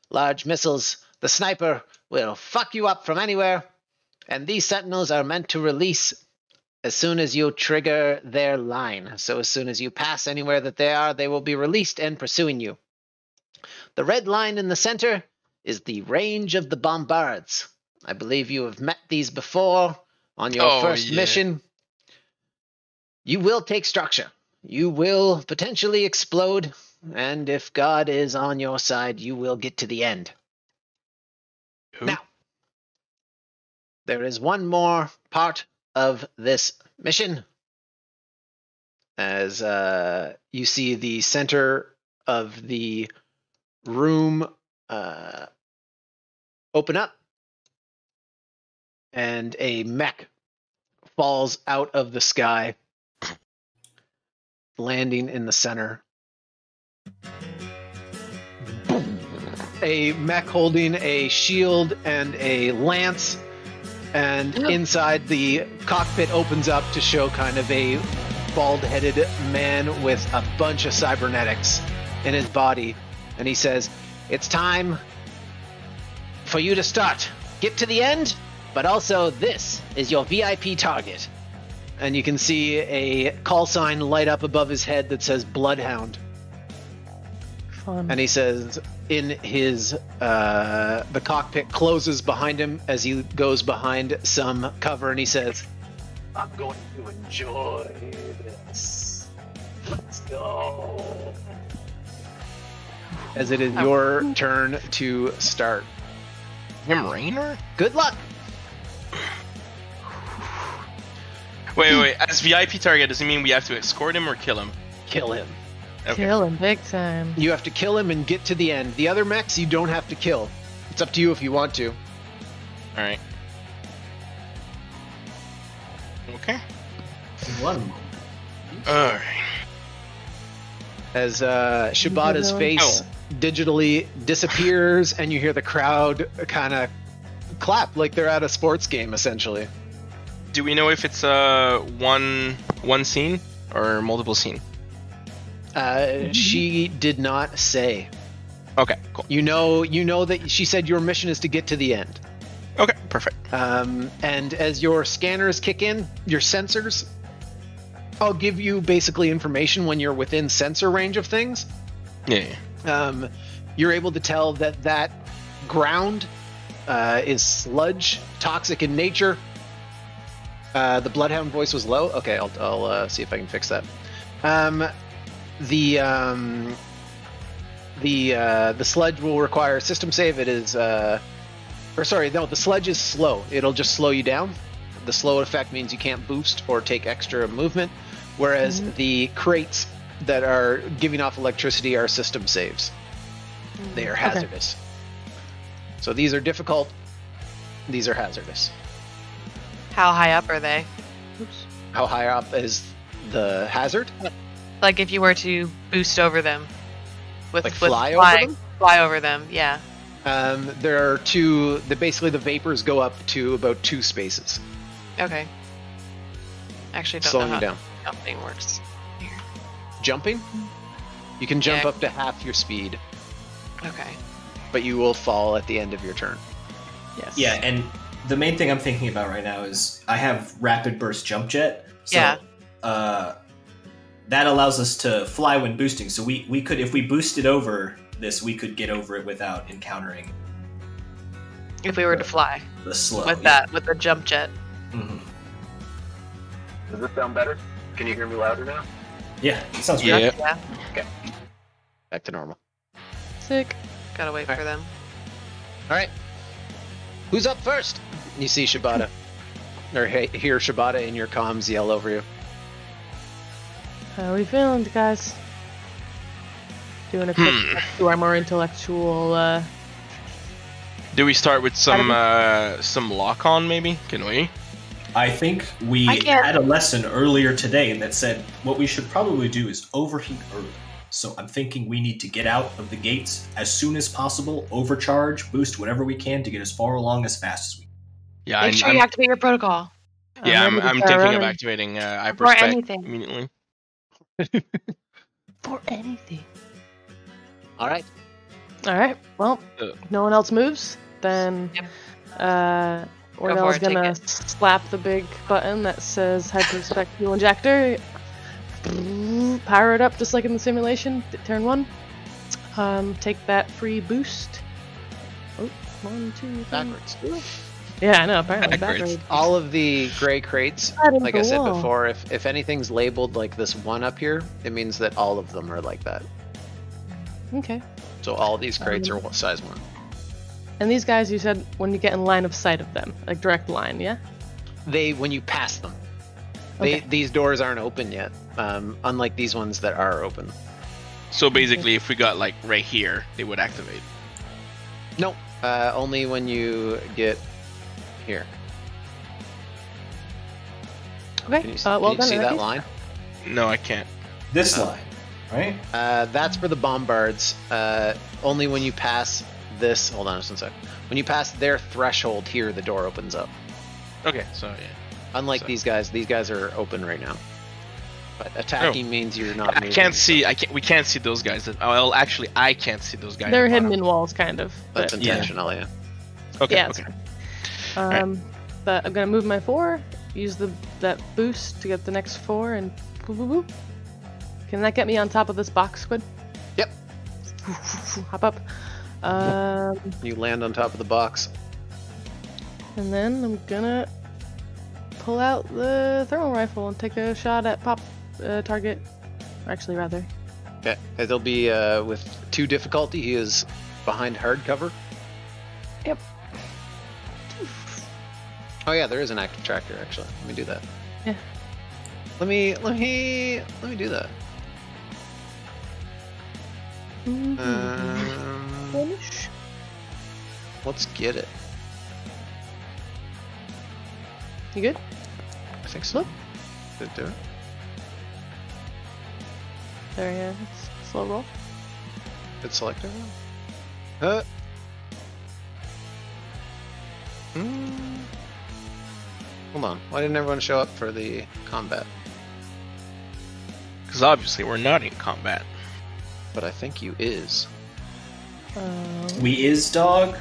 large missiles. The Sniper will fuck you up from anywhere, and these Sentinels are meant to release as soon as you trigger their line. So as soon as you pass anywhere that they are, they will be released and pursuing you. The red line in the center is the range of the Bombards. I believe you have met these before on your first mission. You will take structure. You will potentially explode, and if God is on your side, you will get to the end. Who? Now, there is one more part of this mission. As you see the center of the room open up, and a mech falls out of the sky, landing in the center. A mech holding a shield and a lance, and inside the cockpit opens up to show kind of a bald-headed man with a bunch of cybernetics in his body, and he says, "It's time for you to start. Get to the end, but also this is your VIP target." And you can see a call sign light up above his head that says Bloodhound. Fun. And he says in his, the cockpit closes behind him as he goes behind some cover, and he says, "I'm going to enjoy this. Let's go." As it is your turn to start. Him Rainer? Good luck. Wait. As VIP target, does it mean we have to escort him or kill him? Kill him. Okay. Kill him big time. You have to kill him and get to the end. The other mechs you don't have to kill. It's up to you if you want to. Alright. Okay. One moment. Alright. As Shibata's face digitally disappears, and you hear the crowd kind of clap like they're at a sports game, essentially. Do we know if it's one scene or multiple scene? She did not say. Okay, cool. You know that she said your mission is to get to the end. Okay, perfect. And as your scanners kick in, your sensors, I'll give you basically information when you're within sensor range of things. Yeah. You're able to tell that ground is sludge, toxic in nature. The Bloodhound voice was low. Okay, I'll see if I can fix that. The sludge will require a system save. It is, the sludge is slow. It'll just slow you down. The slow effect means you can't boost or take extra movement, whereas the crates that are giving off electricity are system saves. They are hazardous. Okay. So these are difficult. These are hazardous. How high up are they? Oops. How high up is the hazard? Like if you were to boost over them. Fly over them? Fly over them, yeah. There are two. Basically, the vapors go up to about 2 spaces. Okay. Actually, don't slowing know how you down. Jumping works. Here. Jumping? You can jump up to half your speed. Okay. But you will fall at the end of your turn. Yes. Yeah, and the main thing I'm thinking about right now is I have rapid burst jump jet. So, that allows us to fly when boosting. So we could, if we boosted over this, we could get over it without encountering. If we were to fly. The slow. With that, with the jump jet. Mm-hmm. Does this sound better? Can you hear me louder now? Yeah, it sounds good. Yeah. Okay. Back to normal. Sick. Gotta wait for them. Alright. Who's up first? You see Shibata. Or hear Shibata in your comms yell over you. How are we feeling, guys? Doing a quick check to our more intellectual, Do we start with some lock-on, maybe? Can we? I think we had a lesson earlier today that said what we should probably do is overheat early. So I'm thinking we need to get out of the gates as soon as possible, overcharge, boost whatever we can to get as far along as fast as we can. Yeah, Make sure you activate your protocol. Yeah, I'm thinking of activating hyperspec immediately. For anything. Alright. Alright, well, if no one else moves, then Ordell's gonna slap the big button that says Hyperspec Fuel Injector. Power it up just like in the simulation. Turn 1. Take that free boost. Oh, 1, 2, 3. Backwards. Yeah, I know, apparently backwards. All of the gray crates, like I said before, if anything's labeled like this 1 up here, it means that all of them are like that. Okay. So all these crates are size 1. And these guys, you said when you get in line of sight of them, like direct line, yeah? When you pass them. Okay. These doors aren't open yet, unlike these ones that are open. So basically, if we got like right here, they would activate. No, only when you get here. Okay. Can you see that line? No, I can't. This line, right? That's for the bombards. Only when you pass this. Hold on just 1 sec. When you pass their threshold here, the door opens up. Okay, so yeah. Unlike these guys are open right now. But attacking means you're not. We can't see those guys. Well, actually, I can't see those guys. They're hidden in walls, kind of. That's intentional, yeah. Okay. Yeah, okay. Right. But I'm gonna move my 4, use that boost to get the next 4, and boop, boop, boop. Can that get me on top of this box, Squid? Yep. Hop up. You land on top of the box. And then I'm gonna pull out the thermal rifle and take a shot at target. Or actually, rather. Okay. It'll be with 2 difficulty. He is behind hard cover. Yep. Oh yeah, there is an active tractor actually. Let me do that. Yeah. Let me do that. Finish. Let's get it. You good? I think so. Did it do it? There, yeah. Slow roll. Good selector. Hold on. Why didn't everyone show up for the combat? Because obviously we're not in combat. But I think you is. We is, dog?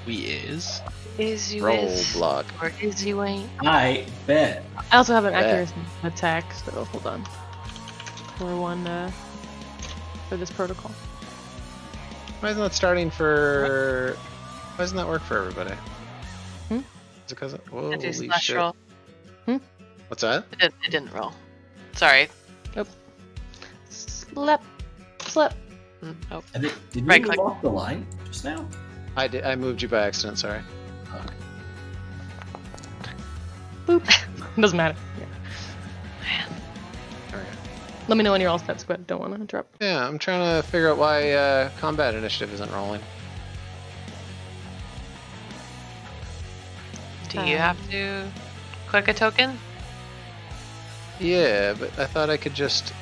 We is? Is you Roll is block. or is you ain't? I bet. I also have an Bet. accuracy attack, so hold on. For one, for this protocol. Why isn't that starting for? Why doesn't that work for everybody? Hmm? Is it because? I Holy do slash shit! roll. What's that? It didn't roll. Sorry. Slip. Slip. Oh. Did you Right move click. off the line just now? I did. I moved you by accident. Sorry. Boop. Doesn't matter. Yeah. There we go. Let me know when you're all set, Squid. Don't want to interrupt. Yeah, I'm trying to figure out why combat initiative isn't rolling. Do you have to click a token? Yeah, but I thought I could just.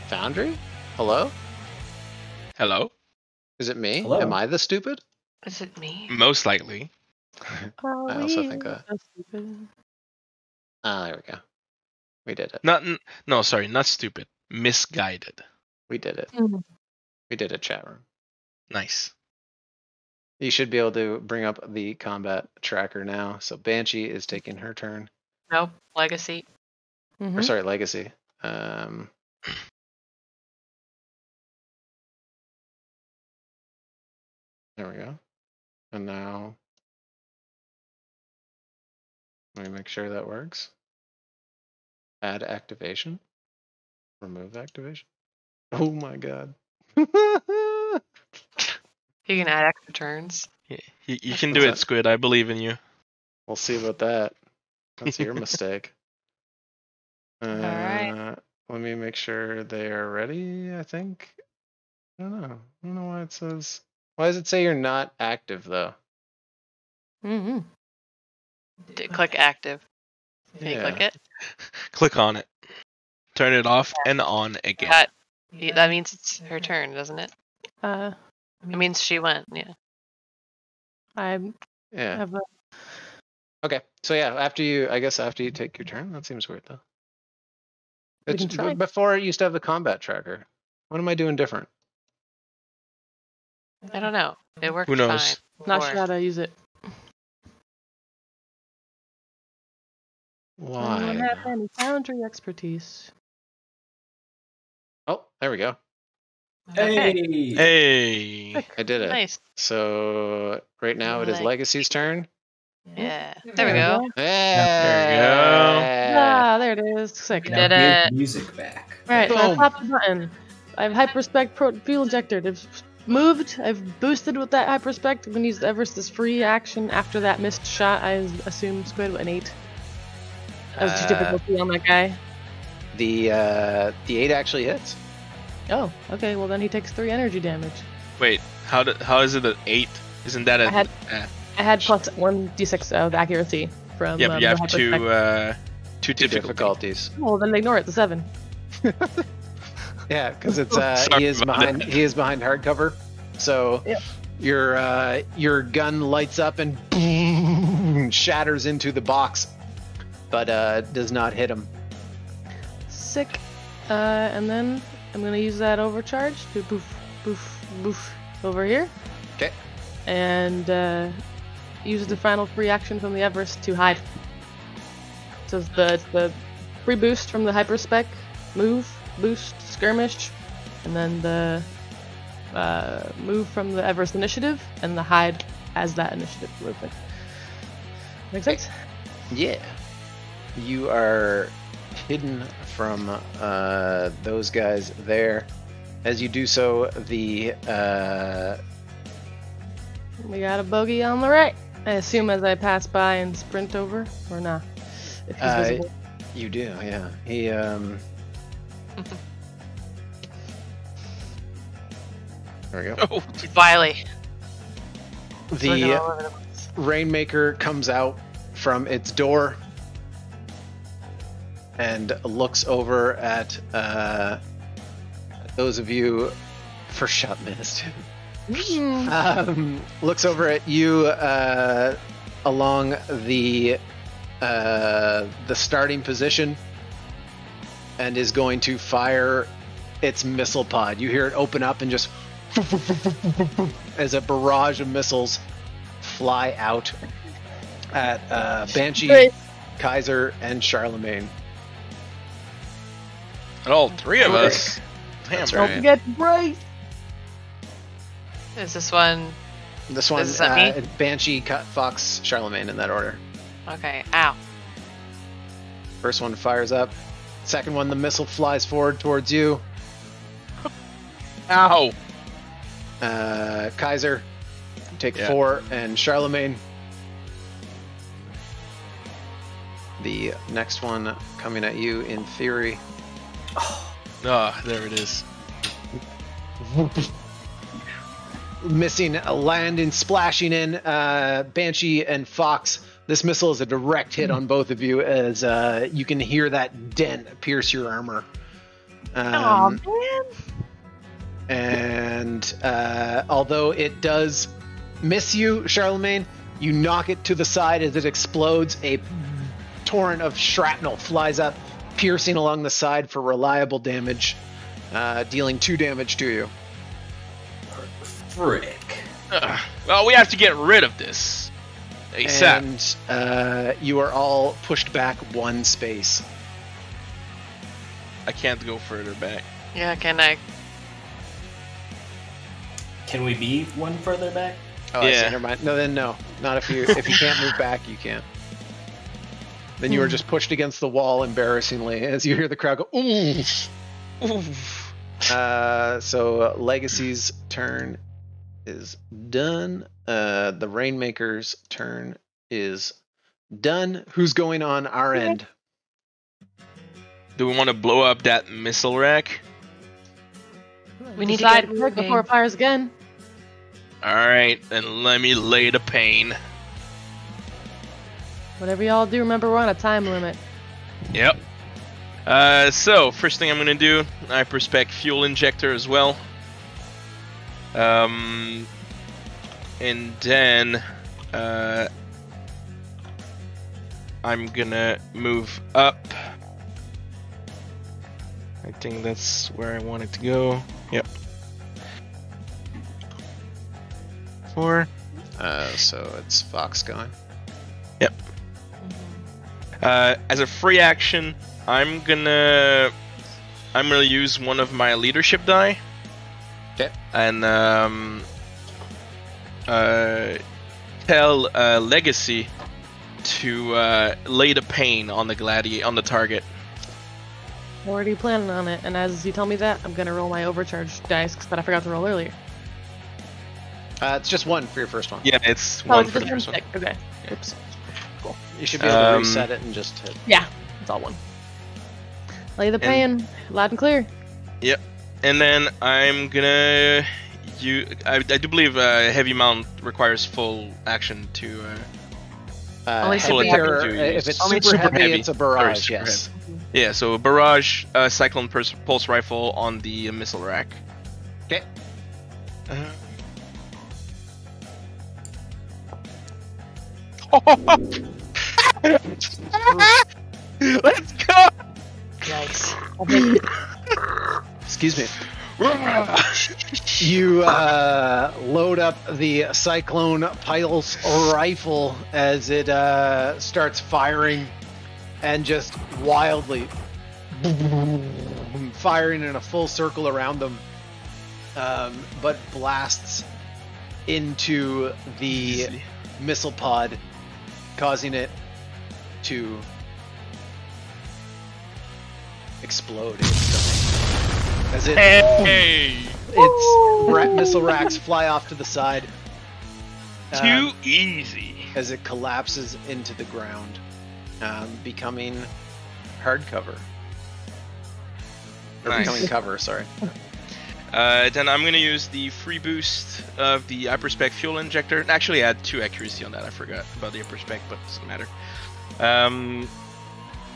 Foundry? Hello? Hello? Is it me? Hello. Am I the stupid? Is it me? Most likely. I also think that. That's stupid. Ah, there we go. We did it. No, sorry, not stupid. Misguided. We did it. Mhm. We did it, chat room. Nice. You should be able to bring up the combat tracker now. So Banshee is taking her turn. Nope. Legacy. Mhm. Or sorry, Legacy. There we go. And now, let me make sure that works. Add activation. Remove activation. Oh my god. You can add extra turns. Yeah, you can do it, Squid. I believe in you. We'll see about that. That's your mistake. Alright. Let me make sure they are ready, I think. I don't know. I don't know why it says. Why does it say you're not active, though? Mhm. Click active. Can you Yeah. click it? Click on it. Turn it off and on again. That means it's her turn, doesn't it? Uh, It means she went, yeah. I Yeah. have a. Okay. So yeah, after you take your turn. That seems weird though. We can try. Before it used to have the combat tracker. What am I doing different? I don't know. It worked Who knows? fine. Not before. sure how to use it. Anyone Why? have any foundry expertise? Oh, there we go. Okay. Hey! Hey. I did it. Nice. So right now it is Legacy's turn. Yeah. There we go. Hey! Ah, there it is. Sick. Did Now it. give music back. Right, so I Boom. popped the button. I have hyperspec fuel injector. I've moved. I've boosted with that hyperspec. I'm gonna use Everest's free action after that missed shot. I assume Squid an 8. That was too difficulty on that guy. The 8 actually hits. Oh, okay. Well then he takes 3 energy damage. Wait, how is it an 8? Isn't that a... I had plus 1d6 of accuracy from. yeah, but you the have hyperspec. two Two difficulties. difficulties. Well, then ignore it. The 7. Yeah, because it's Sorry he is about behind that. he is behind hardcover. So Yep. your gun lights up and boom, shatters into the box, but does not hit him. Sick. And then I'm gonna use that overcharge to boof, boof, boof over here. Okay. And use the final free action from the Everest to hide. So it's the free boost from the hyperspec, move, boost, skirmish, and then the move from the Everest initiative, and the hide as that initiative movement. Make sense? Yeah. You are hidden from those guys there. As you do so, the We got a bogey on the right. I assume as I pass by and sprint over, or not? If he's visible. you do, yeah. He There we go. Oh, Wiley. The Rainmaker comes out from its door and looks over at those of you for shot missed. Looks over at you along the starting position and is going to fire its missile pod. You hear it open up and just as a barrage of missiles fly out at Banshee, Great. Kaiser, and Charlemagne. All three of us. Damn, That's Don't right. forget Bryce. Is this one? This one, Is that me? Banshee, Fox, Charlemagne in that order. Okay. Ow. First one fires up. Second one, the missile flies forward towards you. Ow. Kaiser, take Yeah. 4, and Charlemagne. The next one coming at you in theory. Ah, there it is. Missing, landing, splashing in. Banshee and Fox. This missile is a direct hit on both of you as you can hear that dent pierce your armor. Aw, man. And although it does miss you, Charlemagne, you knock it to the side as it explodes. A torrent of shrapnel flies up, piercing along the side for reliable damage, dealing 2 damage to you. Frick. Well, we have to get rid of this. ASAP. And you are all pushed back 1 space. I can't go further back. Yeah. Can I? Can we be one further back? Oh, I see, Yeah. never mind. No, then no. Not if you can't move back, you can't. Then you are just pushed against the wall embarrassingly as you hear the crowd go, ooh. So Legacy's turn is done. The Rainmaker's turn is done. Who's going on our end? Do we want to blow up that missile rack? We need to Decide get quick moving. before it fires again. Alright, then let me lay the pain. Whatever y'all do, remember we're on a time limit. Yep. So, first thing I'm gonna do, hyperspec fuel injector as well. And then, I'm gonna move up. I think that's where I want it to go. Yep. 4. So it's Fox going. Yep. As a free action, I'm gonna use one of my leadership die. Okay. And tell Legacy to lay the pain on the target. Already planning on it, and as you tell me that, I'm gonna roll my overcharge dice that I forgot to roll earlier. It's just 1 for your first one. Yeah, it's Oh, one it's for the just first one. stick. Okay. Oops. You should be able to reset it and just hit. Yeah, it's all one. Lay the pain, loud and clear. Yep. And then I'm gonna I do believe heavy mount requires full action to. Only Heavy super or, heavy. if it's Only super super heavy, heavy. it's a barrage, Sorry, super yes. Yeah, so a barrage, cyclone pulse rifle on the missile rack. Okay. Let's go! Yikes. Excuse me. You load up the Cyclone Pulse rifle as it starts firing and just wildly firing in a full circle around them, but blasts into the missile pod, causing it to explode instantly. As it, Hey! its missile racks fly off to the side. Too easy. As it collapses into the ground, becoming hardcover. Or Nice. becoming cover, sorry. Then I'm gonna use the free boost of the hyperspec fuel injector. Actually, I had 2 accuracy on that. I forgot about the hyperspec, but it doesn't matter.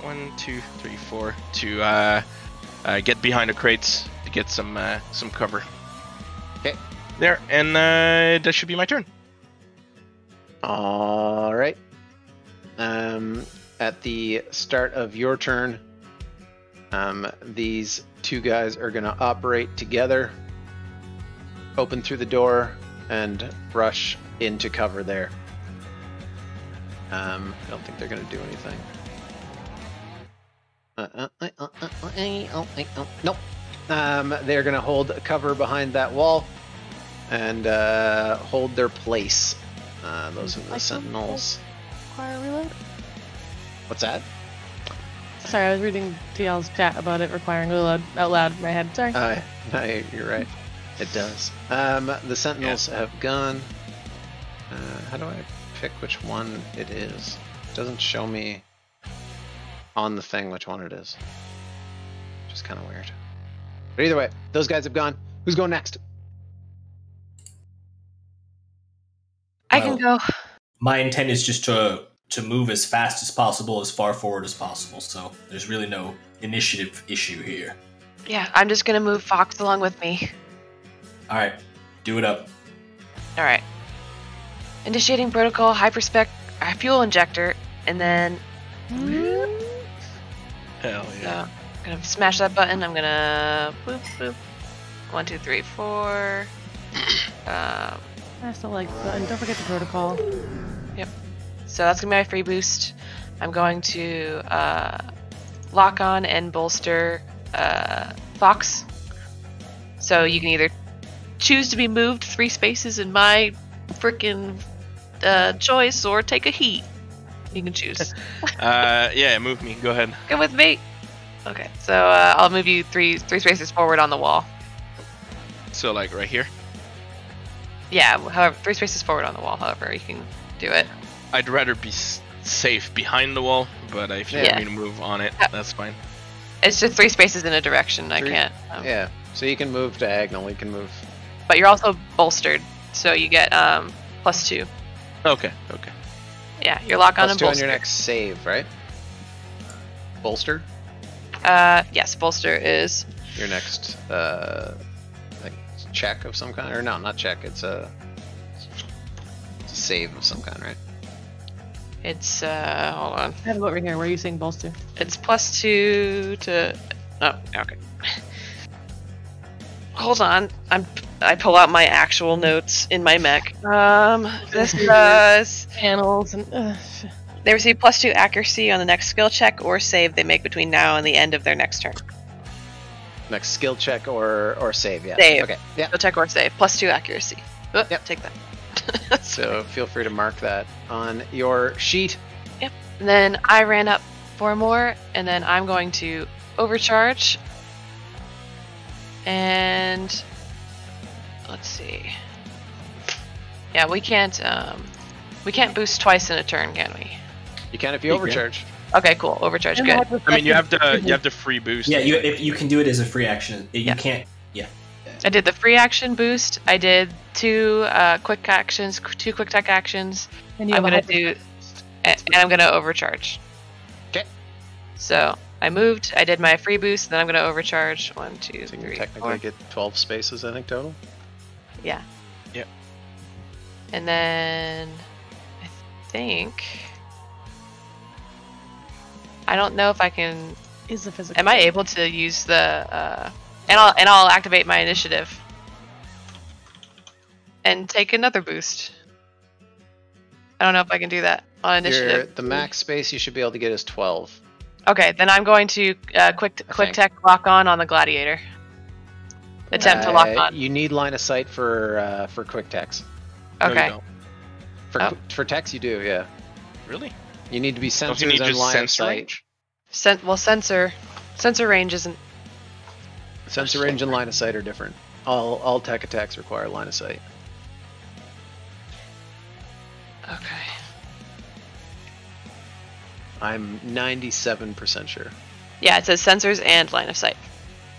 1, 2, 3, 4 to get behind the crates to get some cover. Okay. There, and that should be my turn. All right. At the start of your turn, these 2 guys are going to operate together. open through the door and rush into cover there. I don't think they're going to do anything. Nope. They're going to hold cover behind that wall and hold their place. Those are the sentinels. Require reload? What's that? Sorry, I was reading TL's chat about it requiring reload out loud in my head. Sorry. No, you're right. It does. The sentinels have gone. How do I pick which one it is? It doesn't show me on the thing which one it is. Which is kind of weird. But either way, those guys have gone. Who's going next? I can go. My intent is just to move as fast as possible, as far forward as possible. So there's really no initiative issue here. Yeah, I'm just gonna move Fox along with me. All right, do it up. All right. Initiating protocol, hyperspec, fuel injector, and then. Hell yeah. So, I'm gonna smash that button. I'm gonna boop boop. 1, 2, 3, 4. I still like the button. Don't forget the protocol. Yep. So that's gonna be my free boost. I'm going to lock on and bolster Fox. So you can either choose to be moved 3 spaces in my frickin' choice, or take a heat. You can choose. Yeah, move me. Go ahead. Come with me. Okay, so I'll move you three spaces forward on the wall. So like right here. Yeah, however, 3 spaces forward on the wall. However, you can do it. I'd rather be safe behind the wall, but if you Yeah. want me to move on it, that's fine. It's just 3 spaces in a direction. I 3 can't. Yeah, so you can move diagonal. You can move. But you're also bolstered, so you get +2. Okay. Yeah, you're lock on and +2 on bolster. your next save, right? Bolster? Yes, bolster is. Your next like check of some kind, or no, not check. It's a save of some kind, right? It's hold on. I have it over here. Where are you saying bolster? It's +2 to. Oh, okay. Hold on. I pull out my actual notes in my mech. This does. Panels and. They receive +2 accuracy on the next skill check or save they make between now and the end of their next turn. Next skill check or save, yeah. Save. Okay, yeah. Skill check or save. +2 accuracy. Oh, Yep. Take that. So feel free to mark that on your sheet. Yep. And then I ran up 4 more, and then I'm going to overcharge. And let's see. Yeah, we can't boost twice in a turn, can we? You can if you overcharge. Okay, cool. Overcharge, good. I mean, you have the free boost. Yeah, if you can do it as a free action. You Yeah. can't. Yeah. I did the free action boost. I did 2 quick actions, 2 quick tech actions. And you I'm have gonna a do, and I'm gonna overcharge. Okay. So I moved. I did my free boost. Then I'm gonna overcharge. 1, 2, So you 3, can technically 4. get 12 spaces, I think, total. Yeah. Yep. And then I think I don't know if I can. Is the physical. Am I able to use the? And I'll activate my initiative and take another boost. I don't know if I can do that on initiative. The max space you should be able to get is 12. Okay, then I'm going to quick think. tech lock on the gladiator. Attempt to lock on. You need line of sight for quick techs. No, you Okay. don't. For techs, you do, yeah. Really? You need to be Don't you sensors need and just line of sensor sight. range? Sensor range isn't. Sensor range and line of sight are different. All tech attacks require line of sight. Okay. I'm 97% sure. Yeah, it says sensors and line of sight.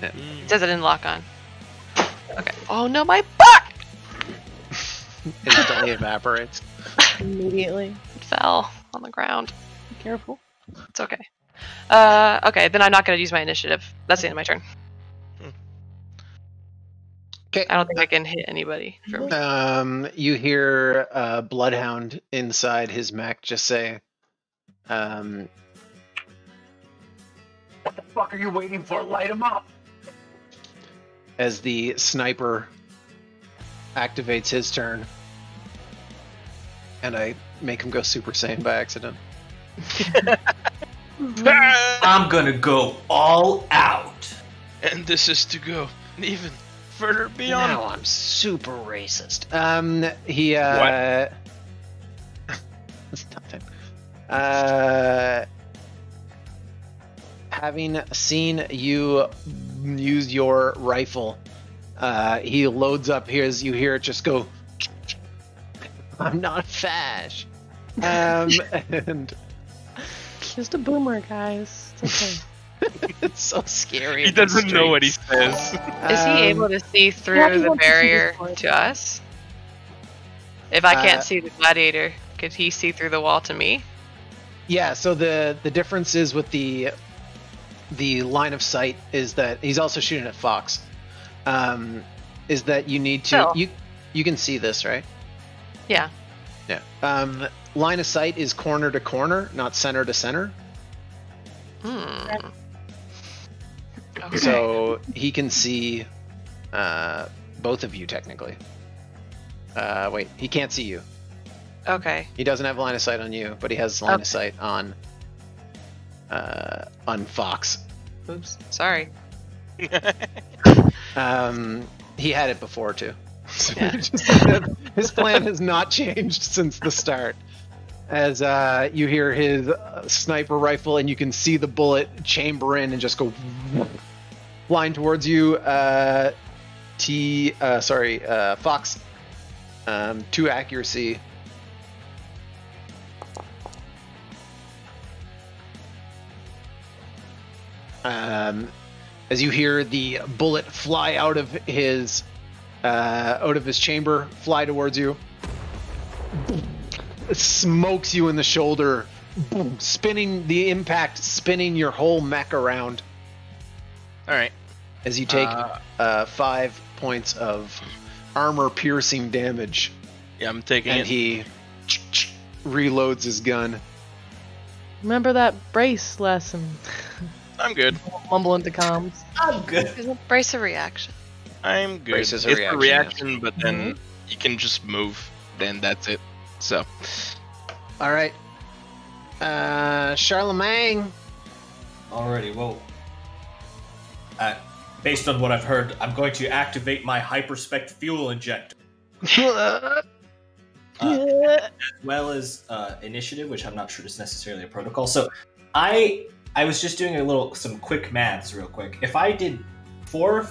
Yeah. It says it in lock on. Okay. Oh no, my butt! Instantly evaporates. Immediately. It fell on the ground. Be careful. It's okay. Okay, then I'm not gonna use my initiative. That's the end of my turn. Okay. I don't think I can hit anybody. You hear Bloodhound inside his mech just say, "What the fuck are you waiting for? Light him up!" As the sniper activates his turn. And I make him go Super Saiyan by accident. I'm gonna go all out. And this is to go even further beyond. Now I'm super racist. He What? It's nothing. Having seen you use your rifle, he loads up here as you hear it just go. I'm not Fash. And Just a boomer, guys. It's okay. it's so scary. He in the doesn't know what he streets. says. Is he able to see Yeah, through he the wants to see barrier this one. to us? If I can't Uh, see the gladiator, could he see through the wall to me? Yeah, so the difference is with the line of sight is that he's also shooting at Fox. Is that you need to Oh. you can see this, right? Yeah. Yeah. Line of sight is corner to corner, not center to center. Hmm. Okay. So he can see both of you technically. Wait, he can't see you. Okay. He doesn't have line of sight on you, but he has line Okay. of sight on Fox. Oops. Sorry. He had it before too. So Yeah. his plan has not changed since the start. As you hear his sniper rifle, and you can see the bullet chamber in and just go flying towards you. Fox. 2 accuracy. As you hear the bullet fly out of his chamber, fly towards you, it smokes you in the shoulder, boom, spinning the impact, spinning your whole mech around. All right. As you take 5 points of armor-piercing damage, Yeah, I'm taking and it. he reloads his gun. Remember that brace lesson? I'm good. Mumble into comms. I'm good. Is it brace a reaction? I'm good. Brace is a it's reaction, a reaction, but then you can just move. Then that's it. So, All right, Charlemagne. Alrighty, well, based on what I've heard, I'm going to activate my hyperspec fuel injector, as well as initiative, which I'm not sure is necessarily a protocol. So, I was just doing some quick maths real quick. If I did 4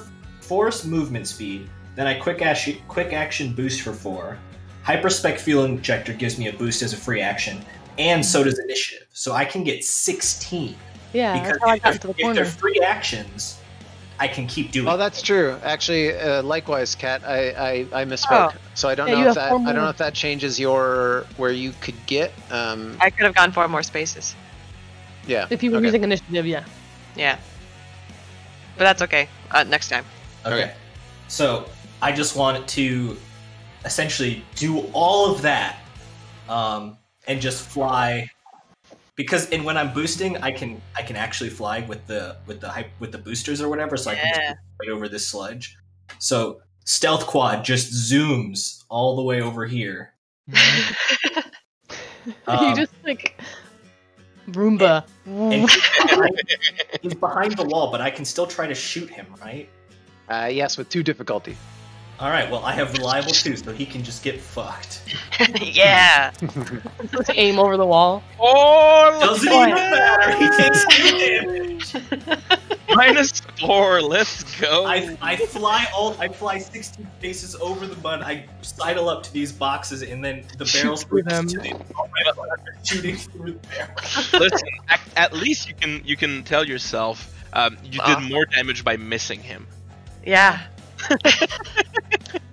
movement speed, then I quick action boost for 4. Hyperspec fuel injector gives me a boost as a free action, and so does initiative. So I can get 16. Yeah, Because that's how I got if into the they're corner. free actions, I can keep doing. Oh, that's true. Actually, likewise, Kat. I misspoke. Oh. So I don't Yeah, know you if have that 4 I don't know more. if that changes your where you could get. I could have gone 4 more spaces. Yeah. If you were okay. using initiative, yeah. Yeah. But that's okay. Next time. Okay. So I just wanted to essentially do all of that, and just fly. Because when I'm boosting, I can actually fly with the boosters or whatever, so I can Yeah. just right over this sludge. So stealth quad just zooms all the way over here. you just like Roomba. And he's behind the wall, but I can still try to shoot him, right? Yes, with 2 difficulty. All right. Well, I have reliable 2, so he can just get fucked. Yeah. Just aim over the wall. oh, Doesn't even matter. He takes 2 damage. -4. Let's go. I fly 60 paces over the mud. I sidle up to these boxes, and then the barrels through them. shooting through the barrel. Listen, at least you can tell yourself you did more damage by missing him. Yeah.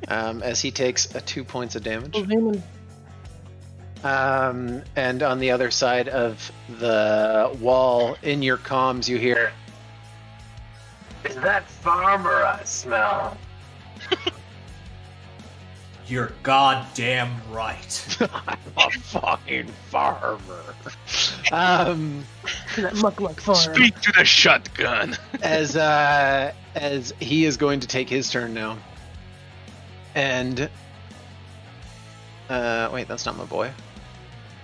As he takes 2 points of damage. Zooming. And on the other side of the wall, in your comms, you hear, "Is that farmer I smell?" You're goddamn right. I'm a fucking farmer. That muck farm. Speak to the shotgun. As he is going to take his turn now. And wait, that's not my boy.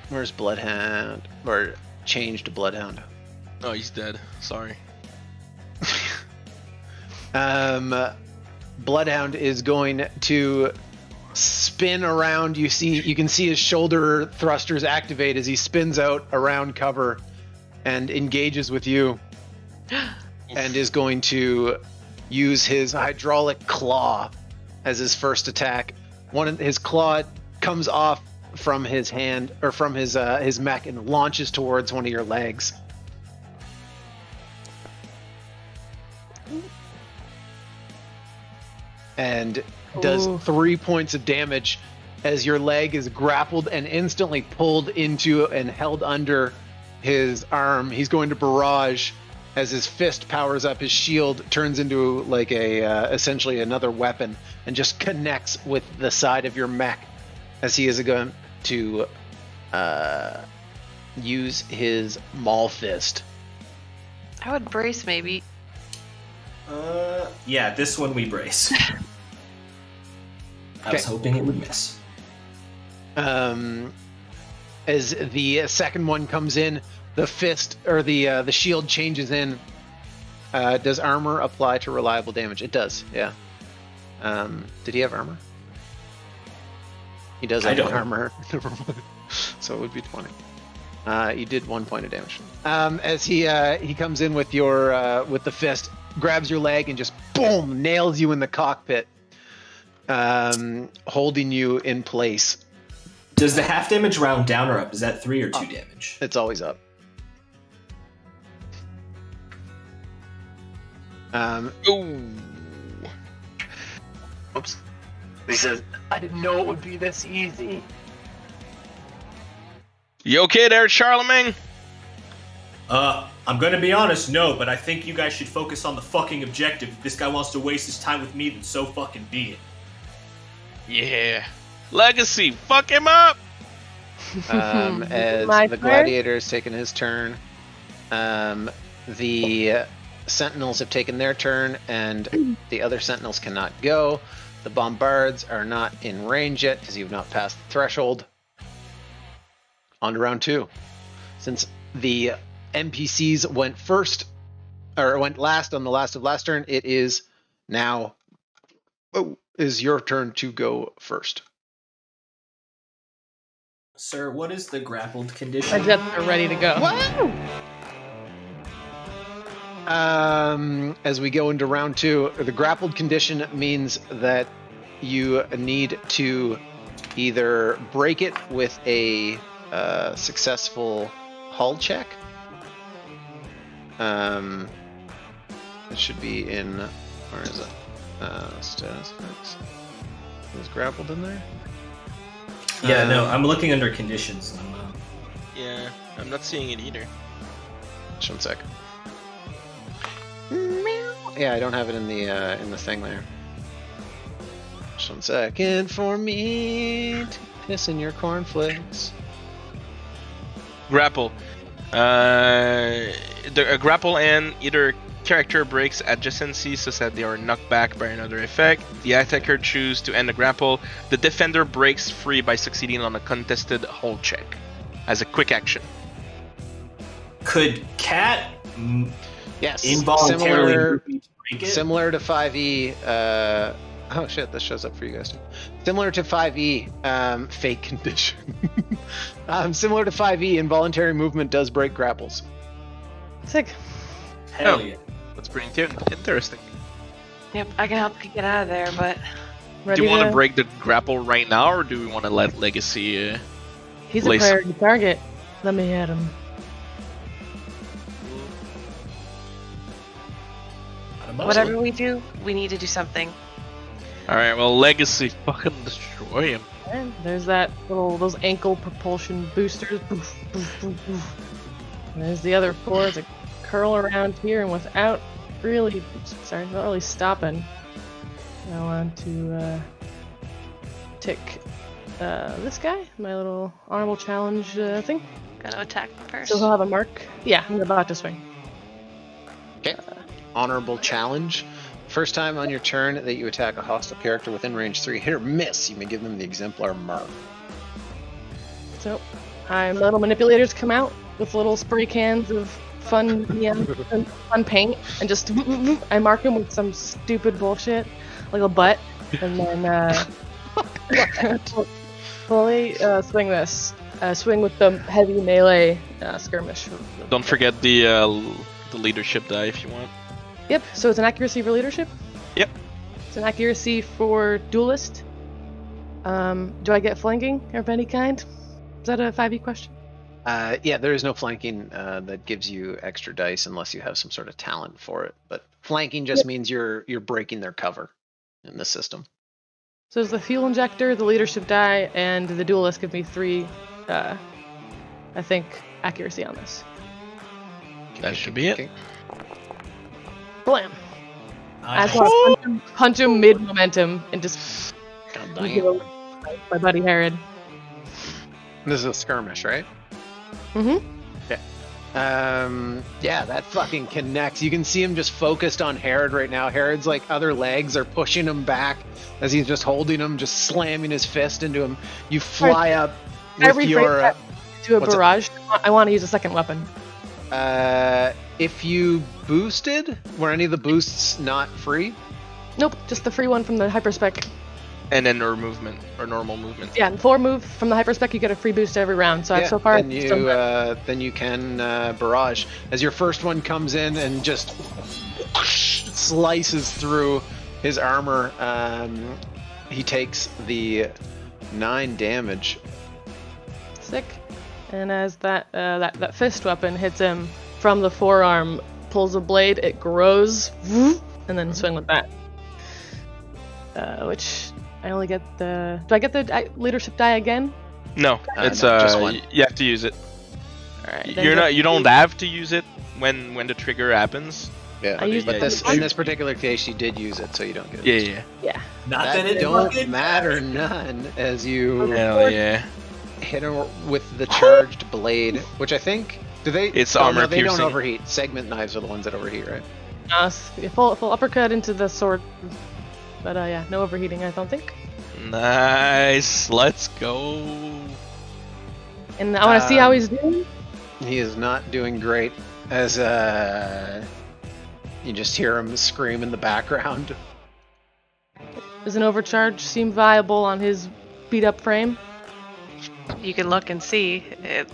Where's Bloodhound? Or changed Bloodhound? Oh, he's dead. Sorry. Bloodhound is going to spin around. You can see his shoulder thrusters activate as he spins out around cover and engages with you, and is going to use his hydraulic claw as his first attack. His claw comes off from his hand or from his mech and launches towards one of your legs. And does 3 points of damage as your leg is grappled and instantly pulled into and held under his arm. He's going to barrage as his fist powers up. His shield turns into like essentially another weapon and just connects with the side of your mech as he is going to use his maul fist. I would brace maybe. Yeah, this one we brace. I was hoping it would miss. As the second one comes in, the fist or the shield changes in. Does armor apply to reliable damage? It does. Yeah. Did he have armor? He does have armor. So it would be 20. You did 1 point of damage. As he comes in with with the fist, grabs your leg and just boom, nails you in the cockpit, holding you in place. Does the half damage round down or up? Is that 3 or 2 damage? It's always up. Ooh. Oops. He says, I didn't know it would be this easy. You okay there, Charlemagne? I'm gonna be honest, no, but I think you guys should focus on the fucking objective. If this guy wants to waste his time with me, then so fucking be it. Yeah. Legacy, fuck him up! As the gladiator has taken his turn, the sentinels have taken their turn, and the other sentinels cannot go. The bombards are not in range yet because you've not passed the threshold. On to round 2. Since the NPCs went last on the last of last turn, it is now is your turn to go first. Sir, what is the grappled condition? My jets are ready to go. As we go into round 2, the grappled condition means that you need to either break it with a successful hull check. It should be in, where is it? Status effects. Is grappled in there? Yeah, no, I'm looking under conditions. Yeah, I'm not seeing it either. Just 1 sec. Yeah, I don't have it in the thing there. Just 1 second for me to piss in your cornflakes. Grapple. Grapple and either character breaks adjacency such that they are knocked back by another effect. The attacker chooses to end the grapple. The defender breaks free by succeeding on a contested hull check as a quick action. Could Cat Yes, involuntarily break it? Similar to 5e. Oh shit, this shows up for you guys too. Similar to 5e, fake condition. Similar to 5e, involuntary movement does break grapples. Sick. Hell yeah. That's pretty interesting. Yep, I can help you get out of there, but Do you want to break the grapple right now, or do we want to let Legacy He's a priority target. Let me hit him. whatever we do, we need to do something. Alright, well, Legacy, fucking destroy him. And there's those ankle propulsion boosters. Boof, boof, boof, boof. And there's the other 4 that curl around here, and without really, not really stopping. I want to tick this guy, my little honorable challenge thing. Gonna attack first. So he'll have a mark. Yeah, I'm about to swing. Okay. Honorable challenge. First time on your turn that you attack a hostile character within range 3, hit or miss, you may give them the exemplar mark. So, little manipulators come out with little spray cans of fun fun paint, and just I mark them with some stupid bullshit, like a butt, and then fully swing this. Swing with the heavy melee skirmish. Don't forget the leadership die if you want. Yep, so it's an accuracy for leadership? Yep. It's an accuracy for duelist. Do I get flanking of any kind? Is that a 5e question? Yeah, there is no flanking that gives you extra dice unless you have some sort of talent for it. But flanking just means you're breaking their cover in the system. So it's the fuel injector, the leadership die, and the duelist give me 3, I think, accuracy on this. That should be it. Blam! I Nice. want to punch him mid-momentum and just God dang. my buddy Herod. This is a skirmish, right? Mm-hmm. Yeah, that fucking connects. You can see him just focused on Herod right now. Herod's like other legs are pushing him back as he's just holding him, just slamming his fist into him. You fly up with your to a what's barrage. I want to use a second weapon. if you boosted, were any of the boosts not free? Nope, just the free one from the hyperspec. And then or movement or normal movement. Yeah, and 4 move from the hyperspec, you get a free boost every round. So so far, then you can barrage as your first one comes in and just slices through his armor. He takes the 9 damage. sick. And as that fist weapon hits him from the forearm, pulls a blade, it grows, and then swing with that. Which I only get the. Do I get the leadership die again? No, it's no, just one. you have to use it. All right. You don't have to use it when the trigger happens. Yeah, I used but it. in this particular case, you did use it, so you don't get it. Yeah. Yeah. Not That that it don't fucking matter none as you Hell yeah. hit him with the charged blade, which I think It's no, armor they don't piercing. overheat. Segment knives are the ones that overheat, right? Full uppercut into the sword. But yeah, no overheating, I don't think. Nice. Let's go. And I want to see how he's doing. He is not doing great as you just hear him scream in the background. Does an overcharge seem viable on his beat up frame? You can look and see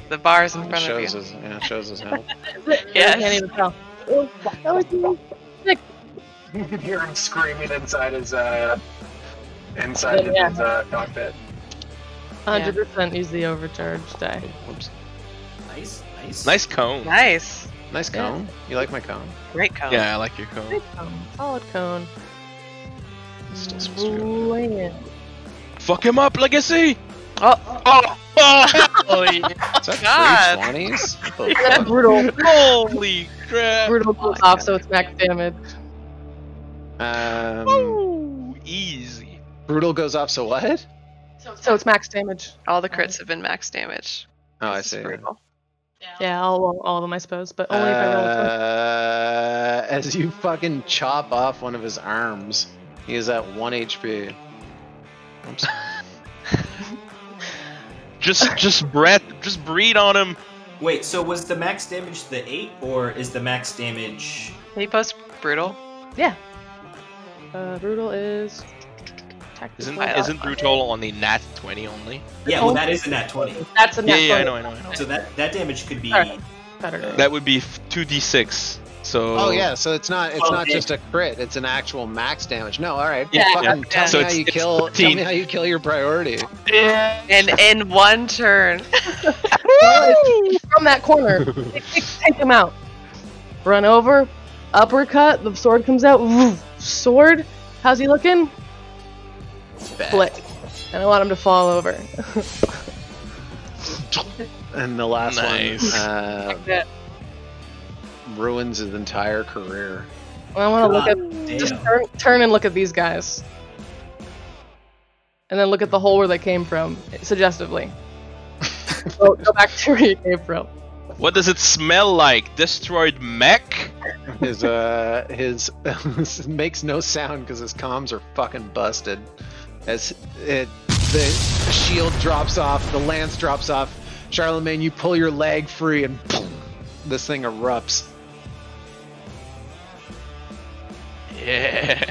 the bars in front of Shows you. shows his health. I Yes. can't even tell. That was sick. You can hear him screaming inside his cockpit. 100% use the overcharge die. Whoops. nice. Nice cone. Nice. Nice cone. You like my cone? Great cone. Yeah, I like your cone. Nice cone. Solid cone. Still supposed to be able to- Bland. Fuck him up, Legacy! Oh, Holy, Is that God. 320s? Oh, Yeah, fuck. brutal. holy crap! Brutal goes off, so it's max damage. Ooh, easy. Brutal goes off, so what? So it's max damage. all the crits have been max damage. Oh, I This is see. brutal. Yeah, all of them, I suppose, but only if I roll a 20. As you fucking chop off one of his arms, he is at 1 HP. Oops. Just breathe on him. Wait, so was the max damage the 8, or is the max damage... Can you post brutal? Yeah. Brutal is. Isn't brutal on the nat 20 only? Yeah, well, that is a nat 20. That's a nat Yeah, I 20. know. So that damage could be... Alright. Better. That would be 2d6. So. Oh yeah, so it's not Okay. just a crit; it's an actual max damage. No, all right. Yeah. Fucking Yeah. tell So me how it's- you it's kill. Tell 13. me how you kill your priority. And in one turn. From that corner. Take him out. Run over. Uppercut. The sword comes out. Woof. Sword. How's he looking? Flick. And I want him to fall over. And the last Nice. one Yeah. ruins his entire career. I want to look at. Damn. Just turn and look at these guys. And then look at the hole where they came from, suggestively. Go back to where you came from. What does it smell like? Destroyed mech? His makes no sound because his comms are fucking busted. The shield drops off, the lance drops off. Charlemagne, you pull your leg free and boom, this thing erupts. Yeah.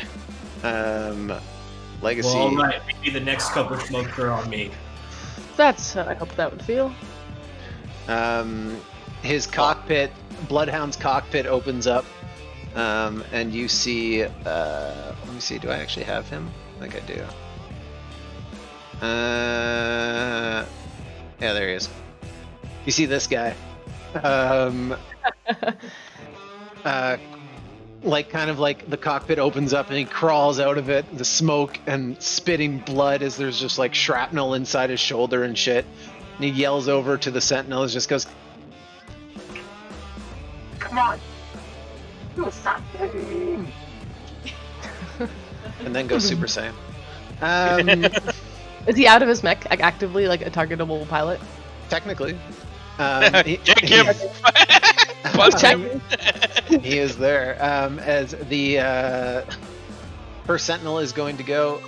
Legacy. Well, all right, maybe the next cup of smoke are on me. That's how I hope that would feel. His cockpit, Bloodhound's cockpit opens up, and you see, let me see, do I actually have him? I think I do. Yeah, there he is. You see this guy. Like, kind of like the cockpit opens up and he crawls out of it, the smoke and spitting blood as there's just like shrapnel inside his shoulder and shit. And he yells over to the sentinels, just goes, "Come on! Go stop him!" And then goes Super Saiyan. Is he out of his mech, like, actively, like, a targetable pilot? Technically. Check him! Check. He is there. As the first sentinel is going to go.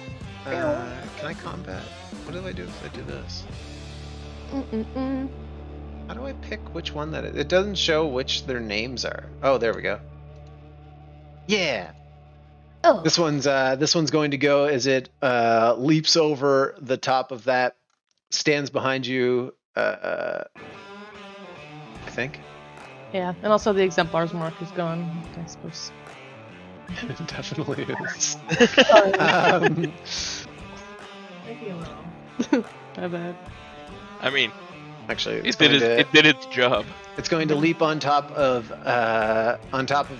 Can I combat? What do I do if I do this? How do I pick which one that is? It doesn't show which their names are. Oh, there we go. Yeah. Oh. This one's going to go as it leaps over the top of that, stands behind you. I think. Yeah, and also the exemplars mark is gone, I suppose. It definitely is. My bad. I mean, Actually, it did its job. It's going to leap on top of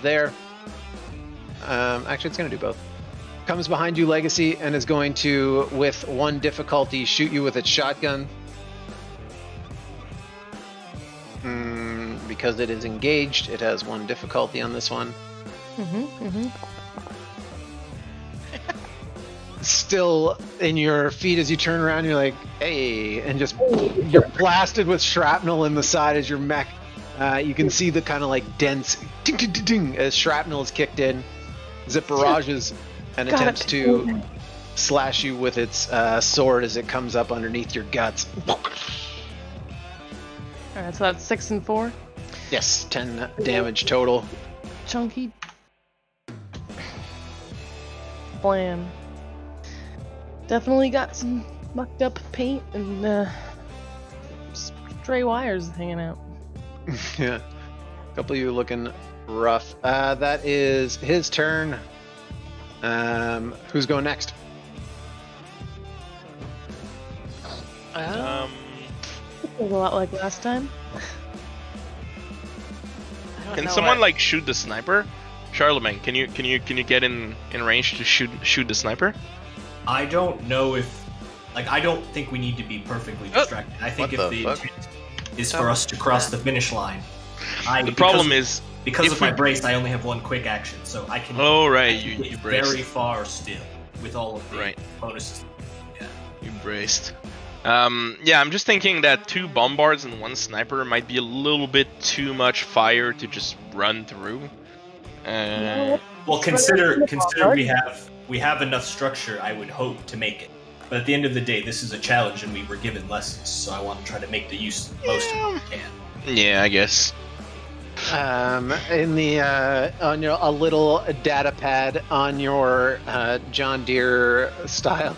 there. Actually, it's going to do both. Comes behind you, Legacy, and is going to, with one difficulty, shoot you with its shotgun. Because it is engaged, it has one difficulty on this one. Still in your feet as you turn around, you're like, hey, and just you're blasted with shrapnel in the side as your mech. You can see the kind of like dense ding, ding, ding, ding, as shrapnel is kicked in. As it barrages and attempts to slash you with its sword as it comes up underneath your guts. Alright, so that's 6 and 4. Yes, 10 damage total. Chunky. Blam. Definitely got some mucked up paint and stray wires hanging out. Yeah. A couple of you looking rough. That is his turn. Who's going next? It was a lot like last time. Can someone like shoot the sniper? Charlemagne, can you get in range to shoot the sniper? I don't know if, like, I don't think we need to be perfectly distracted. I think if the intent is for us to cross the finish line. The problem is because of my brace, I only have one quick action, so I can. Oh right, I can you get braced. very far still with all of the bonuses. Yeah. You braced. Yeah, I'm just thinking that 2 bombards and 1 sniper might be a little bit too much fire to just run through. Well, consider we have enough structure, I would hope, to make it. But at the end of the day, this is a challenge, and we were given lessons, so I want to try to make the most of what we can. Yeah, I guess. In the on your a little data pad on your John Deere style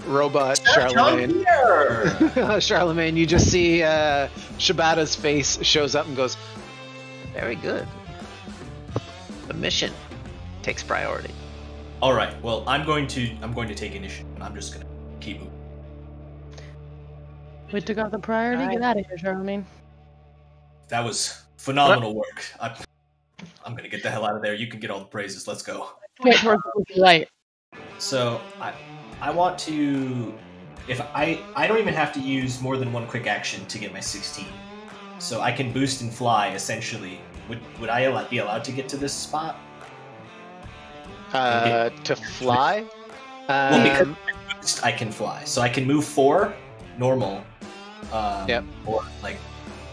robot, Charlemagne. Charlemagne, you just see Shibata's face shows up and goes, "Very good. The mission takes priority." All right. Well, I'm going to take initiative, and I'm just gonna keep moving. We took out the priority. Get out of here, Charlemagne. That was phenomenal work. I'm gonna get the hell out of there. You can get all the praises. Let's go. Wait, light. So I want to. If I don't even have to use more than 1 quick action to get my 16, so I can boost and fly. Essentially, would I be allowed to get to this spot? To fly? Well, because I can fly, so I can move 4 normal. Yep. Or like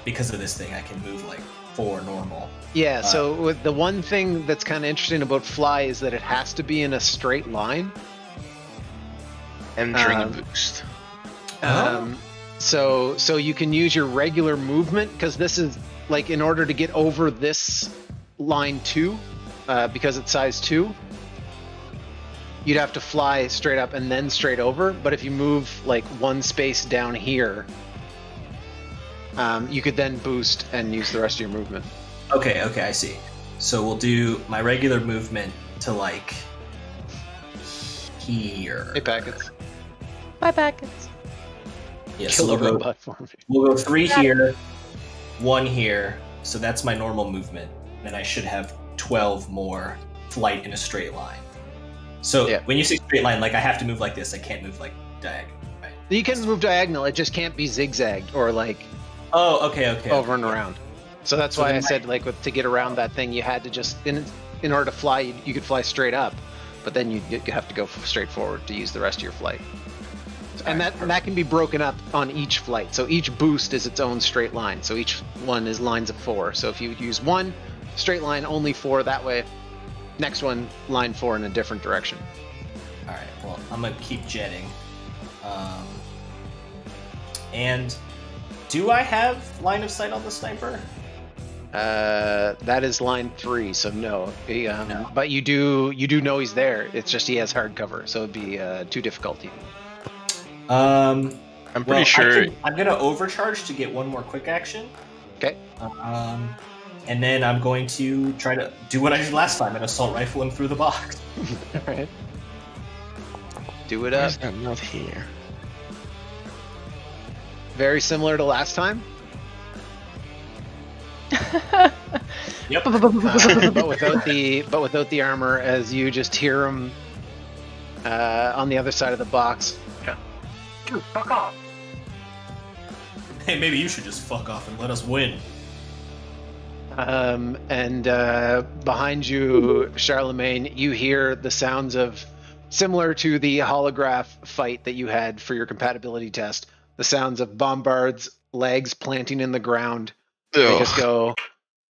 because of this thing, I can move like 4 normal. Yeah, so with the one thing that's kind of interesting about fly is that it has to be in a straight line. And during a boost. So you can use your regular movement, because this is like, in order to get over this line 2, because it's size 2, you'd have to fly straight up and then straight over. But if you move like 1 space down here, you could then boost and use the rest of your movement. Okay, I see. So we'll do my regular movement to like here. Hey, packets. Bye, packets. Yeah, Kill so the robot for me. we'll go 3 here, 1 here. So that's my normal movement, and I should have 12 more flight in a straight line. So Yeah. when you say straight line, like I have to move like this. I can't move like diagonal. Right? You can move diagonal, it just can't be zigzagged or like Oh, okay. over and around. So that's So why I then said like to get around that thing, you had to just in order to fly, you could fly straight up, but then you have to go straight forward to use the rest of your flight. And that can be broken up on each flight. So each boost is its own straight line. So each one is lines of 4. So if you use 1 straight line, only 4 that way. Next one, line 4 in a different direction. All right. Well, I'm gonna keep jetting. And do I have line of sight on the sniper? That is line 3, so no. No. But you do know he's there. It's just he has hard cover, so it'd be too difficult. I'm pretty sure. I'm gonna overcharge to get 1 more quick action. Okay. And then I'm going to try to do what I did last time and assault rifle him through the box. All right. Do it Why up. is that not here? Very similar to last time, Yep. but without the armor, as you just hear him on the other side of the box. Dude, fuck off. Hey, maybe you should just fuck off and let us win. And behind you, Charlemagne, you hear the sounds of, similar to the holograph fight that you had for your compatibility test, the sounds of Bombard's legs planting in the ground. They just go,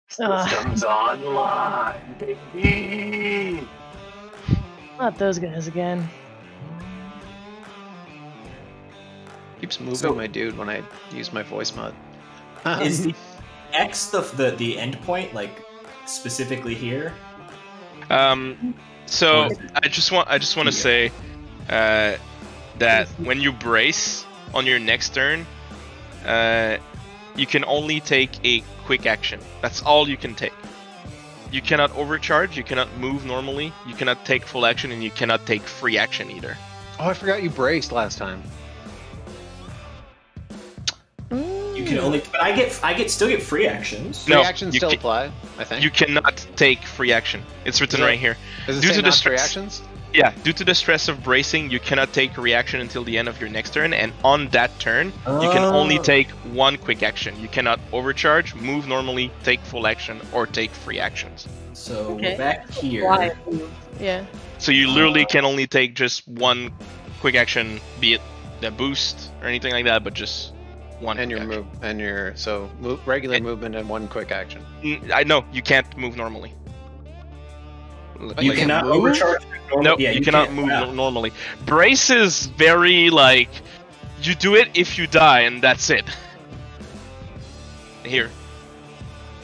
Systems online, baby. Not those guys again. keeps moving So- my dude when I use my voice mod. Is the X the end point, like specifically here? So I just want to say that when you brace on your next turn, you can only take a quick action. That's all you can take. You cannot overcharge, you cannot move normally, you cannot take full action, and you cannot take free action either. Oh, I forgot you braced last time. You can only, but I still get free actions. Free No, actions you still ca- apply, I think. You cannot take free action. It's written Is it- right here. Is it due say to the not free stress- actions? Yeah, due to the stress of bracing, you cannot take a reaction until the end of your next turn, and on that turn, you can only Oh. take one quick action. You cannot overcharge, move normally, take full action, or take free actions. So Okay. we're back here. Why? Yeah. So you literally can only take just one quick action, be it the boost or anything like that, but just one. And quick your action. move, and your regular And- movement and one quick action. I know you can't move normally. You Like, cannot move? overcharge. No, Yeah, you cannot can't. move Wow. normally. Brace is very like you do it if you die, and that's it. Here,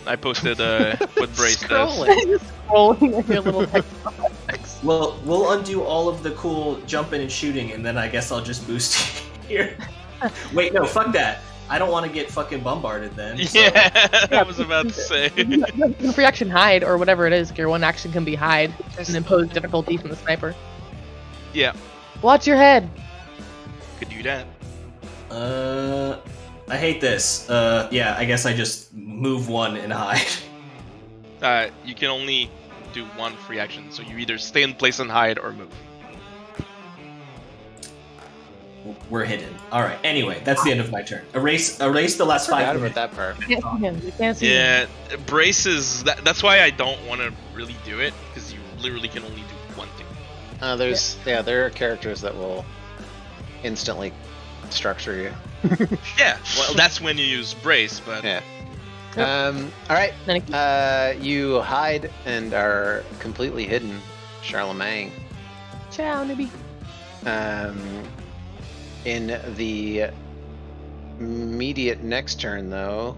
I posted what brace does. Scrolling. Scrolling in your little text. Well, we'll undo all of the cool jumping and shooting, and then I guess I'll just boost here. Wait, no, fuck that. I don't want to get fucking bombarded then. so- Yeah, I was about to say. Free action hide or whatever it is. Your one action can be hide and impose difficulty from the sniper. Yeah, Watch your head. could do that. I hate this. Yeah, I guess I just move one and hide. You can only do one free action, so you either stay in place and hide or move. We're hidden. All right. Anyway, that's the end of my turn. Erase the last Forgot 5 about minutes. that part. You can't see him. You can't see him. Yeah, braces. That's why I don't want to really do it, because you literally can only do one thing. There are characters that will instantly structure you. Yeah, well, that's when you use brace, but Yeah. All right. Then I keep- You hide and are completely hidden, Charlemagne. Ciao, newbie. In the immediate next turn, though,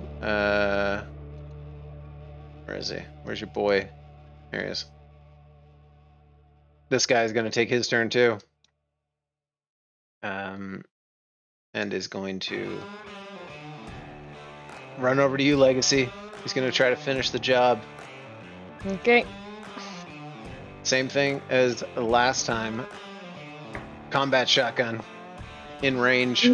where is he? Where's your boy? There he is. This guy's going to take his turn too, and is going to run over to you, Legacy. He's going to try to finish the job. Okay. Same thing as last time. Combat shotgun. In range.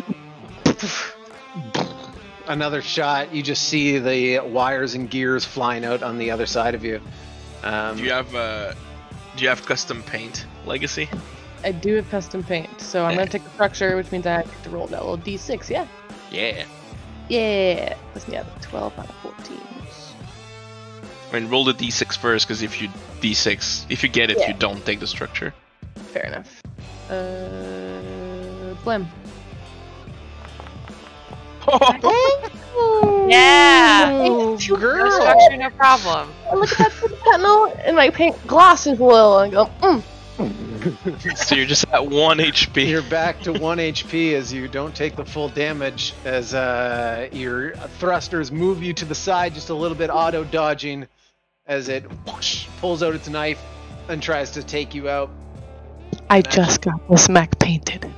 Another shot. You just see the wires and gears flying out on the other side of you. Do you have custom paint, Legacy? I do have custom paint, so I'm gonna take the structure, which means I have to roll that little d6, yeah? Yeah. Yeah. Let's see, 12 out of 14. I mean, roll the d6 first, because if you get it, Yeah. you don't take the structure. Fair enough. Blim. Yeah. Oh, No girl. structure, no problem. I look at that sentinel, and my paint glasses will, and I go, So you're just at 1 HP. You're back to 1 HP as you don't take the full damage as your thrusters move you to the side just a little bit, auto dodging as it whoosh, pulls out its knife and tries to take you out. I just got this mech painted.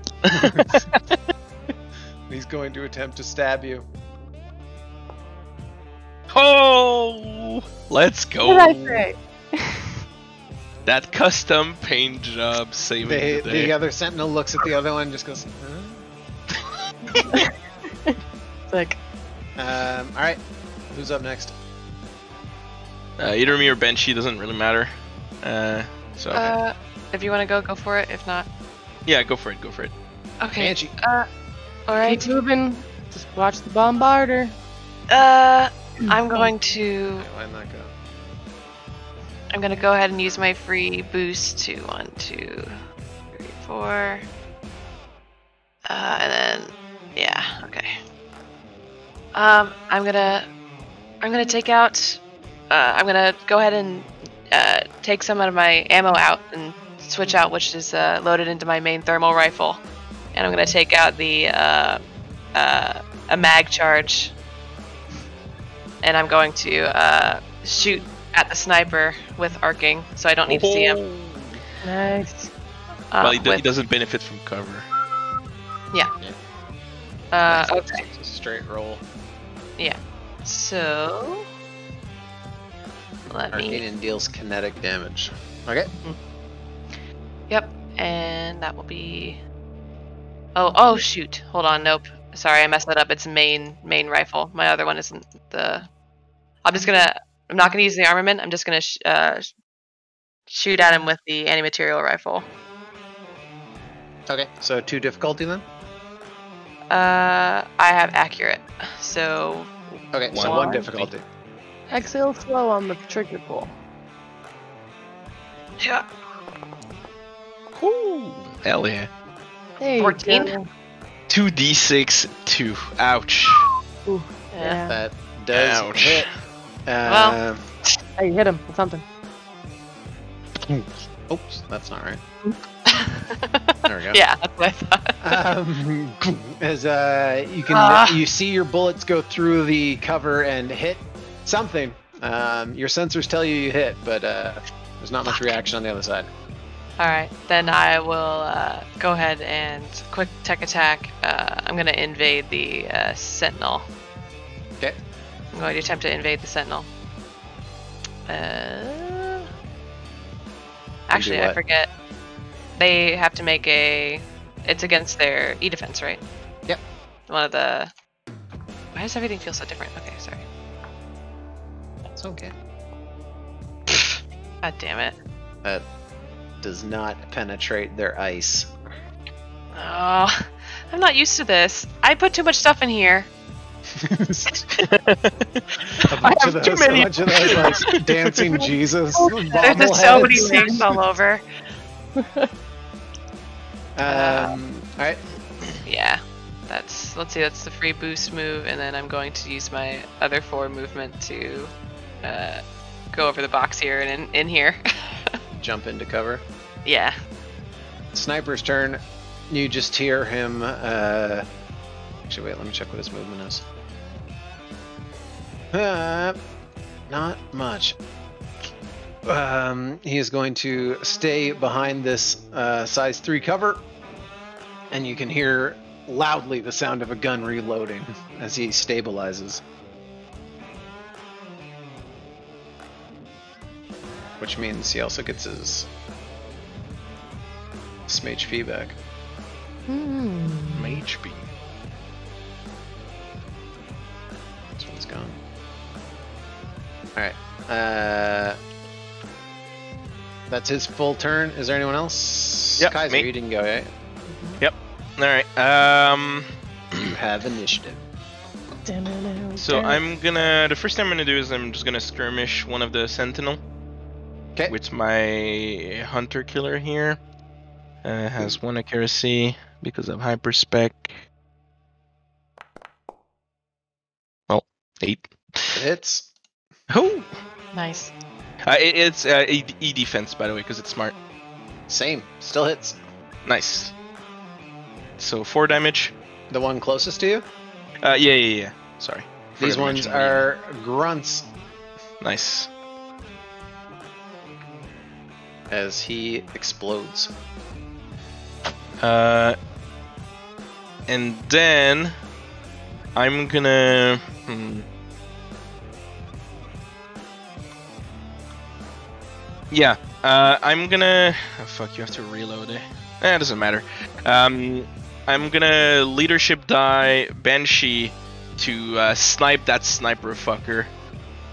He's going to attempt to stab you. Oh, let's go. What did I say? That custom paint job saving the day. The other sentinel looks at the other one and just goes, huh? It's like, alright. Who's up next? Either me or Banshee, doesn't really matter. So If you want to go for it. If not, yeah, go for it. okay. Banshee. All right. keep moving. Just watch the bombarder. I'm going to. Why not go? I'm gonna go ahead and use my free boost to 1, 2, 3, 4. And then yeah, okay. I'm gonna take out. I'm gonna go ahead and take some of my ammo out and switch out which is loaded into my main thermal rifle, and I'm gonna take out the a mag charge, and I'm going to shoot at the sniper with arcing, so I don't need to see him. Nice. Well, he doesn't benefit from cover. Yeah. Okay. It's a straight roll. Yeah. So let me. Arcane deals kinetic damage. Okay. Yep. And that will be. Oh shoot! Hold on. Nope. Sorry, I messed that up. It's main rifle. My other one isn't the. I'm not gonna use the armament. I'm just gonna shoot at him with the anti-material rifle. Okay. So 2 difficulty then? I have accurate. So Okay, so 1 difficulty. Exhale slow on the trigger pull. yeah. Ooh, hell yeah. There you 14? go. 2d6, 2. Ouch. Ooh, Yeah. yeah. That does Ouch. hit. Well. Hey, hit him with something. Oops, that's not right. There we go. Yeah, that's what I thought. As you can, you see your bullets go through the cover and hit something. Your sensors tell you hit, but there's not much reaction on the other side. All right, then I will go ahead and quick tech attack. I'm going to invade the sentinel. Okay. I'm going to attempt to invade the sentinel. Actually, I what? forget. They have to make a. It's against their e-defense, right? Yep. One of the. Why does everything feel so different? Okay, sorry. It's okay. God damn it. That does not penetrate their ice. Oh, I'm not used to this. I put too much stuff in here. A bunch of those like dancing Jesus There's just so many bobbleheads. things all over. Alright. Yeah, that's So let's see, that's the free boost move, and then I'm going to use my other 4 movement to go over the box here and in here. Jump into cover. Yeah. Sniper's turn. You just hear him. Actually, wait. Let me check what his movement is. Not much. He is going to stay behind this size 3 cover, and you can hear loudly the sound of a gun reloading as he stabilizes. Which means he also gets his some HP back. HP. This one's gone. Alright. That's his full turn. Is there anyone else? Yep, Kaiser, me. you didn't go, right? Yep. Alright. You have initiative. So I'm gonna. The first thing I'm gonna do is I'm just gonna skirmish one of the sentinel. Okay. With my hunter killer here. Has 1 accuracy because of hyperspec. Well, 8. It hits. Oh! Nice. It's E defense, by the way, because it's smart. Same. Still hits. Nice. So 4 damage. The one closest to you? Yeah. Sorry. These Forgot to ones mention are grunts nice. as he explodes. And then I'm gonna. Yeah. I'm gonna. Oh, fuck, you have to reload it. It doesn't matter. I'm gonna leadership die Banshee to snipe that sniper fucker.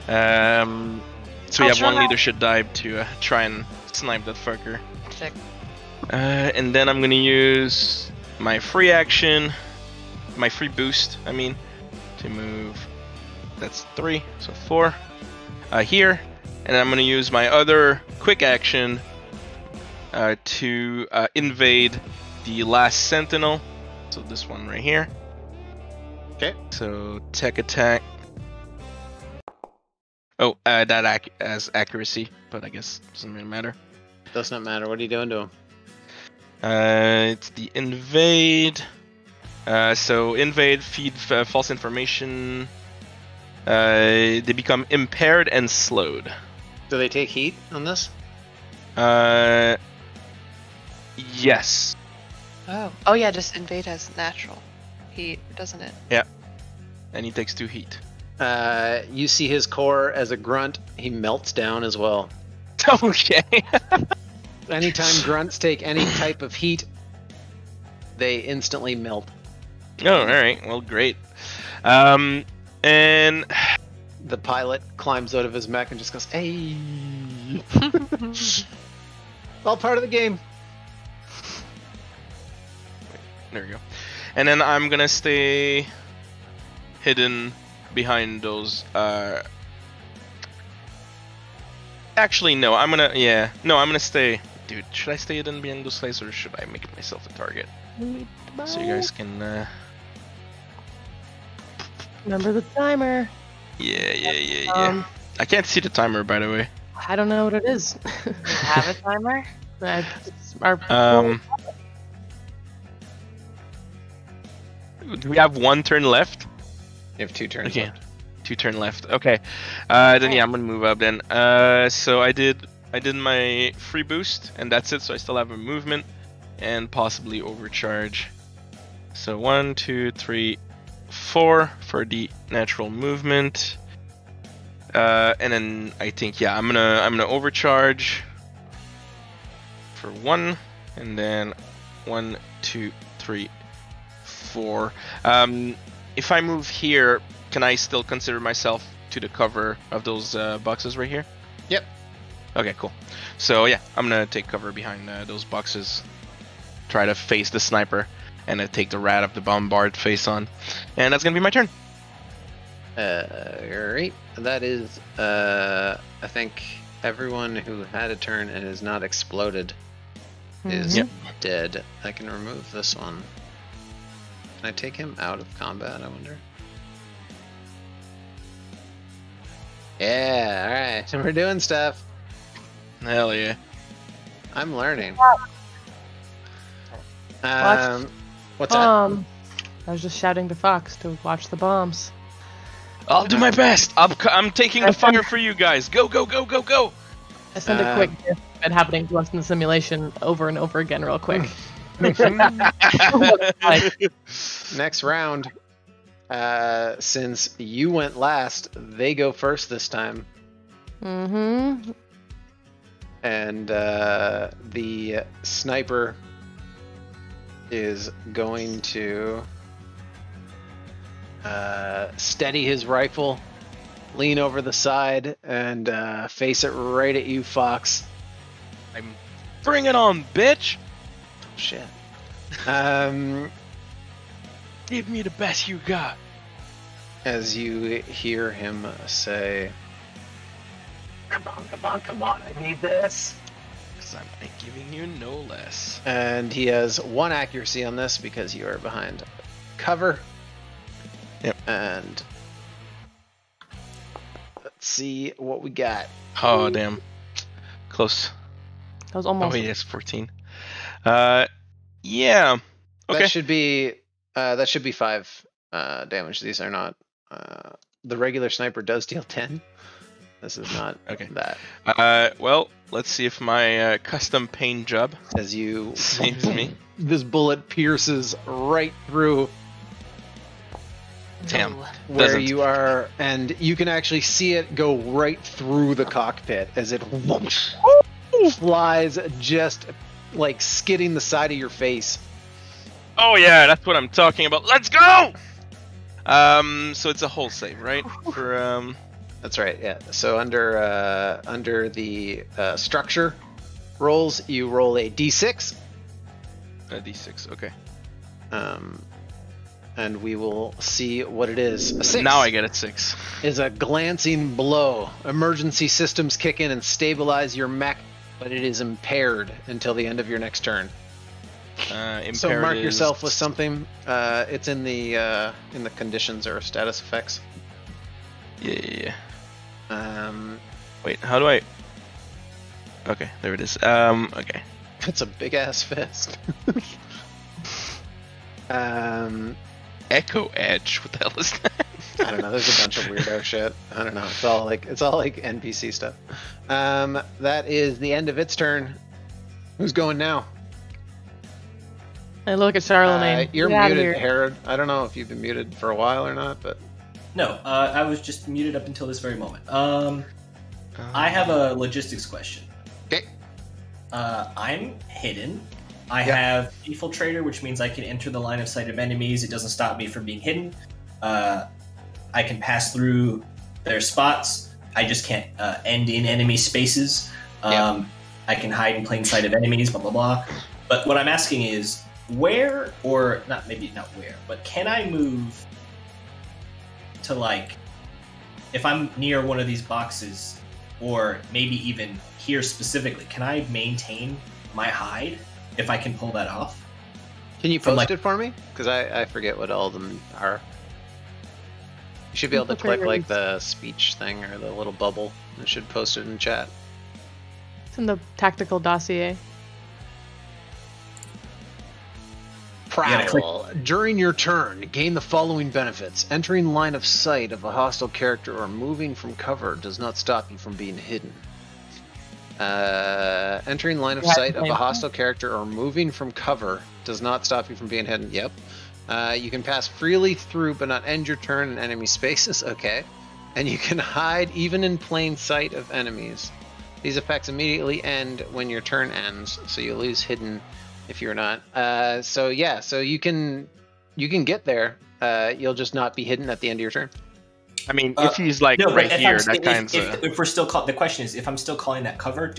So we have 1 leadership die to try and snipe that fucker. Sick. And then I'm gonna use my free action, my free boost, I mean, to move. That's 3, so 4 here. And I'm gonna use my other quick action to invade the last sentinel. So this one right here. Okay. So tech attack. Oh, that has accuracy, but I guess it doesn't really matter. Does not matter. What are you doing to him? It's the invade. So invade, feed false information. They become impaired and slowed. Do they take heat on this? Yes. Oh yeah, just invade has natural heat, doesn't it? Yeah. And he takes 2 heat. You see his core as a grunt. He melts down as well. Okay. Anytime grunts take any type of heat, they instantly melt. Oh, all right. Well, great. And The pilot climbs out of his mech and just goes, "Hey!" All part of the game. there we go. And then I'm gonna stay hidden behind those. Actually, no. I'm gonna stay. Dude, should I stay hidden behind those guys, or should I make myself a target? So you guys can. Remember the timer. Yeah. I can't see the timer, by the way. I don't know what it is. You have a timer? Do we have 1 turn left? You have 2 turns. Okay. left. 2 turn left. Okay. Then yeah, I'm gonna move up then. So I did my free boost, and that's it. So I still have a movement and possibly overcharge. So 1, 2, 3, 4 for the natural movement. And then I think I'm gonna overcharge for 1, and then 1, 2, 3, 4. If I move here, can I still consider myself to the cover of those boxes right here? Yep. Okay, cool. So yeah, I'm gonna take cover behind those boxes. Try to face the sniper, and take the rat of the bombard face on. And that's gonna be my turn. Alright. That is, I think everyone who had a turn and is not exploded is Yep. dead. I can remove this one. Can I take him out of combat, I wonder? Yeah, alright. We're doing stuff. Hell yeah. I'm learning. Watch. What's that? I was just shouting to Fox to watch the bombs. I'll do my best. I'm taking the fire for you guys. Go, go, go, go, go. I send a quick gif of it happening to us in the simulation over and over again real quick. Next round. Since you went last, they go first this time. Mm-hmm. And the sniper is going to steady his rifle, lean over the side, and face it right at you, Fox. I'm bring it on, bitch. Oh, shit. Give me the best you got. As you hear him say, Come on, come on, come on, I need this. Because I'm giving you no less. and he has 1 accuracy on this because you are behind cover. Yep. And let's see what we got. Oh, damn. Close. That was almost. Oh, yes, 14. Yeah. Okay. That should be 5 damage. These are not. The regular sniper does deal 10. This is not Okay. that. Well, let's see if my custom paint job As you saves me. this bullet pierces right through Damn. where Doesn't. you are, and you can actually see it go right through the cockpit as it flies, just like skidding the side of your face. Oh yeah, that's what I'm talking about. Let's go. So it's a whole save, right? For That's right, yeah. So under the structure rolls, you roll a d6. a d6. Okay. And we will see what it is. A 6 Now I get it 6. is a glancing blow. Emergency systems kick in and stabilize your mech, but it is impaired until the end of your next turn. Impaired So mark is- yourself with something. It's in the conditions or status effects. Yeah. Um, Wait, how do I? Okay, there it is. Okay. it's a big ass fist. Echo Edge. What the hell is that? I don't know. There's a bunch of weirdo shit. I don't know. It's all like NPC stuff. That is the end of its turn. Who's going now? I look at Charlemagne. You're Get outta muted, here. Herod. I don't know if you've been muted for a while or not, but No, I was just muted up until this very moment. I have a logistics question. okay. I'm hidden. I have Infiltrator, which means I can enter the line of sight of enemies. It doesn't stop me from being hidden. I can pass through their spots. I just can't end in enemy spaces. I can hide in plain sight of enemies, blah, blah, blah. But what I'm asking is, where, or not where, but can I move to, like, if I'm near one of these boxes, or maybe even here specifically, can I maintain my hide if I can pull that off? Can you From, post like- it for me? Because I forget what all of them are. You should be able to click like the speech thing or the little bubble. It should post it in chat. It's in the tactical dossier. gotta click- Cradle. During your turn, gain the following benefits. Entering line of sight of a hostile character or moving from cover does not stop you from being hidden. Entering line of sight of a hostile character or moving from cover does not stop you from being hidden. Yep. You can pass freely through but not end your turn in enemy spaces. Okay. And you can hide even in plain sight of enemies. These effects immediately end when your turn ends, so you lose hidden if you're not. So you can get there. You'll just not be hidden at the end of your turn. I mean, if he's like No, but right if here, I'm- that kind of. if we're still the question is, if I'm still calling that cover,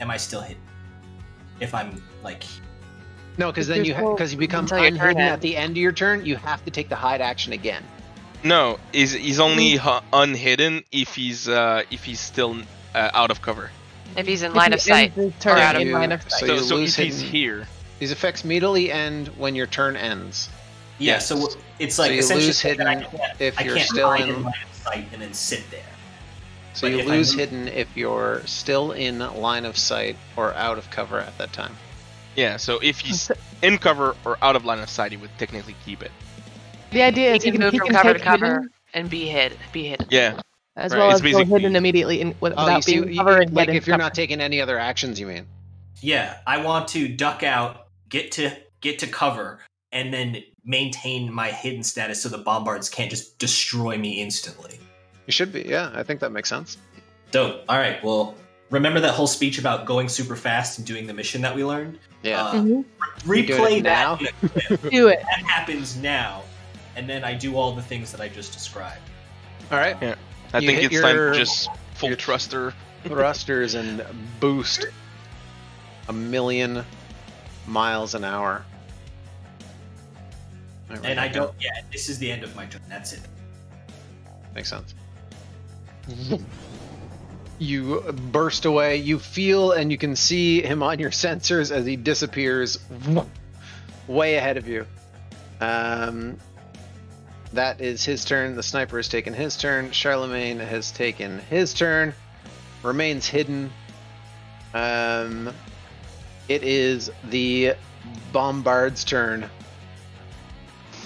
am I still hidden? If I'm like, No, because If then you're because you become Until your turn unhidden ends. at the end of your turn, you have to take the hide action again. No, he's only unhidden if he's still out of cover. If he's in line of sight. Turn Or out of in line of sight. So you So lose if he's hidden. here, These effects immediately end when your turn ends. Yeah, so it's like So you essentially lose hidden if I you're can't still hide in. in line of sight and then sit there. So But you if I lose move- hidden if you're still in line of sight or out of cover at that time. Yeah, so if he's in cover or out of line of sight, he would technically keep it. The idea is He can move from cover to take cover hidden and be hidden. Yeah. as Right. well It's as go basically- hidden immediately without being you- covered and like get if into you're cover. not taking any other actions, you mean? Yeah, I want to duck out, get to cover, and then maintain my hidden status so the bombards can't just destroy me instantly. You should be. Yeah, I think that makes sense. Dope. All right. Well, remember that whole speech about going super fast and doing the mission that we learned? Yeah. Mhm. You doing Replay it that. now? in a clip. Do it. That happens now, and then I do all the things that I just described. All right. Yeah. I You think hit it's time your- to just full your- thruster. Thrusters and boost 1,000,000 miles an hour. And I don't. Yeah, this is the end of my turn. That's it. Makes sense. You burst away. You feel and you can see him on your sensors as he disappears way ahead of you. That is his turn. The sniper has taken his turn. Charlemagne has taken his turn. Remains hidden. It is the Bombard's turn.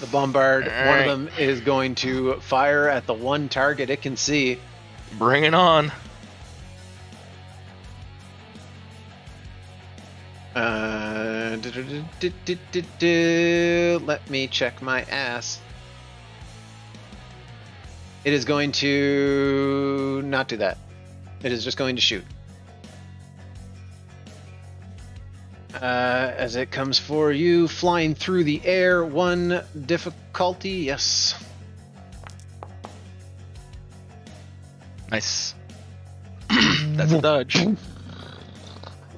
The Bombard, one of Alright. them is going to fire at the one target it can see. Bring it on. Let me check my ass. It is going to not do that. It is just going to shoot. As it comes for you, flying through the air, 1 difficulty, yes. Nice. That's a dodge.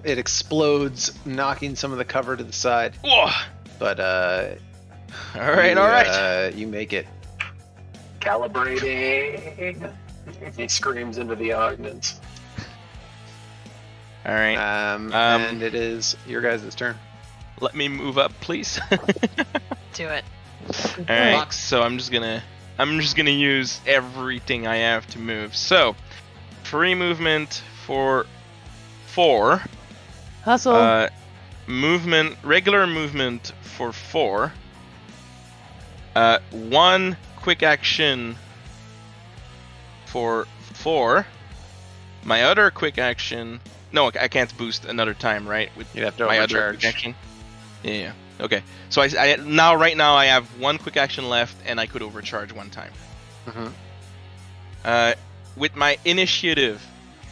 It explodes, knocking some of the cover to the side. Whoa. But All right. you make it. Calibrating. He screams into the ordnance. All right. And it is your guys' turn. Let me move up, please. Do it. All right. So I'm just gonna use everything I have to move. So, free movement for 4. Hustle. Regular movement for 4. 1 quick action for 4. My other quick action. No, I can't boost another time, right? With You'd have to my other overcharge. quick action. Yeah. Okay. So right now I have 1 quick action left, and I could overcharge 1 time. Mhm. With my initiative,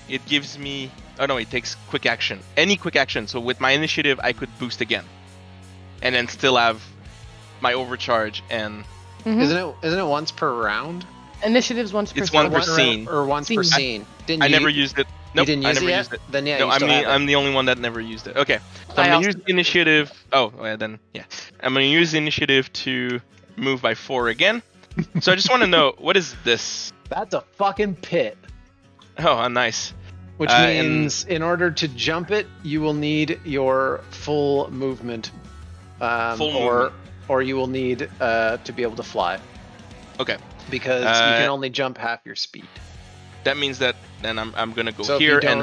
it gives me. Oh no, it takes quick action. Any quick action. So with my initiative, I could boost again, and then still have my overcharge. And Mhm. Isn't it once per round? Initiatives once per It's one per scene. scene. Or once per Scene. scene. Didn't I you? never used it. Nope, you didn't I use never it yet? used it. Then yeah, No, you I'm still have it. I'm the only one that never used it. Okay, so I I'm gonna also- use initiative. Oh, well, then yeah, I'm gonna use initiative to move by 4 again. So I just want to know, what is this? That's a fucking pit. Oh, nice. Which And- means in order to jump it, you will need your full movement. Full or movement. or you will need to be able to fly. Okay, Because you can only jump half your speed. that means that then I'm gonna go So if you here don't-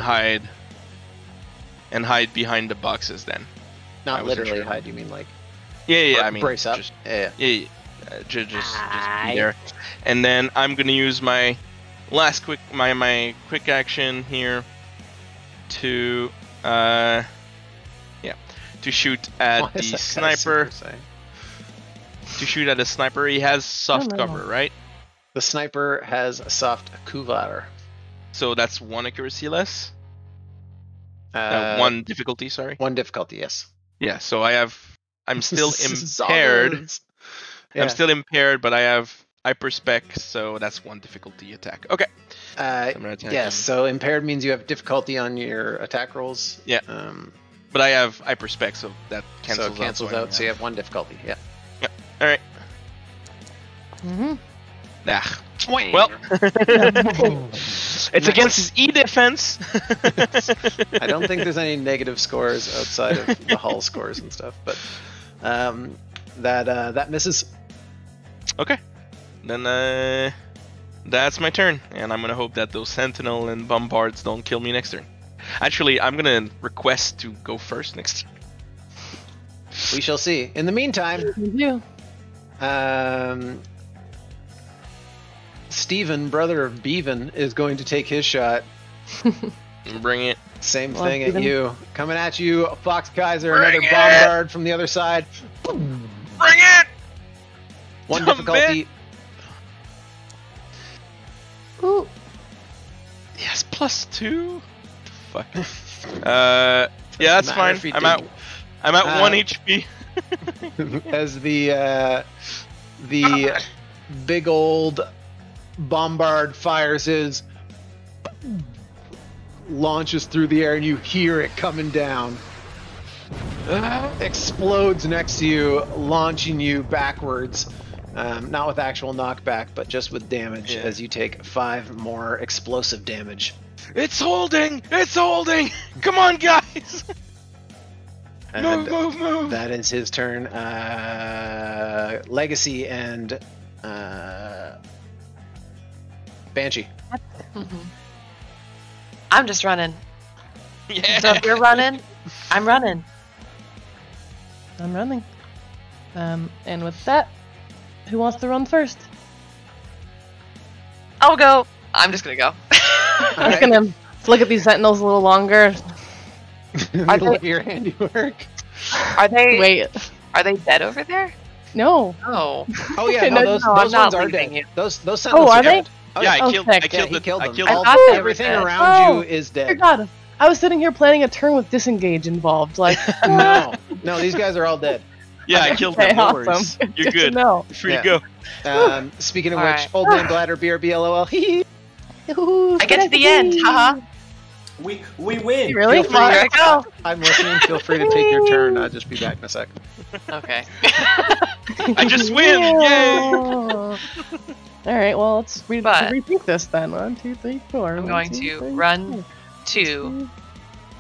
and hide behind the boxes then. I Not wasn't literally sure. hide, you mean like Yeah. I mean, brace up. Just, Yeah. yeah. Just be there, and then I'm gonna use my last my quick action here to to shoot at Why is the that guy sniper. Super Saiyan? To shoot at the sniper, he has soft Oh, no. cover, right? The sniper has a soft kuvar. So that's 1 accuracy less. 1 difficulty, sorry. 1 difficulty, yes. Yeah. So I'm still impaired. Zombies. Yeah. I'm still impaired, but I have hyperspec, so that's 1 difficulty attack. Okay. I'm gonna attack Yes, him. so impaired means you have difficulty on your attack rolls. Yeah. But I have hyperspec, so that cancels so it cancels out, so you have 1 difficulty. Yeah. All right. Mhm. Ah. Well, it's against his E defense. I don't think there's any negative scores outside of the hull scores and stuff, but that misses. Okay. Then that's my turn, and I'm gonna hope that those Sentinel and Bombards don't kill me next turn. Actually, I'm gonna request to go first next turn. We shall see. In the meantime, You. Steven, brother of Bevan, is going to take his shot. Bring it. Same Well, thing at Steven. you. Coming at you, Fox Kaiser, Bring another it! bombard from the other side. Bring it! One Dumb difficulty. Ooh. Yes, +2. Fuck. Yeah, that's Matter fine. if you I'm at didn't. 1 HP. As the big old bombard fires his, launches through the air, and you hear it coming down. Explodes next to you, launching you backwards. Not with actual knockback, but just with damage, Yeah. as you take 5 more explosive damage. It's holding! It's holding! Come on, guys! And Move! that is his turn. Legacy and Banshee. I'm just running. Yeah. So if you're running, I'm running. I'm running. And with that, who wants to run first? I'll go. I'm just gonna go. I'm just gonna look at these sentinels a little longer. Are Look at they- your handiwork. Are they? Wait. Are they dead over there? No. Oh. Oh yeah, No, those I'm ones not are leaving dead. you. Those sentinels are are they? dead. Oh, Yeah, Oh, I killed. sick. I killed he the. killed I them. killed I All- thought they were everything dead. around Oh. you is Dear dead. God. I was sitting here planning a turn with disengage involved. Like, No, these guys are all dead. Yeah, I killed okay, them. No awesome. worries. You're Good to good. know. You're free Yeah. to go. Speaking of All which, right. Old Man Bladder, BRB, LOL. I get to the end. Haha. We win. Really? Feel free- Here I go. I'm listening. Feel free to take your turn. I'll just be back in a second. Okay. I just win! Yay! All right. Well, let's But- rethink this then. 1, 2, 3, 4. I'm 1, going 2, to 3, run 4. 2,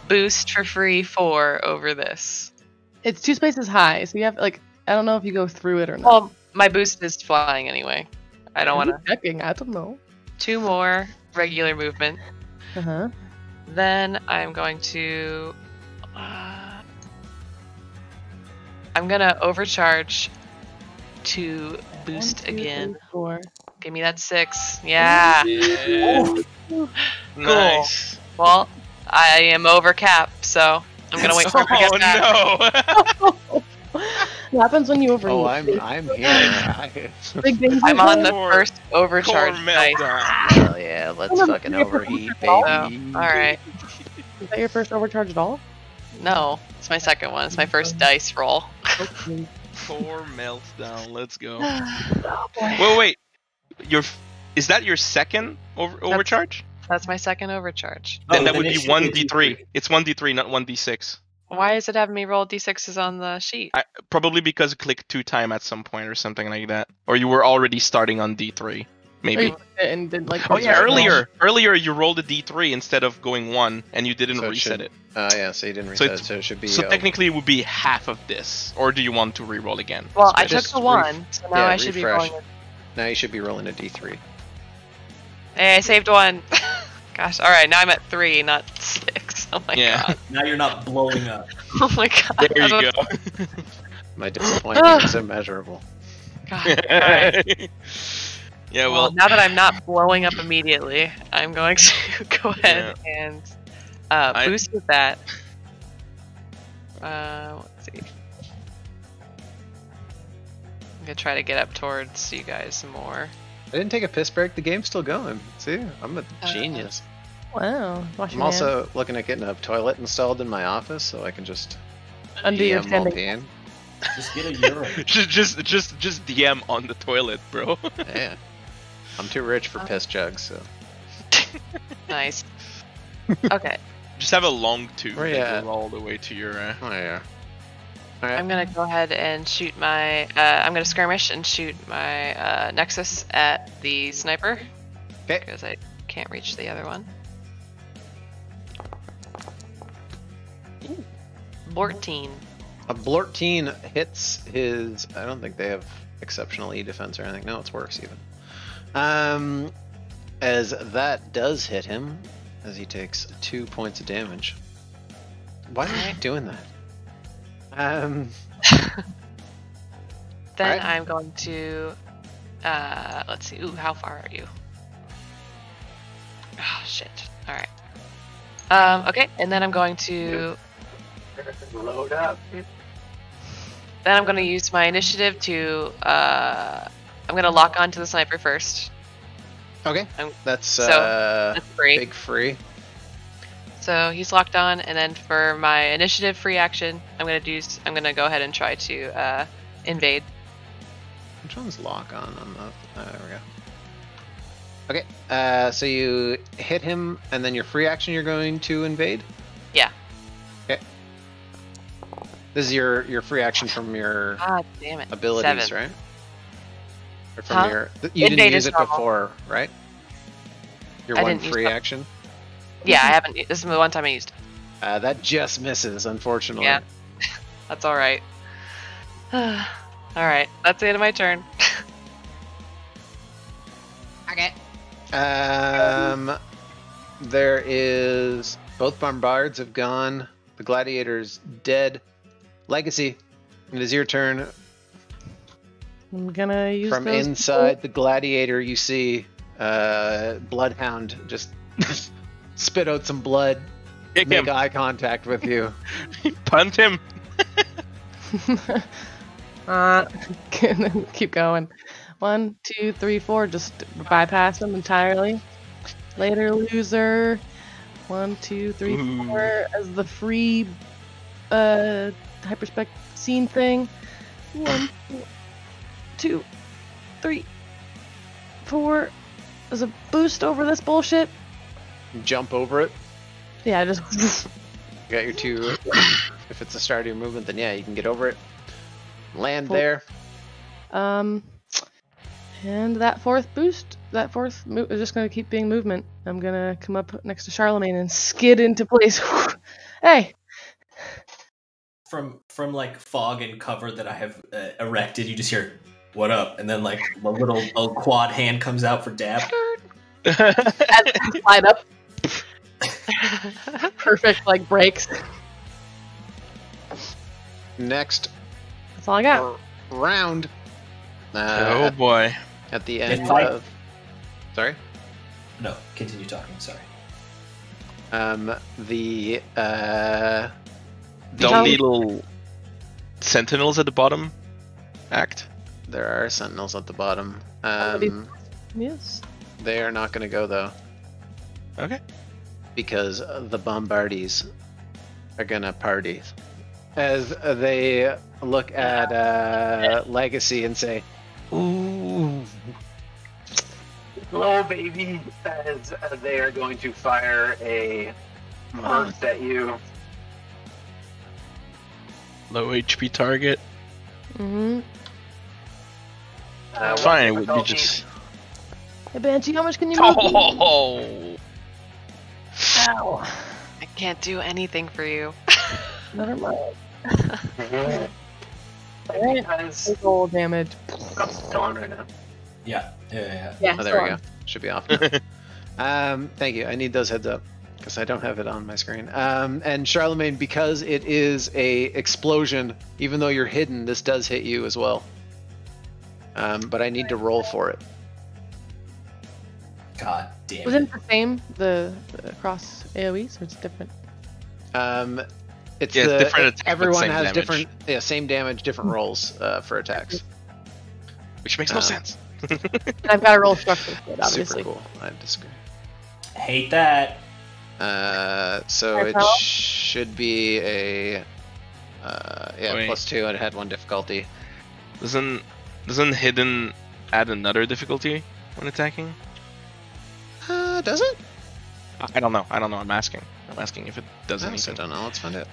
boost for free 4 over this. It's 2 spaces high, so you have like I don't know if you go through it or not. Well, my boost is flying anyway. I don't want to. Checking. I don't know. 2 more regular movement. Uh huh. Then I'm going to. I'm gonna overcharge to boost again. 4. Give me that 6. Yeah. Yeah. Nice. Well, I am over cap, so I'm gonna wait for him to get back. Oh no! What happens when you overheat? Oh, I'm here. Big things I'm on the Core- first overcharge Core dice. meltdown. Hell yeah, let's fucking overheat, baby. So, alright. Is that your first overcharge at all? No, it's my second one. It's my first dice roll. Okay. Core meltdown. Let's go. Oh, boy. Wait. Is that your second overcharge? That's my second overcharge. Then Oh, that then would it be should be 1d3. It's 1d3, not 1d6. Why is it having me roll d6s on the sheet? Probably because you clicked 2 times at some point or something like that. Or you were already starting on d3. Maybe. Or you and didn't like. Oh yeah, reset earlier you rolled a d3 instead of going 1, and you didn't So it reset should- it. Yeah, so you didn't So reset it, it's- so it should be. So technically it would be half of this. Or do you want to re-roll again? Well, I took Just the 1, so now yeah, I should refresh. be rolling. Now you should be rolling a d3. Hey, I saved 1. Gosh, alright, now I'm at 3, not 6. Oh my Yeah. god. Now you're not blowing up. Oh my god. There you I go. My disappointment is immeasurable. God. Alright. Yeah, Well, well, now that I'm not blowing up immediately, I'm going to go ahead and boost with that. Let's see. I'm gonna try to get up towards you guys some more. I didn't take a piss break. The game's still going. See, I'm a genius. Wow. Wash I'm your hands. also looking at getting a toilet installed in my office so I can just Undo your DM while standing. peeing. Just get a euro. just DM on the toilet, bro. Yeah. I'm too rich for piss jugs, so. Nice. Okay, Just have a long tube Where that you at? goes all the way to your. Oh yeah. Alright. I'm gonna go ahead and shoot my. I'm gonna skirmish and shoot my Nexus at the sniper. Okay. Because I can't reach the other one. 14. A Blortine hits his. I don't think they have exceptional E defense or anything. No, it's worse even. As that does hit him, as he takes 2 points of damage. Why am I doing that? Then Alright. I'm going to, let's see. Ooh, how far are you? Oh, shit. All right. Okay, and then I'm going to. Load up. Then I'm going to use my initiative to. I'm going to lock onto the sniper first. Okay, I'm- that's That's free. big free. So he's locked on, and then for my initiative free action, I'm going to go ahead and try to invade. Which one's lock on the? There we go. Okay, so you hit him, and then your free action you're going to invade? Yeah. Okay. This is your free action from your God damn it. abilities, 7. right? Or from Huh? your... You didn't Invade use is it normal. before, right? Your I one didn't use free that. action? Yeah, I haven't. This is the one time I used. That just misses, unfortunately. Yeah. That's all right. All right, that's the end of my turn. Okay. There is... Both Bombards have gone. The Gladiator's dead. Legacy, it is your turn. I'm gonna use From those inside the Gladiator, you see Bloodhound just spit out some blood, Kick make him. eye contact with you. Punt him. Keep going. 1, 2, 3, 4. Just bypass them entirely. Later, loser. 1, 2, 3, Ooh. 4 as the free hyperspec scene thing. 1, 2, 3, 4 as a boost over this bullshit. Jump over it. Yeah, just You got your 2. If it's the start of your movement, then yeah, you can get over it. Land Cool. there. And that fourth boost, is just gonna keep being movement. I'm gonna come up next to Charlemagne and skid into place. Hey, From like fog and cover that I have erected, you just hear "What up?" and then like a little quad hand comes out for dab. slide up. Perfect, like breaks. Next That's all I got. round. Oh boy. At the end If I- of... Sorry? No, continue talking. Sorry. The The little sentinels at the bottom act. there are sentinels at the bottom. Yes. They are not going to go though, Okay. because the Bombardies are going to party. As they look at Legacy and say, "Ooh, Hello, baby," as they are going to fire a burst at you. Low HP target. Mm-hmm. Fine. It would be difficulty? just. Hey, Banshee, how much can you move? Oh. Ow. I can't do anything for you. Never mind. Because Big ol' damage. I'm still on right now. Yeah. Yeah, oh, there we go. Should be off now." Thank you. I need those heads up because I don't have it on my screen. And Charlemagne, because it is a explosion, even though you're hidden, this does hit you as well. But I need to roll for it. God damn Was it. it the same, the cross AoEs, or it's different? It's Yeah, it's the, different attack, but everyone same has damage. different, same damage, different rolls for attacks. Which makes no sense. And I've got to roll structure for it, obviously. Super cool. I disagree. Hate that. So High it power? should be a Wait. +2, and it had 1 difficulty. Doesn't hidden add another difficulty when attacking? Does it? I don't know. I'm asking if it does I anything. don't know. Let's find out.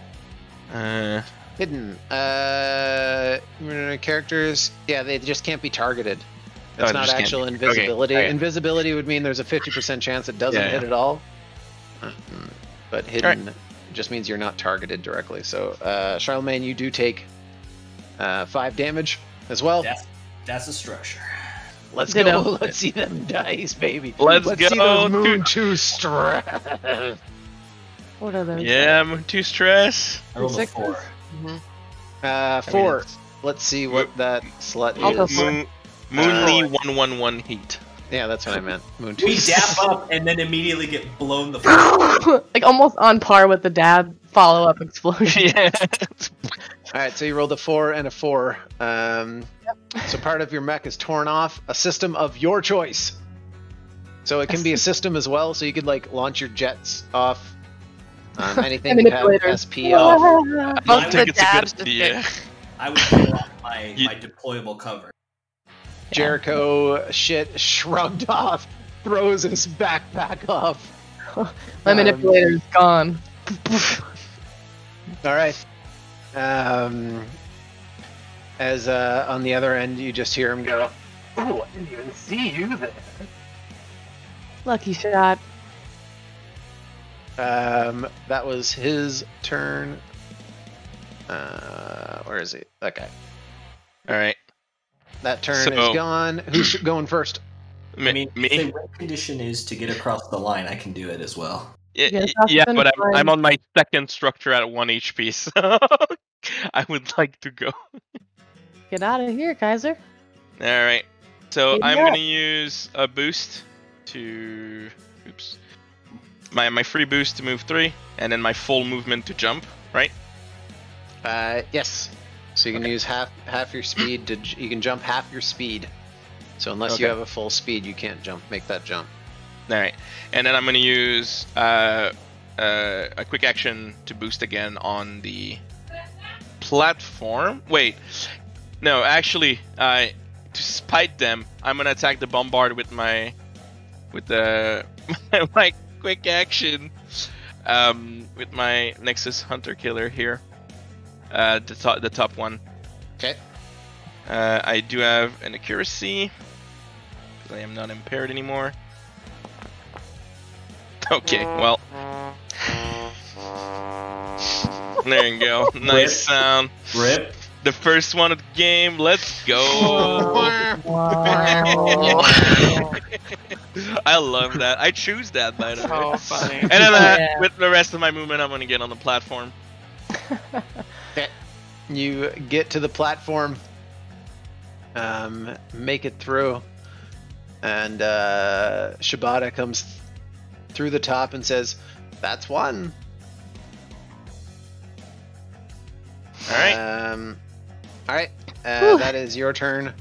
Uh, Hidden. Characters, yeah, they just can't be targeted. Oh, It's they not just can't actual be- invisibility. okay. Invisibility would mean there's a 50% chance it doesn't Yeah, hit yeah. at all. But hidden just means you're not targeted directly. So, Charlemagne, you do take 5 damage as well. That's a structure. Let's Ditto. go. Let's see them dice, baby. Let's see go. those Moon 2 stress. What are those? Yeah, I'm too stressed. I rolled a Sixes? 4. 4. Let's see what that slut I'll go is. for it. Moonly 111 heat. Yeah, that's what I meant. Moon 2. We dap up and then immediately get blown the fuck. Like almost on par with the dab follow-up explosion. Yeah. Alright, so you rolled a 4 and a 4. So part of your mech is torn off. A system of your choice. So it can be a system as well, so you could like launch your jets off. Anything that have Manipulator. SP off. Most of the think it's a good dabs just idea. get I would pull off my deployable cover. Jericho shit shrugged off, throws his backpack off. My manipulator is gone. Alright. As on the other end, you just hear him go, Oh, I didn't even see you there. Lucky shot. that was his turn. Where is he? That guy. Alright. That turn So- is gone. Who's going first? I mean, me? if the win condition is to get across the line, I can do it as well. Yeah, that's Yeah, been but fine. I'm on my second structure at 1 HP, so I would like to go. Get out of here, Kaiser. Alright. So Get I'm up. gonna use a boost to my free boost to move 3, and then my full movement to jump, right? Yes. So you can use half your speed to. You can jump half your speed. So unless you Okay. have a full speed, you can't make that jump. Alright. And then I'm gonna use a quick action to boost again on the platform. Wait. No, actually, to spite them, I'm gonna attack the bombard with my my quick action. With my Nexus Hunter Killer here. The top one. Okay. I do have an accuracy. I am not impaired anymore. Okay, well. There you go. Nice sound. Rip. The first one of the game. Let's go. I love that. I choose that, by the way. so funny. And then Yeah. with the rest of my movement, I'm gonna get on the platform. You get to the platform, make it through, and Shibata comes through the top and says, "That's one." All right. All right. That is your turn.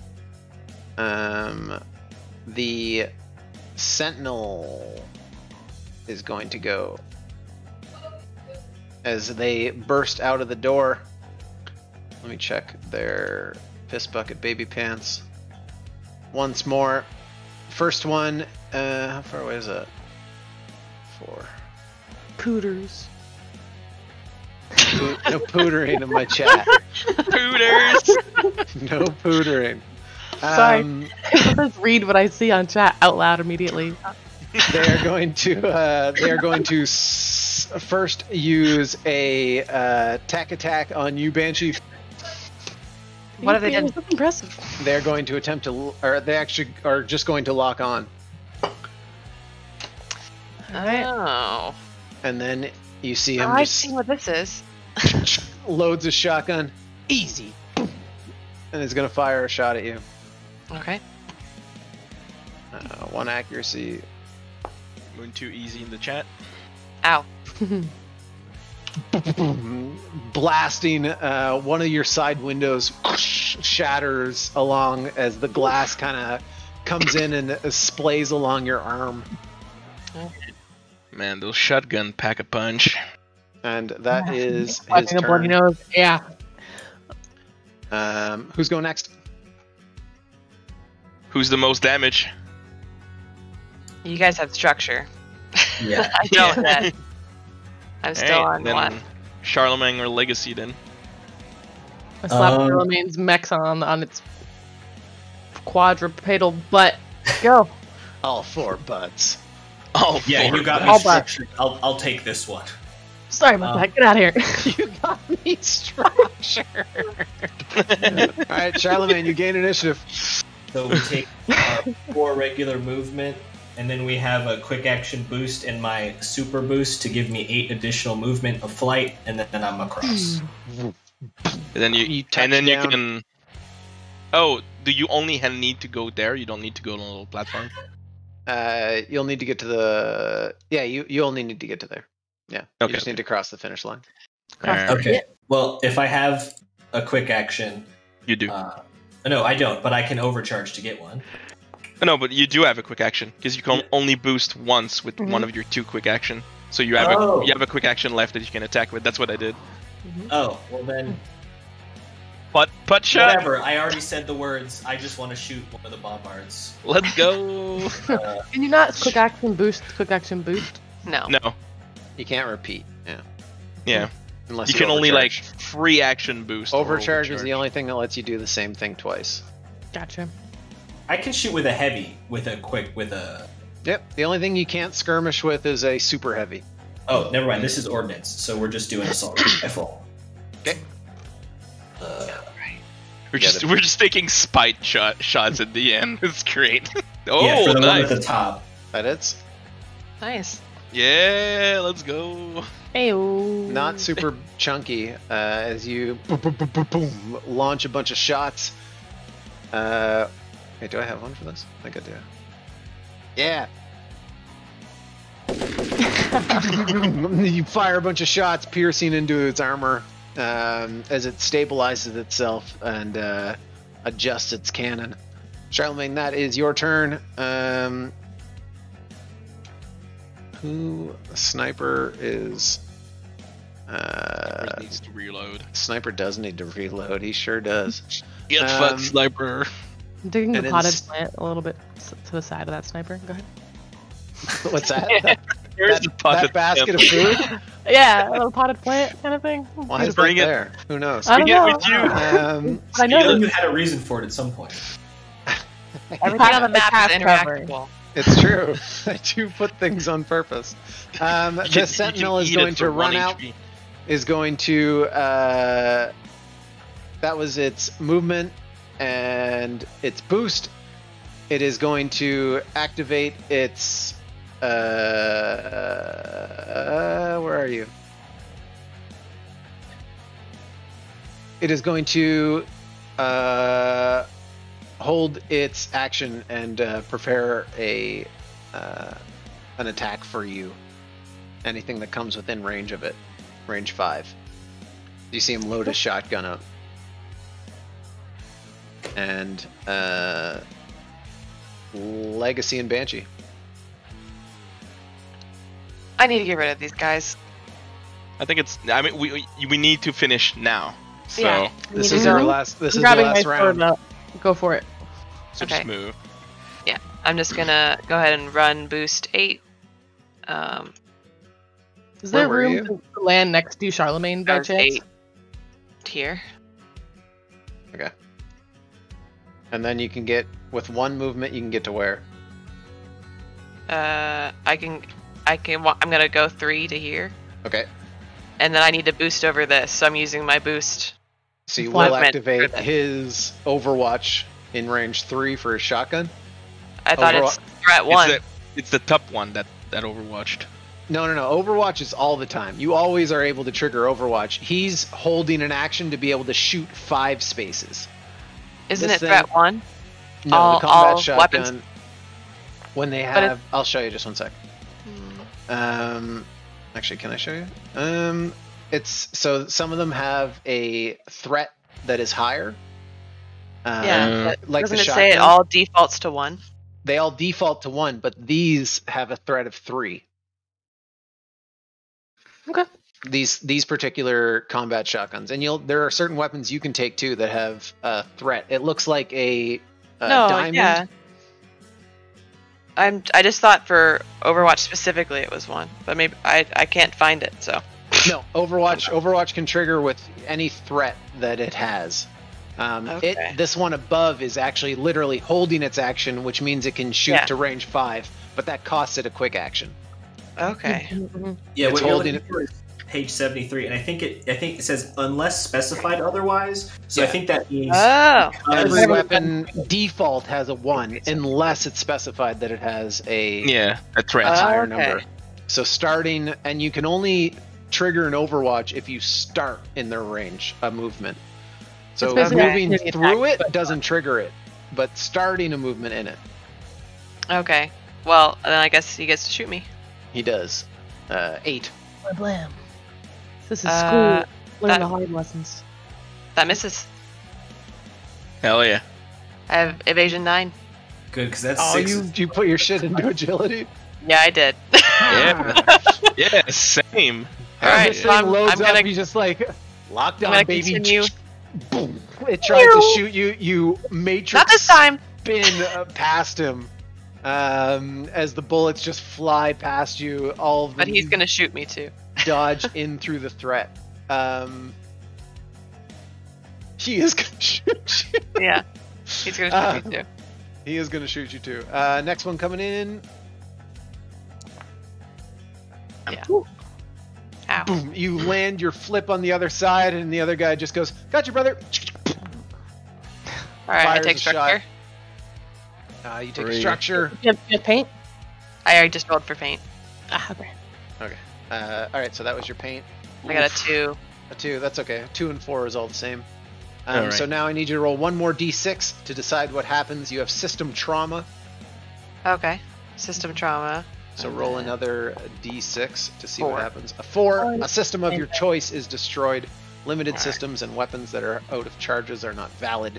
The Sentinel is going to go as they burst out of the door. Let me check their piss bucket baby pants once more. First one, how far away is that? 4. Pooters. No pootering in my chat. Pooters. No pootering. Sorry. Let's read what I see on chat out loud immediately. They are going to first use a tack attack on you, Banshee. What have they done? That's impressive. They're going to attempt to, or they actually are just going to lock on, Oh. and then you see him I just see what this is. loads a shotgun, easy, and is going to fire a shot at you. Okay. 1 accuracy. Moon too easy in the chat. Ow. Blasting one of your side windows shatters along as the glass kind of comes in and splays along your arm, Man, those shotgun pack a punch. and that is his Watching a bloody turn. nose. Yeah. Who's going next? Who's the most damage? You guys have structure. Yeah. I don't that. I'm still Alright, on then 1. Charlemagne or Legacy then. I slapped Charlemagne's mechs on its quadrupedal butt. Go. All 4 butts. Oh Yeah, you got me All back. structured. I'll take this one. Sorry about that. Get out of here. You got me structured. All right, Charlemagne, you gain initiative. So we take 4 regular movement, and then we have a quick action boost and my super boost to give me 8 additional movement of flight, and then I'm across. And then You touch and then you down. can. Oh, do you only need to go there? You don't need to go on a little platform. You'll need to get to the. Yeah, you only need to get to there. Yeah, Okay. you just need to cross the finish line. Alright. Okay. Well, if I have a quick action, You do. no, I don't, but I can overcharge to get one. No, but you do have a quick action because you can only boost once with one of your 2 quick action. So you have a quick action left that you can attack with. That's what I did. Oh, well then, Putt shot. whatever. I already said the words. I just want to shoot one of the bombards. Let's go. Can you not quick action boost? Quick action boost. No. No. You can't repeat. Yeah. Yeah. Unless You can only like overcharge. free action boost. or Overcharge is the only thing that lets you do the same thing twice. Gotcha. I can shoot with a heavy, with a. Yep. The only thing you can't skirmish with is a super heavy. Oh, never mind. This is ordnance, so we're just doing assault rifle. Okay. We're just taking spite shots at the end. It's great. Yeah, for the one nice. at the top. That it's Nice. Yeah, let's go. Ayo. not super chunky as you boom, boom, boom, boom, boom, launch a bunch of shots. Wait, do I have one for this? I think I do. Yeah. You fire a bunch of shots, piercing into its armor as it stabilizes itself and adjusts its cannon. Charlemagne, that is your turn. Who sniper is? Needs to reload. Sniper does need to reload. He sure does. Get fucked, sniper. I'm digging the and potted it's- plant a little bit to the side of that sniper. Go ahead. What's that? Here's the that basket of food? Yeah, a little potted plant kind of thing. Why is that Bring it. there? Who knows? I don't Get know. with you. I I know know that you had a reason for it at some point. Everything on the map path is cover. interactable. It's true. I do put things on purpose. The sentinel is going to run out. Is going to. That was its movement and its boost. It is going to activate its. Where are you? It is going to hold its action and prepare an attack for you. Anything that comes within range of it, range 5. You see him load his shotgun up, and Legacy and Banshee. I need to get rid of these guys. I think it's. I mean, we need to finish now. So Yeah. This You is know? our last. This I'm is the grabbing my last sword round. up. Go for it. so Okay. just move. I'm just gonna go ahead and run boost 8. Is there Where were room to land next to you, Charlemagne, by There's chance? 8 here. Okay. And then you can get with one movement. You can get to where? I can. I'm gonna go 3 to here, Okay. and then I need to boost over this. So I'm using my boost. So you Flat will movement activate for this. his Overwatch in range 3 for his shotgun. I thought Overwa- it's threat 1. It's the top one that Overwatched. No. Overwatch is all the time. You always are able to trigger Overwatch. He's holding an action to be able to shoot 5 spaces. Isn't this it thing- threat 1? No, All- the combat all shotgun. weapons. When they But have, I'll show you just one sec. Actually, can I show you? It's so some of them have a threat that is higher. Yeah. but like the doesn't it say it shotgun. all defaults to 1? They all default to 1, but these have a threat of 3. Okay. These particular combat shotguns, and there are certain weapons you can take too that have a threat. It looks like a No, diamond. yeah. I just thought for Overwatch specifically it was 1, but maybe I can't find it. So No, Overwatch can trigger with any threat that it has. Okay. This one above is actually literally holding its action, which means it can shoot Yeah. to range 5, but that costs it a quick action. okay. Mhm. Yeah, It's what you're holding looking for is page 73, and I think it says unless specified otherwise. So I Yeah. think that means Oh. Every weapon default has a 1, unless it's specified that it has a a threat. higher Okay. number. So starting, and you can only trigger an Overwatch if you start in their range of movement. So It's basically moving an attack, through it but- doesn't trigger it, but starting a movement in it, Okay. Well, then I guess he gets to shoot me. he does. 8. Blam. This is Uh, school. Learn that- the hard lessons. That misses. Hell yeah. I have evasion 9. good because that's Oh, 6. you put your shit into agility. Yeah, I did. Yeah. Yeah, same. All right, This so thing I'm loads gonna- up. He's just like lockdown, I'm gonna baby. continue. Boom! It tries to shoot you. You matrix Not this time. spin past him. As the bullets just fly past you, all of them But he's gonna shoot me too. dodge in through the threat. He is gonna shoot you. Yeah. He's gonna shoot me too. He is gonna shoot you too. Next one coming in. Yeah. Ow. Boom! You land your flip on the other side, and the other guy just goes, "Got you, brother." All right, I Fires take a shot. structure. You take a 3. structure. You have paint? I already just rolled for paint. Ah, okay. Okay. All right. So that was your paint. I got a 2. A 2. That's okay. 2 and 4 is all the same. All right. So now I need you to roll one more d6 to decide what happens. You have system trauma. Okay. System trauma. So And roll then- another d6 to see 4. what happens. A 4. Oh, A system of your choice is destroyed. Limited Alright. systems and weapons that are out of charges are not valid.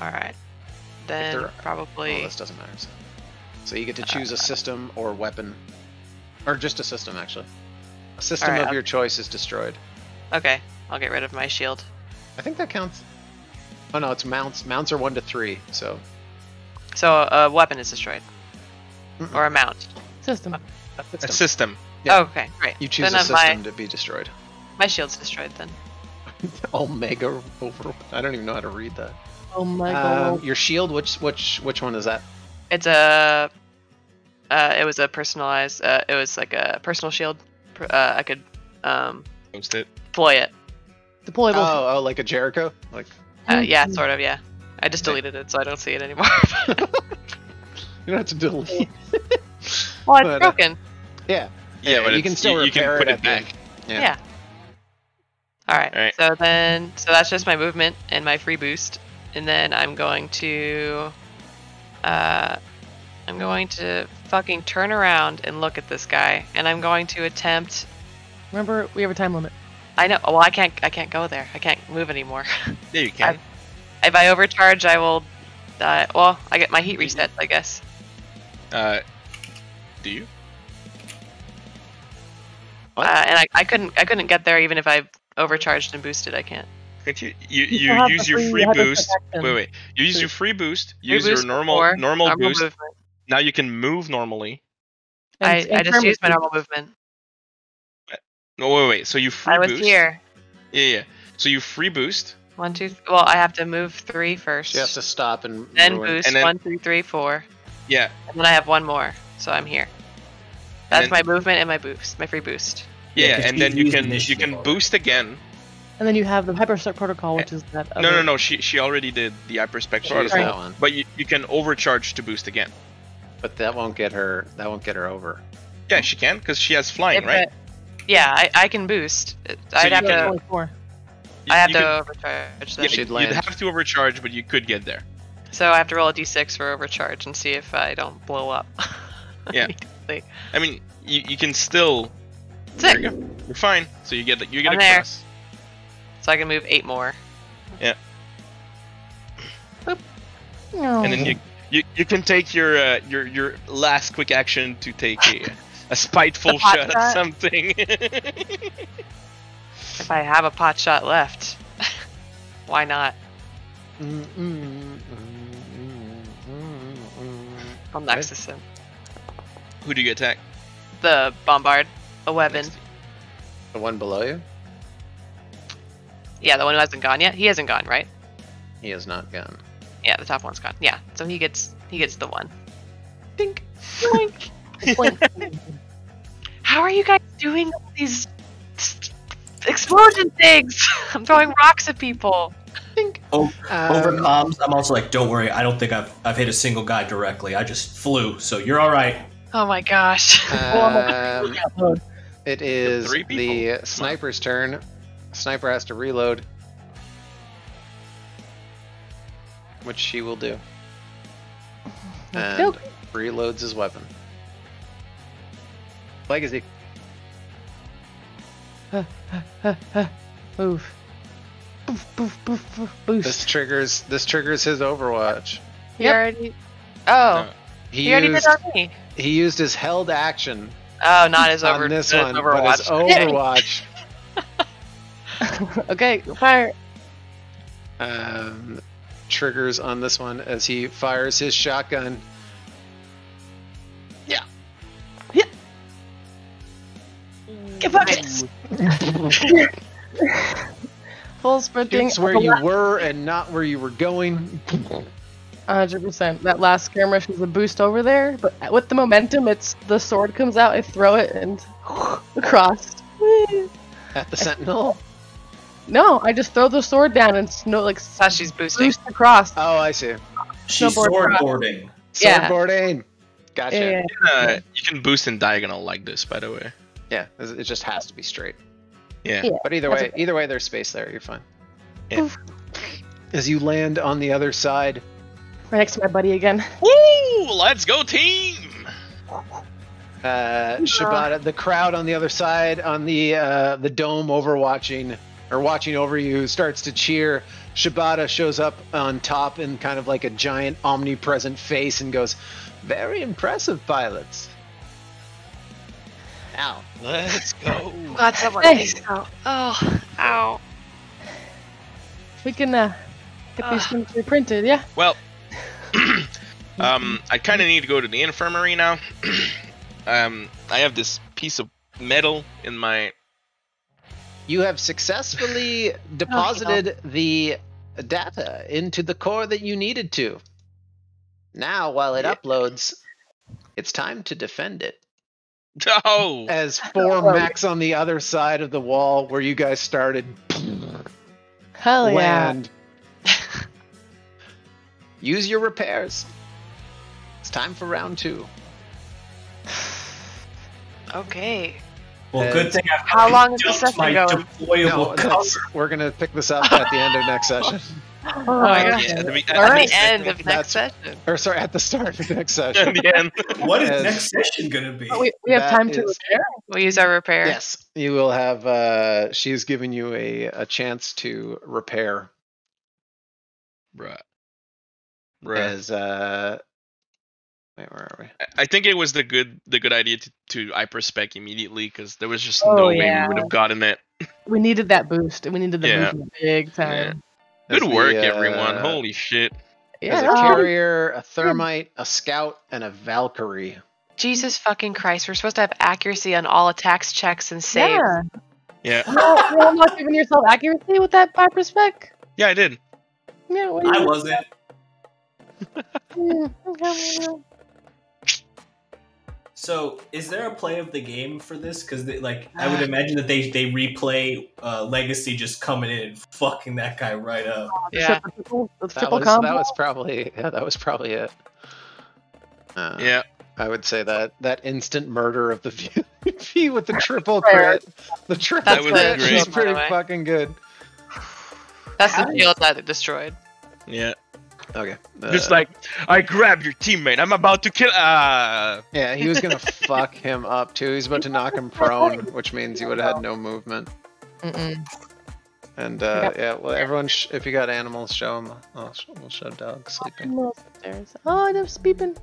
All right. If Then they're- probably. Oh, this doesn't matter. So you get to choose a system or weapon, or just a system actually. A system Alright, of I'll- your choice is destroyed. Okay. I'll get rid of my shield. I think that counts. Oh no, it's mounts. Mounts are 1 to 3. So So a weapon is destroyed. Mm-mm. Or a mount. System. a A system. system. Yeah. Oh, okay, great. You choose then a system to be destroyed. my shield's destroyed then. Omega over. I don't even know how to read that. Oh my god. Your shield. Which one is that? It's a. It was a personalized. It was like a personal shield. I could Post it. deploy it. Deployable. Oh, like a Jericho. Like Yeah, sort of. Yeah. I just deleted it, so I don't see it anymore. you don't have to delete. Well, it's But, broken. Yeah. Yeah, but you can it's- still you can repair put it it at the end. back. Yeah. All right. Alright. So that's just my movement and my free boost, and then I'm going to fucking turn around and look at this guy, and I'm going to attempt. Remember, we have a time limit. I know. Well, I can't go there. I can't move anymore. Yeah, you can. If I overcharge, I will. Well, I get my heat reset, I guess. Do you? And I couldn't get there even if I overcharged and boosted. I can't. Can't you? You You still have use the your free free habit boost. protection. Wait. You use your free boost. Free Use your boost normal before, normal boost. movement. Now you can move normally. I And just used my permanently- normal movement. No, wait. So you free I was boost. here. Yeah. So you free boost. 1, 2. Well, I have to move 3 first. You have to stop and Then ruin- boost And then- 1, 2, 3, 4, Yeah. and then I have one more, so I'm here. That's then- my movement and my boost, my free boost. Yeah, 'cause and you then you used can initiative already. boost again. And then you have the Hyperstart protocol, which is that. No. other- She already did the hyperspec She used protocol, that one, but you can overcharge to boost again. but that won't get her. That won't get her over. Yeah, she can because she has flying, If right? it- yeah, I can boost. I'd you have can- to. 24. You- I have you to could- overcharge. Yeah, Then. She'd you'd land. have to overcharge, but you could get there. So I have to roll a d6 for overcharge and see if I don't blow up. Yeah. I mean, you can still. Sick. There you go. You're fine. So you get I'm there. across. So I can move 8 more. No. And then you can take your last quick action to take a spiteful The pot shot at shot? something. If I have a pot shot left, why not? I'll nexus him. Who do you attack? The bombard, 11. The one below you, Yeah, the one who hasn't gone yet. He hasn't gone, right? he has not gone. Yeah, the top one's gone. Yeah, so he gets the one. Dink. How are you guys doing these explosion things. I'm throwing rocks at people. Over comms, I'm also like, don't worry, I don't think I've hit a single guy directly. I just flew, so you're all right. Oh my gosh. It is Three people. the sniper's turn. Sniper has to reload, which she will do, and Nope. reloads his weapon. Legacy. Move. Boof, boof, boof, boof, boost. This triggers his Overwatch. He Yep. already. Oh, No. he already did on me. He used his held action Oh, not his on this not one, his but his Overwatch. Overwatch Okay, fire. triggers on this one as he fires his shotgun. Get buckets. Full sprinting. It's where you were and not where you were going. 100%. That last skirmish was a boost over there, but with the momentum, it's the sword comes out, I throw it, and across. At the sentinel. No, I just throw the sword down and How she's boosting. boost across. Oh, I see. She's Snowboard swordboarding. Yeah. Swordboarding. Gotcha. Yeah. You can boost in diagonal like this, by the way. Yeah, it just has to be straight. Yeah. Yeah. But either That's way, there's space there. You're fine. Yeah. As you land on the other side, Right next to my buddy again. Woo! Let's go, team! Shibata, the crowd on the other side, on the dome watching over you, starts to cheer. Shibata shows up on top in kind of like a giant omnipresent face and goes, "Very impressive, pilots." Now, let's go. God, someone Hey. please go. Oh, ow. We can get these things reprinted, yeah? Well, I kind of need to go to the infirmary now. I have this piece of metal in my... You have successfully deposited the data into the core that you needed to. Now, while it uploads, it's time to defend it. Oh! As four mechs on the other side of the wall where you guys started Hell yeah. land. Use your repairs. It's time for round 2. Okay. Well, good thing I've How long is the dumped session my going? deployable cover. We're gonna pick this up at the end of next session. Oh, my yeah. gosh. Yeah, At the end of next That's- session. Or sorry, at the start of next session. in the end. What is As- next session gonna be? Oh, we have That time to is- repair? We'll use our repair. Yes, you will have. She's given you a chance to repair. Bruh. As wait, where are we? I think it was the good idea to hyperspec immediately, because there was just Oh, no way yeah. we would have gotten it. We needed that boost, and we needed the Yeah. movement big time. Good As work, the, everyone. Holy shit. Yeah, As a that was pretty- carrier, a thermite, a scout, and a Valkyrie. Jesus fucking Christ, we're supposed to have accuracy on all attacks, checks, and saves. Yeah. Yeah. No, you're not giving yourself accuracy with that piper spec? Yeah, I did. Yeah, what I wasn't. So, is there a play of the game for this? Because, I would imagine that they replay Legacy just coming in and fucking that guy right up. Yeah. Triple That combo. was probably it. Yeah. I would say that instant murder of the VP with the triple crit. The triple That's was crit great. is By pretty the way. fucking good. That's the field that it destroyed. Yeah. Okay. Just like, I grabbed your teammate. I'm about to kill. Yeah, he was gonna fuck him up too. He's about to knock him prone, which means he would have had no movement. Mm-mm. And yeah, well, everyone, if you got animals, show them. We'll show dog sleeping. Almost upstairs. Oh, there's beeping.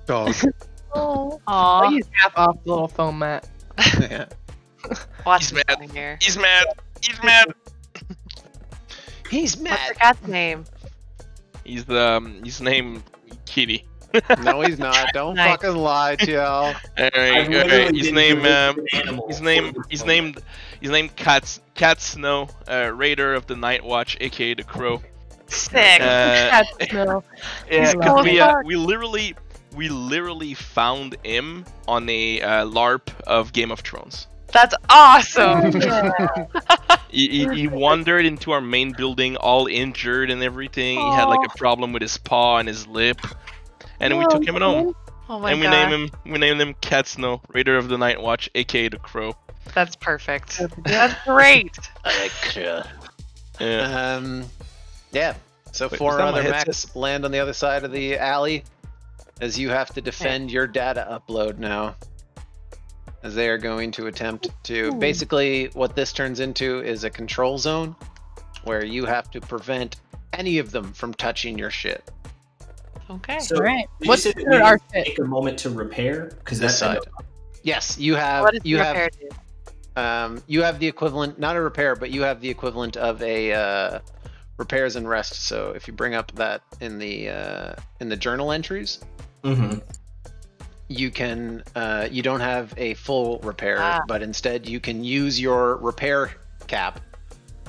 Dog. Oh. Aw. I used half off the little foam mat. Yeah. Watch He's this mad. thing here. He's mad. He's mad. He's What's your mad. cat's name? He's named Kitty. No, he's not. Don't Nice. fucking lie, TL. Alright, literally his been name, delivering animals. he's named Cat Snow, Raider of the Night Watch, aka the Crow. Sick. Uh, Cat smell. Yeah, He's 'cause loud. we literally we literally found him on a LARP of Game of Thrones. That's awesome. He wandered into our main building all injured and everything. He had like a problem with his paw and his lip, and then we took him home. Oh my And god. we named him Cat Snow, Raider of the Night Watch, aka the Crow. That's perfect. That's great. Yeah. Yeah. So Wait, 4 was that my other headset? mechs land on the other side of the alley as you have to defend your data upload now. As they are going to attempt to... Basically, what this turns into is a control zone where you have to prevent any of them from touching your shit. Okay. So, Alright. you What's said that our we fit? take a moment to repair because This that's side. Yes, you have... What does you have repair do? you have the equivalent, not a repair, but you have the equivalent of a repairs and rest. So if you bring up that in the journal entries, Mm-hmm. you can you don't have a full repair, Ah. but instead you can use your repair cap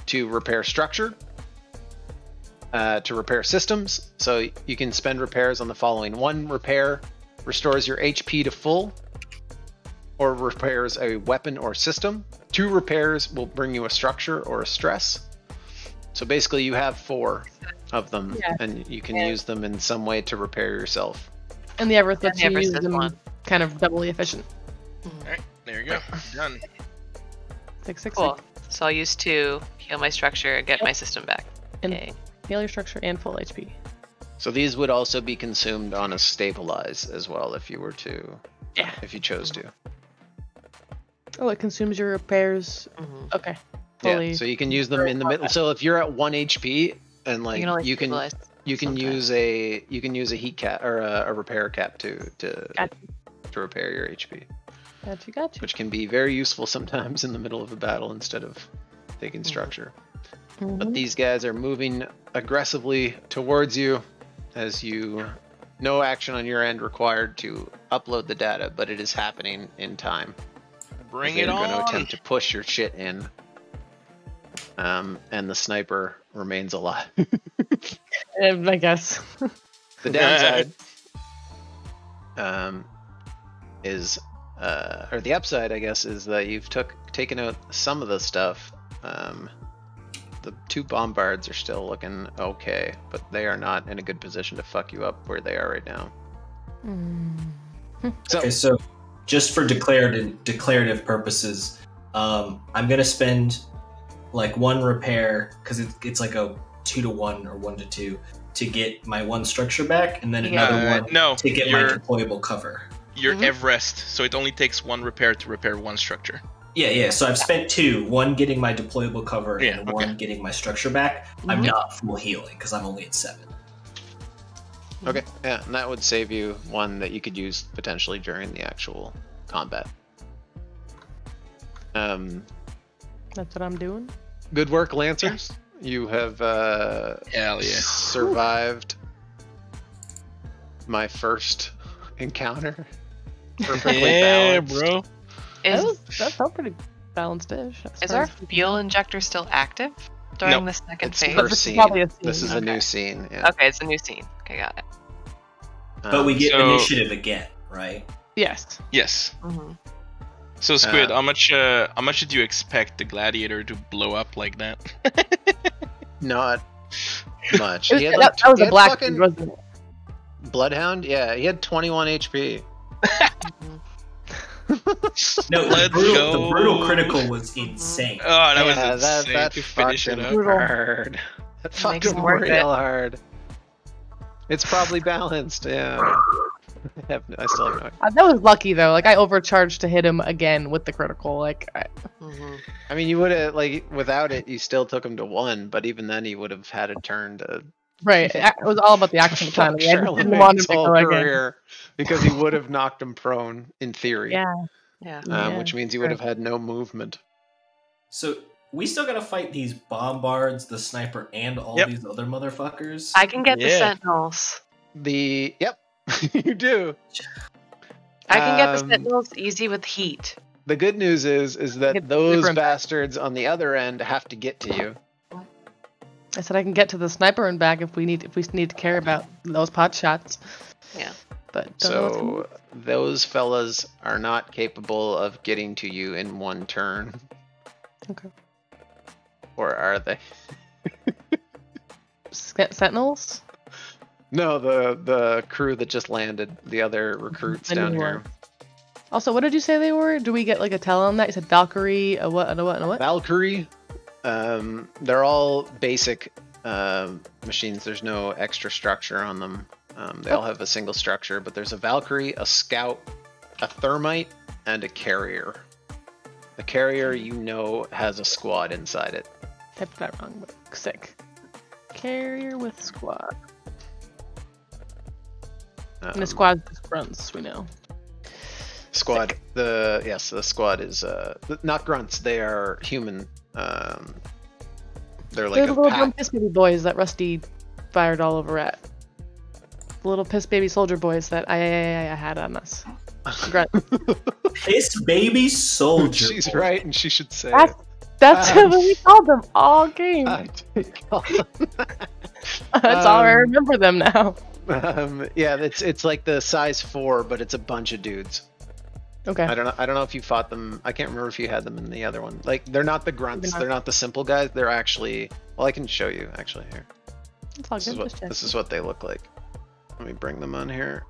to repair structure, to repair systems. So you can spend repairs on the following: 1 repair restores your HP to full, or repairs a weapon or system. 2 repairs will bring you a structure or a stress. So basically you have 4 of them, Yeah. and you can use them in some way to repair yourself. And the Everest lets the you Everest use is them one. kind of doubly efficient. Alright, there you go. Done. 666. Cool. So I'll use 2, heal my structure, and get my system back. And Okay. heal your structure and full HP. So these would also be consumed on a stabilize as well if you were to, Yeah. if you chose to. Oh, it consumes your repairs. Mhm. Okay. Fully. Yeah, so you can use them in the middle. So if you're at 1 HP and like You can only you can stabilize use a heat cap or a repair cap to Gotcha. repair your HP, Gotcha. which can be very useful sometimes in the middle of a battle instead of taking structure. But these guys are moving aggressively towards you as you no action on your end required to upload the data, but it is happening in time. Bring They're it on. going to attempt to push your shit in. And the sniper remains alive. I guess. The downside is, or the upside, I guess, is that you've taken out some of the stuff. The 2 bombards are still looking okay, but they are not in a good position to fuck you up where they are right now. So, Okay, so just for declarative purposes, I'm gonna spend like 1 repair because it's like a 2 to 1 or 1 to 2 to get my 1 structure back, and then another 1 no, to get my deployable cover. Your Everest, so it only takes 1 repair to repair 1 structure. Yeah. So I've spent 2, 1 getting my deployable cover Yeah, and okay. 1 getting my structure back. I'm not full healing because I'm only at 7. okay, yeah, and that would save you 1 that you could use potentially during the actual combat. That's what I'm doing. Good work, Lancers. You have Hell yeah. survived my first encounter. Perfectly Yeah, balanced. bro. That felt pretty balanced-ish. Is our fuel injector still active during the second It's phase? per This is scene. probably a scene, This is a okay. new scene. Yeah. Okay, it's a new scene. Okay, got it. But we get So- initiative again, right? Yes. Yes. Mm-hmm. So Squid, how much did you expect the gladiator to blow up like that? Not much. It was, He had, that, that was he a had black fucking dude, wasn't it? Bloodhound. Yeah, he had 21 HP. No, the Let's brutal go. critical was insane. Oh, that was Yeah, insane that to finish fucked it him up. hard. That fucked Makes him him worth real it. hard. It's probably balanced. Yeah. I still have no idea. That was lucky though. Like I overcharged to hit him again with the critical. I mean, you would have, like, without it, you still took him to 1, but even then he would have had a turn to Right. It was all about the action fuck economy. I just didn't want Charlemagne's him to whole go again. career because he would have knocked him prone in theory. Yeah. Yeah. Yeah, Which means he would have had no movement. So we still gotta fight these bombards, the sniper, and all Yep. these other motherfuckers. I can get the Yeah. sentinels. Yep, you do. I can get the Um, sentinels easy with heat. The good news is that Get the those sniper and back. bastards on the other end have to get to you. I said I can get to the sniper and back if we need to care about those pot shots. Yeah. but don't know what's So coming. those fellas are not capable of getting to you in one turn. Okay. Or are they? Sentinels? No, the crew that just landed, the other recruits The down new here. one. Also, what did you say they were? Do we get like a tell on that? You said Valkyrie, a what, and a what, and a what? Valkyrie, they're all basic machines. There's no extra structure on them. They all have a single structure, but there's a Valkyrie, a scout, a thermite, and a carrier. The carrier, you know, has a squad inside it. Typed that wrong, but sick. Carrier with squad. And the squad just grunts, we know. Squad. The squad is not grunts. They are human. They're like They're the a little dumb pack. piss baby boys that Rusty fired all over at. The little piss baby soldier boys that I had on us. Grunt. Piss baby soldier. She's boy. right, and she should say That's, it. that's what we called them all game. That's That's all I remember them now. yeah, it's like the size 4, but it's a bunch of dudes. Okay. I don't know if you fought them. I can't remember if you had them in the other one. Like, they're not the grunts. Maybe not. They're not the simple guys. They're actually, well, I can show you actually here. It's all good. Just This is what they look like. Let me bring them on here.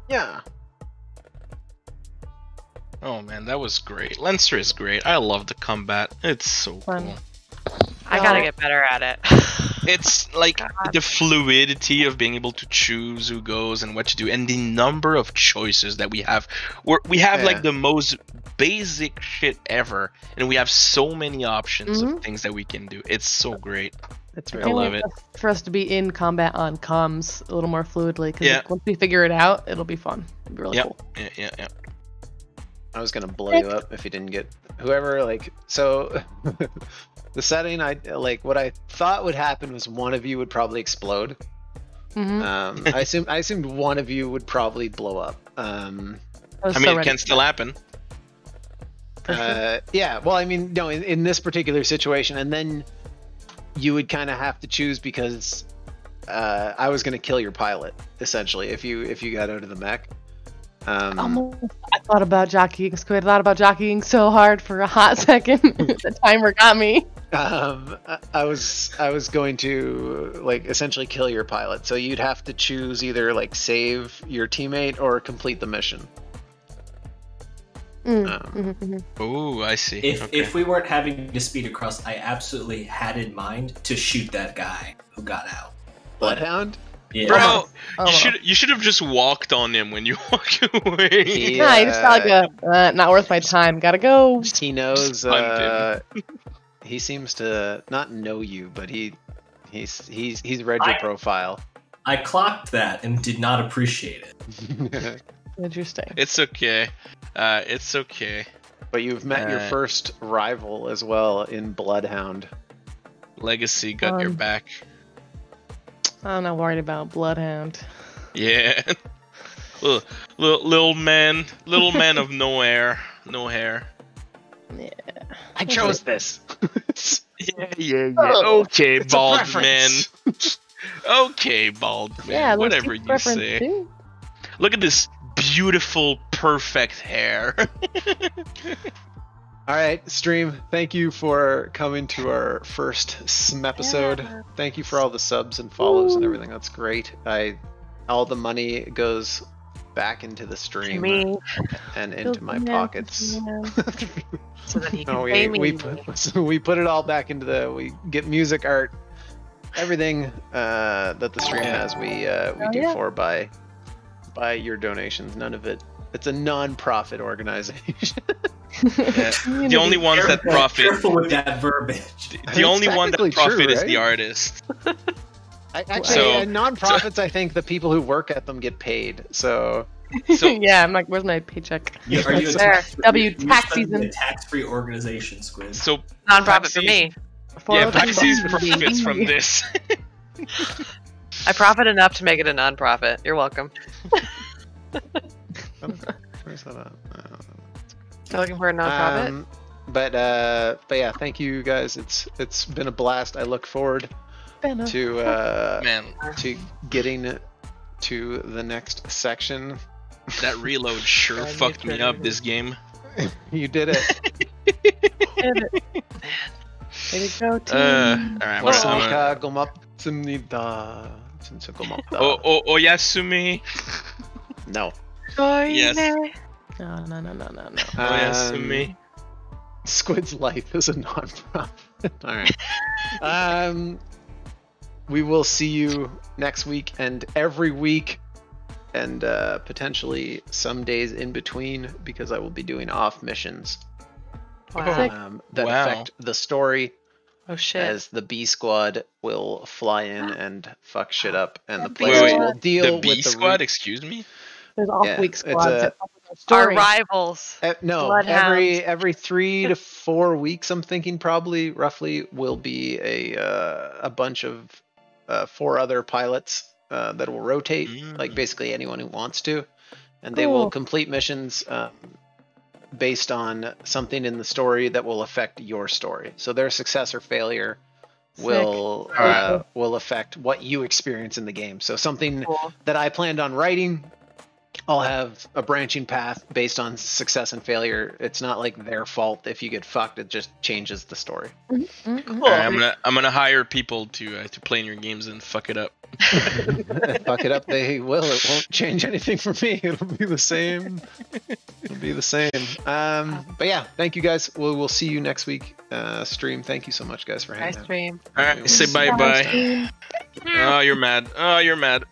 Yeah. Oh man, that was great. Lancer is great. I love the combat. It's so Fun. cool. I gotta get better at it. It's like the fluidity of being able to choose who goes and what to do, and the number of choices that we have. We have Yeah. like the most basic shit ever, and we have so many options Mhm. of things that we can do. It's so great. It's I really love it. For us to be in combat on comms a little more fluidly, because Yeah. once we figure it out, it'll be fun. It'll be really Yep. cool. Yeah. I was gonna blow you up if you didn't get whoever, like, so the setting, what I thought would happen was one of you would probably explode. Mm-hmm. I assumed one of you would probably blow up. I mean, it can still happen. Yeah, well, I mean, no, in this particular situation, and then you would kind of have to choose because I was gonna kill your pilot essentially if you got out of the mech. I thought about jockeying, Squid. I thought about jockeying so hard for a hot second. The timer got me. I was going to like essentially kill your pilot, so you'd have to choose either like save your teammate or complete the mission. Oh, I see. If we weren't having to speed across, I absolutely had in mind to shoot that guy who got out. Bloodhound? Yeah. Bro, Oh, well. you should have just walked on him when you walked away. Yeah, you just got like a not worth my time. Gotta go. He knows. Punt He seems to not know you, but he's read your profile. I clocked that and did not appreciate it. Interesting. It's okay. It's okay. But you've met your first rival as well in Bloodhound. Legacy got your back. I'm not worried about Bloodhound. Yeah. little man of no hair. Yeah. I chose this. Yeah. Oh, Okay, it's a bald man. preference. Okay, bald man. Yeah, Whatever you say. Too. Look at this beautiful, perfect hair. All right, stream. Thank you for coming to our first SM episode. Yeah. Thank you for all the subs and follows and everything. That's great. All the money goes back into the stream Me, and into my pockets. so that he can No, pay me. we put it all back into we get music, art, everything that the stream has. We do for by your donations. None of it. It's a non-profit organization. Yeah. The only ones that profit. Careful with that verbiage. The only one that technically profit true, is the right? artist. Actually, non-profits, I think the people who work at them get paid. So Yeah, I'm like, where's my paycheck? Are you a There. W tax season. a tax-free organization, Squid? So Non-profit for me. yeah, 402 Paxi's bucks. profits from this. I profit enough to make it a non-profit. You're welcome. where's that at? You're looking for a non-profit? But yeah, thank you guys. It's been a blast. I look forward to Man, to getting to the next section. That reload sure God, you fucked me did up it. this game. You did it. Way to go, team. Alright, Wasaka gomapsumnida. Sensogomapta. Oyasumi. No. Yes. No. Oyasumi. Squid's life is a non-profit. Alright. We will see you next week and every week, and potentially some days in between, because I will be doing off missions Wow. that Wow. affect the story, Oh shit. as the B squad will fly in and fuck shit up, and the Wait, players wait. will deal The B with the squad, excuse me? There's off yeah, week it's squads a- that help with our Our story. rivals. No, Bloodhounds. every 3 to 4 weeks, I'm thinking probably roughly will be a bunch of 4 other pilots that will rotate, like basically anyone who wants to, and they will Cool. complete missions based on something in the story that will affect your story. So their success or failure will affect what you experience in the game. So something Cool. that I planned on writing, I'll have a branching path based on success and failure. It's not like their fault if you get fucked. It just changes the story. Cool. Alright, I'm gonna hire people to play in your games and fuck it up. Fuck it up, they will. It won't change anything for me. It'll be the same. It'll be the same. But yeah, thank you guys. We'll see you next week stream. Thank you so much, guys, for hanging Nice out. stream. Alright, say bye bye. Oh, you're mad. Oh, you're mad.